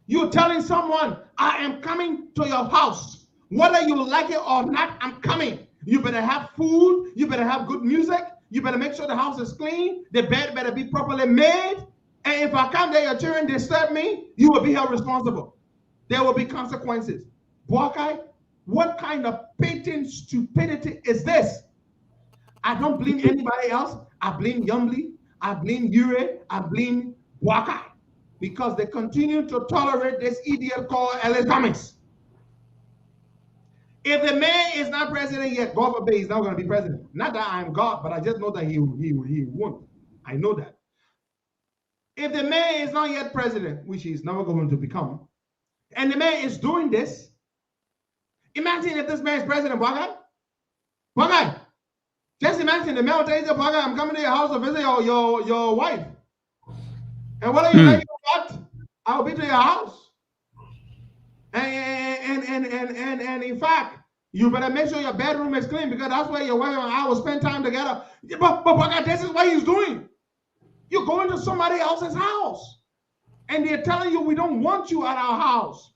[SPEAKER 8] You're telling someone, I am coming to your house. Whether you like it or not, I'm coming. You better have food. You better have good music. You better make sure the house is clean. The bed better be properly made. And if I come there, your children disturb me, you will be held responsible. There will be consequences. Boakai, what kind of patent stupidity is this? I don't blame anybody else. I blame Yumli. I blame Ure. I blame Boakai. Because they continue to tolerate this idiot called Ellis Cummings. If the man is not president yet, God forbid he's not going to be president. Not that I'm God, but I just know that he won't. I know that. If the man is not yet president, which he's never going to become, and the man is doing this, imagine if this man is president, Boakai. Just imagine the man will tell you, Boakai, I'm coming to your house to visit your wife. And what are you like? What? I'll be to your house. And in fact, you better make sure your bedroom is clean because that's where your wife and I will spend time together. But this is what he's doing. You're going to somebody else's house. And they're telling you we don't want you at our house.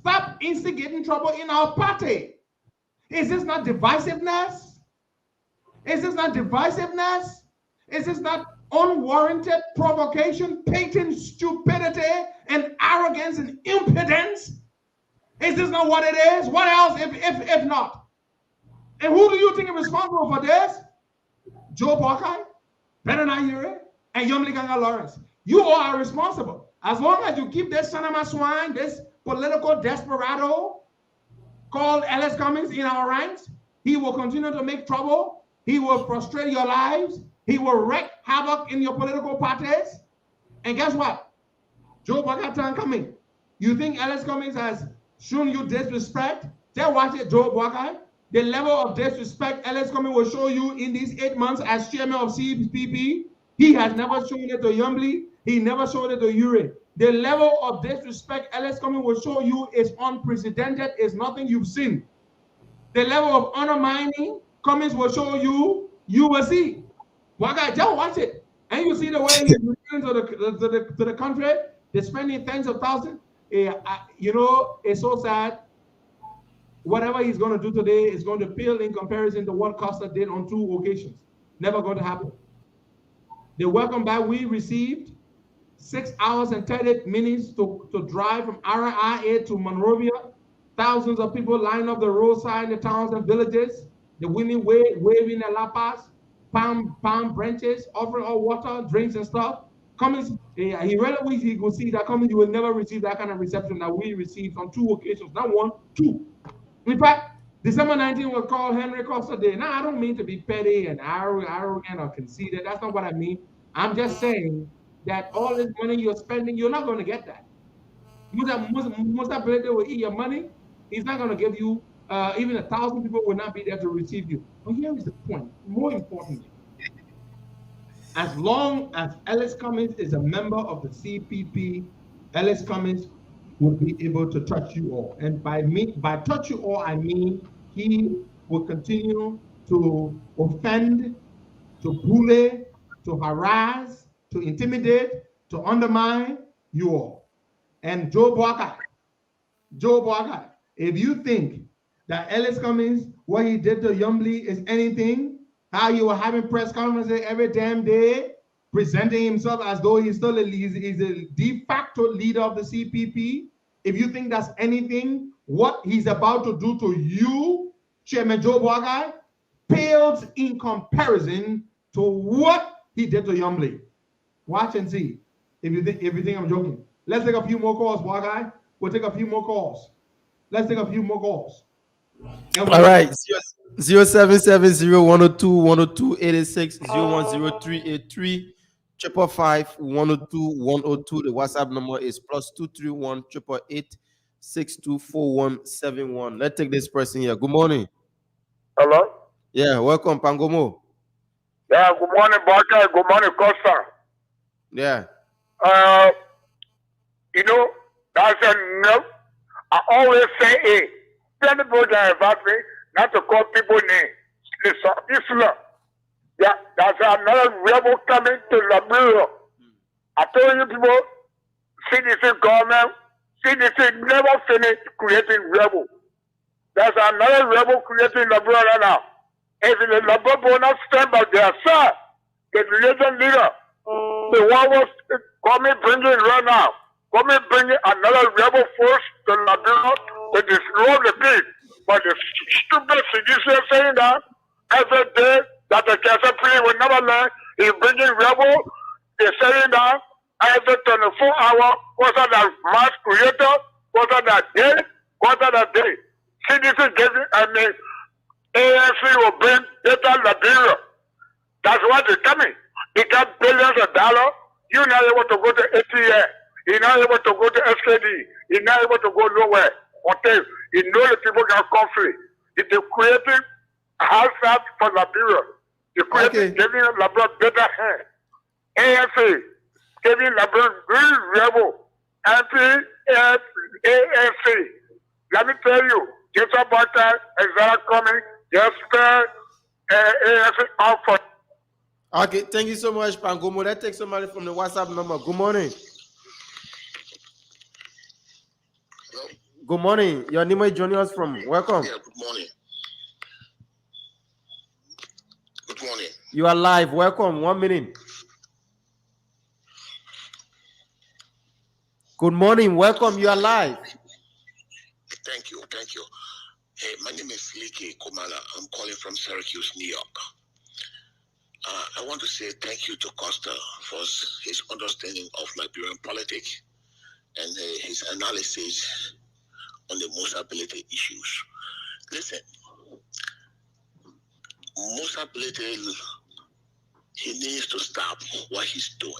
[SPEAKER 8] Stop instigating trouble in our party. Is this not divisiveness? Is this not divisiveness? Is this not unwarranted provocation, patent stupidity, and arrogance and impudence? Is this not what it is? What else if not? And who do you think is responsible for this? Joe Boakai, Benani Ure, and Yomli Ganga Lawrence. You all are responsible. As long as you keep this son of a swine, this political desperado called Ellis Cummings in our ranks, he will continue to make trouble. He will frustrate your lives. He will wreak havoc in your political parties. And guess what? Joe Boakai time coming. You think Ellis Cummings has shown you disrespect? Just watch it, Joe Boakai. The level of disrespect Ellis Cummings will show you in these 8 months as chairman of CPP. He has never shown it to Yumli. He never showed it to Ure. The level of disrespect Ellis Cummings will show you is unprecedented. It's nothing you've seen. The level of undermining Cummings will show you, you will see. Boakai, just watch it. And you see the way he's returning to the country. They're spending tens of thousands. You know, it's so sad. Whatever he's going to do today is going to pale in comparison to what Costa did on 2 occasions. Never going to happen. The welcome back we received, 6 hours and 30 minutes to drive from RIA to Monrovia. Thousands of people lined up the roadside in the towns and villages. The women waving their lapas, palm branches, offering all water, drinks and stuff. Cummings, he really wished he could see that Cummings, you will never receive that kind of reception that we received on 2 occasions. Not 1, 2. In fact, December 19th was called Henry Costa Day. Now, I don't mean to be petty and arrogant or conceited. That's not what I mean. I'm just saying that all this money you're spending, you're not going to get that. Musa Blade will eat your money. He's not going to give you, even 1,000 people will not be there to receive you. But here is the point. More importantly, as long as Ellis Cummings is a member of the CPP, Ellis Cummings will be able to touch you all. And by touch you all, I mean he will continue to offend, to bully, to harass, to intimidate, to undermine you all. And Joe Boakai, if you think that Ellis Cummings, what he did to Yumli is anything, how you were having press conferences every damn day, presenting himself as though he's still he's a de facto leader of the CPP. If you think that's anything, what he's about to do to you, Chairman Joe Boakai, pales in comparison to what he did to Yumli. Watch and see if you think I'm joking. Let's take a few more calls, Boakai. We'll take a few more calls. Let's take a few more calls. And
[SPEAKER 9] All right. 0770-102-102-86, 010383 555-102-102. The WhatsApp number is +231 888 624171. Let's take this person here. Good morning.
[SPEAKER 11] Hello?
[SPEAKER 9] Yeah, welcome, Pangomo.
[SPEAKER 11] Yeah, good morning, Barker. Good morning, Costa.
[SPEAKER 9] Yeah.
[SPEAKER 11] You know, that's a no. I always say, hey, tell the people that invite me not to call people names. Listen, Islam. Yeah, that's another rebel coming to Liberia. I told you people, CDC government, CDC never finished creating rebel. There's another rebel creating Liberia right now. If the Liberia will not stand by their side, the religion leader, the one was coming bringing right now, coming bringing another rebel force to Liberia to destroy the peace. But the stupid CDC saying that every day that the cancer plea will never learn, he's bringing rebel. They're saying that every 24 hours, what's that mass creator, what's that day, what's that day. CDC giving, ANC will bring data Liberia. That's why they're coming. They got billions of dollars. You're not able to go to ATM. You're not able to go to SKD. You're not able to go nowhere. Until you know the people got conflict. If they're creating a house for Liberia, they're creating, giving Liberia better hand. ANC giving Liberia real rebel. Anti-ANC. Let me tell you, just about that, is that coming? Just ANC out for.
[SPEAKER 9] Okay, thank you so much, Pangomo. Let's take somebody from the WhatsApp number. Good morning.
[SPEAKER 16] Hello.
[SPEAKER 9] Good morning. Your name is joining us from. Welcome.
[SPEAKER 16] Yeah, good morning. Good morning.
[SPEAKER 9] You are live. Welcome. 1 minute. Good morning. Welcome. You are live.
[SPEAKER 16] Thank you. Thank you. Hey, my name is Liki Kumala. I'm calling from Syracuse, New York. I want to say thank you to Costa for his understanding of Liberian politics and his analysis on the Mosability issues. Listen, Mosability, he needs to stop what he's doing.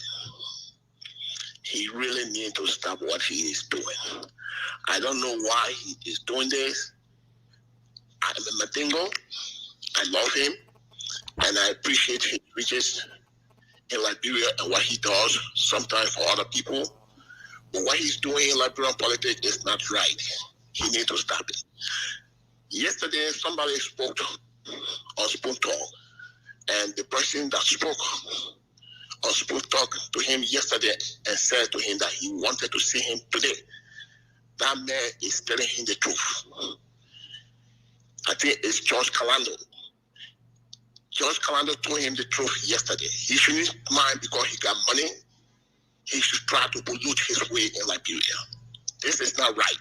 [SPEAKER 16] He really needs to stop what he is doing. I don't know why he is doing this. I'm a Matingo. I love him. And I appreciate his riches in Liberia and what he does sometimes for other people. But what he's doing in Liberian politics is not right. He needs to stop it. Yesterday, somebody spoke on Spoon Talk, and the person that spoke on Spoon Talk to him yesterday and said to him that he wanted to see him today. That man is telling him the truth. I think it's George Calando. George Calando told him the truth yesterday. He shouldn't mind because he got money. He should try to pollute his way in Liberia. This is not right.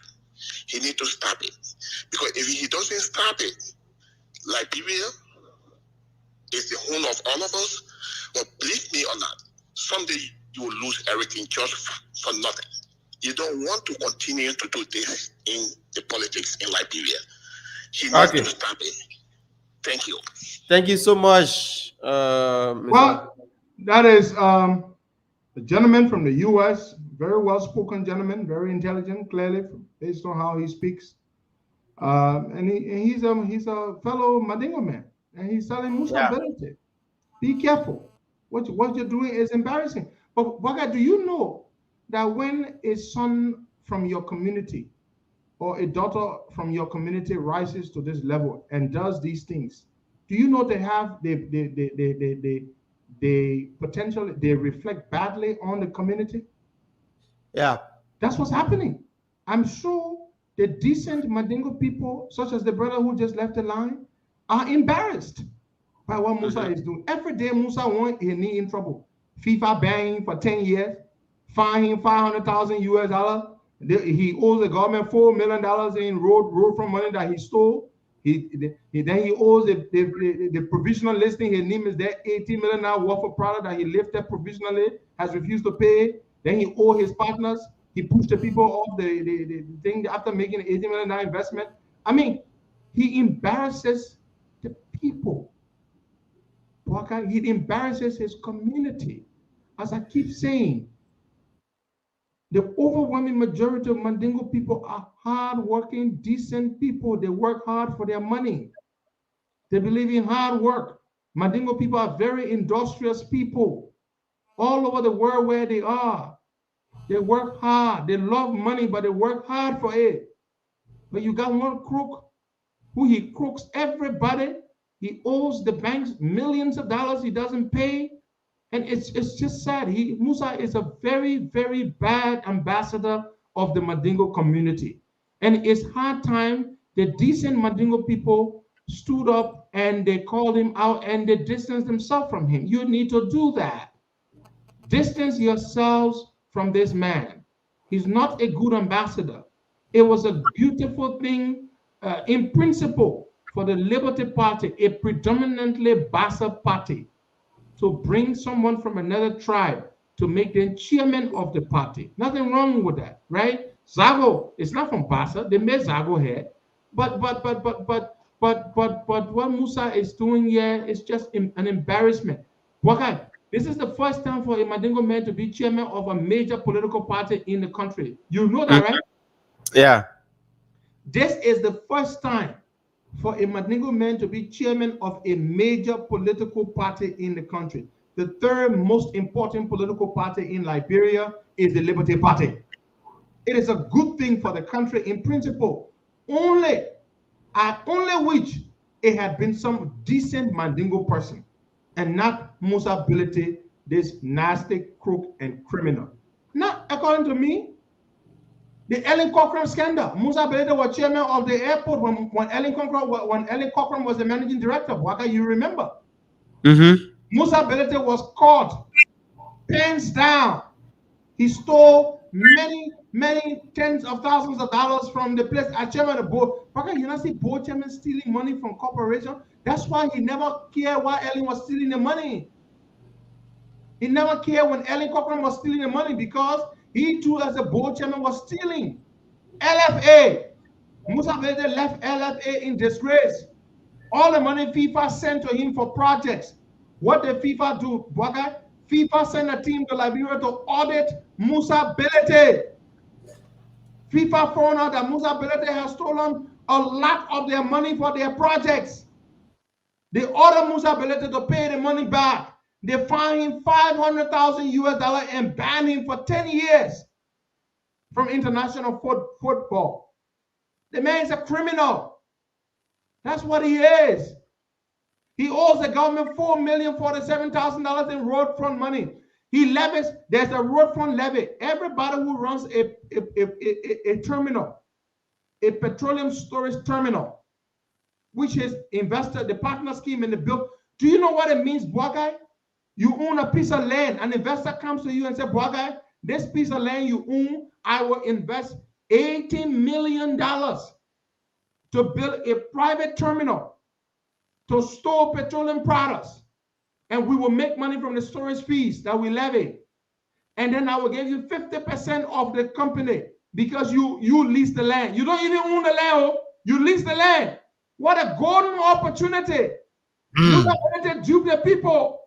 [SPEAKER 16] He needs to stop it. Because if he doesn't stop it, Liberia is the home of all of us. But believe me or not, someday you will lose everything just for nothing. You don't want to continue to do this in the politics in Liberia. He needs to stop it. Thank you.
[SPEAKER 9] Thank you so much.
[SPEAKER 8] Well, that is a gentleman from the U.S., very well-spoken gentleman, very intelligent, clearly, based on how he speaks. And he's a fellow Madingo man, and he's telling Musability. Be careful. What you're doing is embarrassing. But Waga, do you know that when a son from your community or a daughter from your community rises to this level and does these things, do you know they have the potential, they reflect badly on the community?
[SPEAKER 9] Yeah.
[SPEAKER 8] That's what's happening. I'm sure the decent Mandingo people, such as the brother who just left the line, are embarrassed by what Musa is doing. Every day Musa wants his knee in trouble. FIFA banned him for 10 years, fine him $500,000 US. He owes the government $4 million in road from money that he stole. Then he owes the provisional listing. His name is there, $18 million worth of product that he lifted provisionally, has refused to pay. Then he owed his partners. He pushed the people off the thing after making an $18 million investment. I mean, He embarrasses the people. He embarrasses his community. As I keep saying, the overwhelming majority of Mandingo people are hard-working, decent people. They work hard for their money. They believe in hard work. Mandingo people are very industrious people all over the world where they are. They work hard. They love money, but they work hard for it. But you got one crook who he crooks everybody. He owes the banks millions of dollars he doesn't pay. And it's just sad. Musa is a very, very bad ambassador of the Mandingo community. And it's hard time the decent Mandingo people stood up and they called him out and they distanced themselves from him. You need to do that. Distance yourselves from this man. He's not a good ambassador. It was a beautiful thing in principle for the Liberty Party, a predominantly Bassa party, to bring someone from another tribe to make them chairman of the party. Nothing wrong with that, right? Zago, it's not from Bassa. They made Zago here. But what Musa is doing here is just an embarrassment. Wakai, this is the first time for a Mandingo man to be chairman of a major political party in the country. You know that, right?
[SPEAKER 9] Yeah.
[SPEAKER 8] This is the first time for a Mandingo man to be chairman of a major political party in the country. The third most important political party in Liberia is the Liberty Party. It is a good thing for the country in principle, only which it had been some decent Mandingo person and not Musa Bility, this nasty crook and criminal. Not according to me. The Ellen Cochran scandal. Musa Bility was chairman of the airport when Ellen Cochran was the managing director. Waka, you remember?
[SPEAKER 9] Mm-hmm.
[SPEAKER 8] Musa Bility was caught, pens down. He stole many tens of thousands of dollars from the place as chairman of the board. Waka, you not see board chairman stealing money from corporation? That's why he never cared why Ellen was stealing the money. He never cared when Ellen Cochran was stealing the money because he too, as a board chairman, was stealing. LFA. Musa Bility left LFA in disgrace. All the money FIFA sent to him for projects. What did FIFA do, Bwaga? FIFA sent a team to Liberia to audit Musa Bility. FIFA found out that Musa Bility has stolen a lot of their money for their projects. They ordered Musa Bility to pay the money back. They fined him $500,000 and banned him for 10 years from international football. The man is a criminal. That's what he is. He owes the government $4,047,000 in road fund money. He levies, there's a road fund levy. Everybody who runs a terminal, a petroleum storage terminal, which is investor, the partner scheme in the bill. Do you know what it means, Bwagai? You own a piece of land. An investor comes to you and says, Bwagai, this piece of land you own, I will invest $18 million to build a private terminal to store petroleum products. And we will make money from the storage fees that we levy. And then I will give you 50% of the company because you lease the land. You don't even own the land, you lease the land. What a golden opportunity. Look at the dupe the people.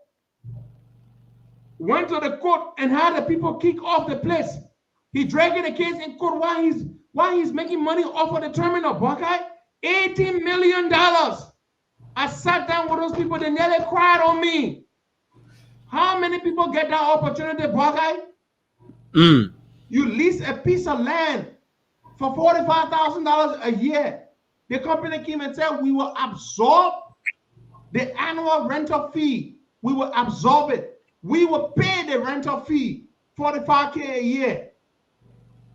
[SPEAKER 8] Went to the court and had the people kick off the place. He dragging the case in court while he's making money off of the terminal, Buckeye. $18 million. I sat down with those people, they nearly cried on me. How many people get that opportunity, Buckeye? You lease a piece of land for $45,000 a year. The company came and said, we will absorb the annual rental fee. We will absorb it. We will pay the rental fee, $45K a year.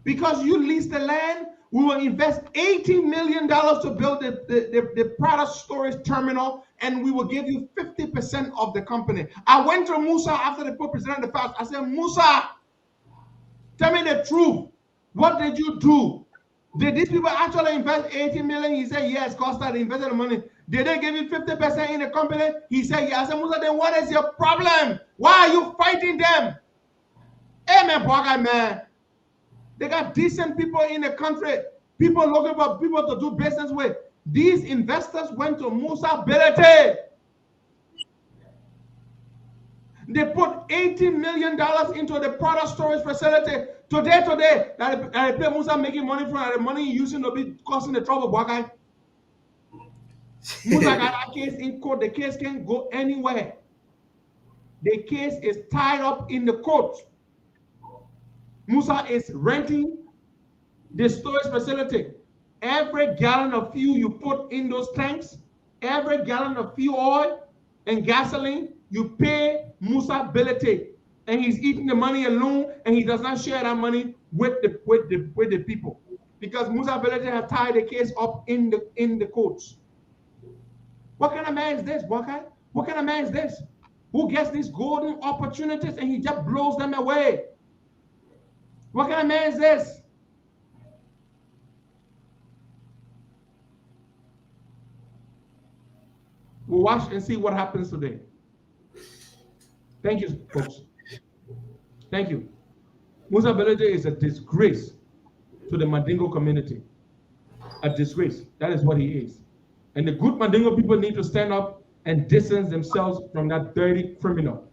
[SPEAKER 8] Because you lease the land, we will invest $18 million to build the product storage terminal, and we will give you 50% of the company. I went to Musa after the Pope presented the fast. I said, Musa, tell me the truth. What did you do? Did these people actually invest $18 million? He said, yes, Costa, they invested the money. Did they give you 50% in the company? He said, yes. I said, Musa, then what is your problem? Why are you fighting them? Hey, man. They got decent people in the country. People looking for people to do business with. These investors went to Musa Belete. They put $80 million into the product storage facility. Today, that I pay Musa making money from the money using to be causing the trouble, boy guy. Musa got that case in court. The case can't go anywhere. The case is tied up in the court. Musa is renting the storage facility. Every gallon of fuel you put in those tanks, every gallon of fuel oil and gasoline, you pay Musa Belete. And he's eating the money alone, and he does not share that money with the people. Because Musa Belete has tied the case up in the courts. What kind of man is this, Bokai? What kind of man is this? Who gets these golden opportunities and he just blows them away? What kind of man is this? We'll watch and see what happens today. Thank you, folks. Thank you. Musa Belete is a disgrace to the Mandingo community. A disgrace. That is what he is. And the good Mandingo people need to stand up and distance themselves from that dirty criminal.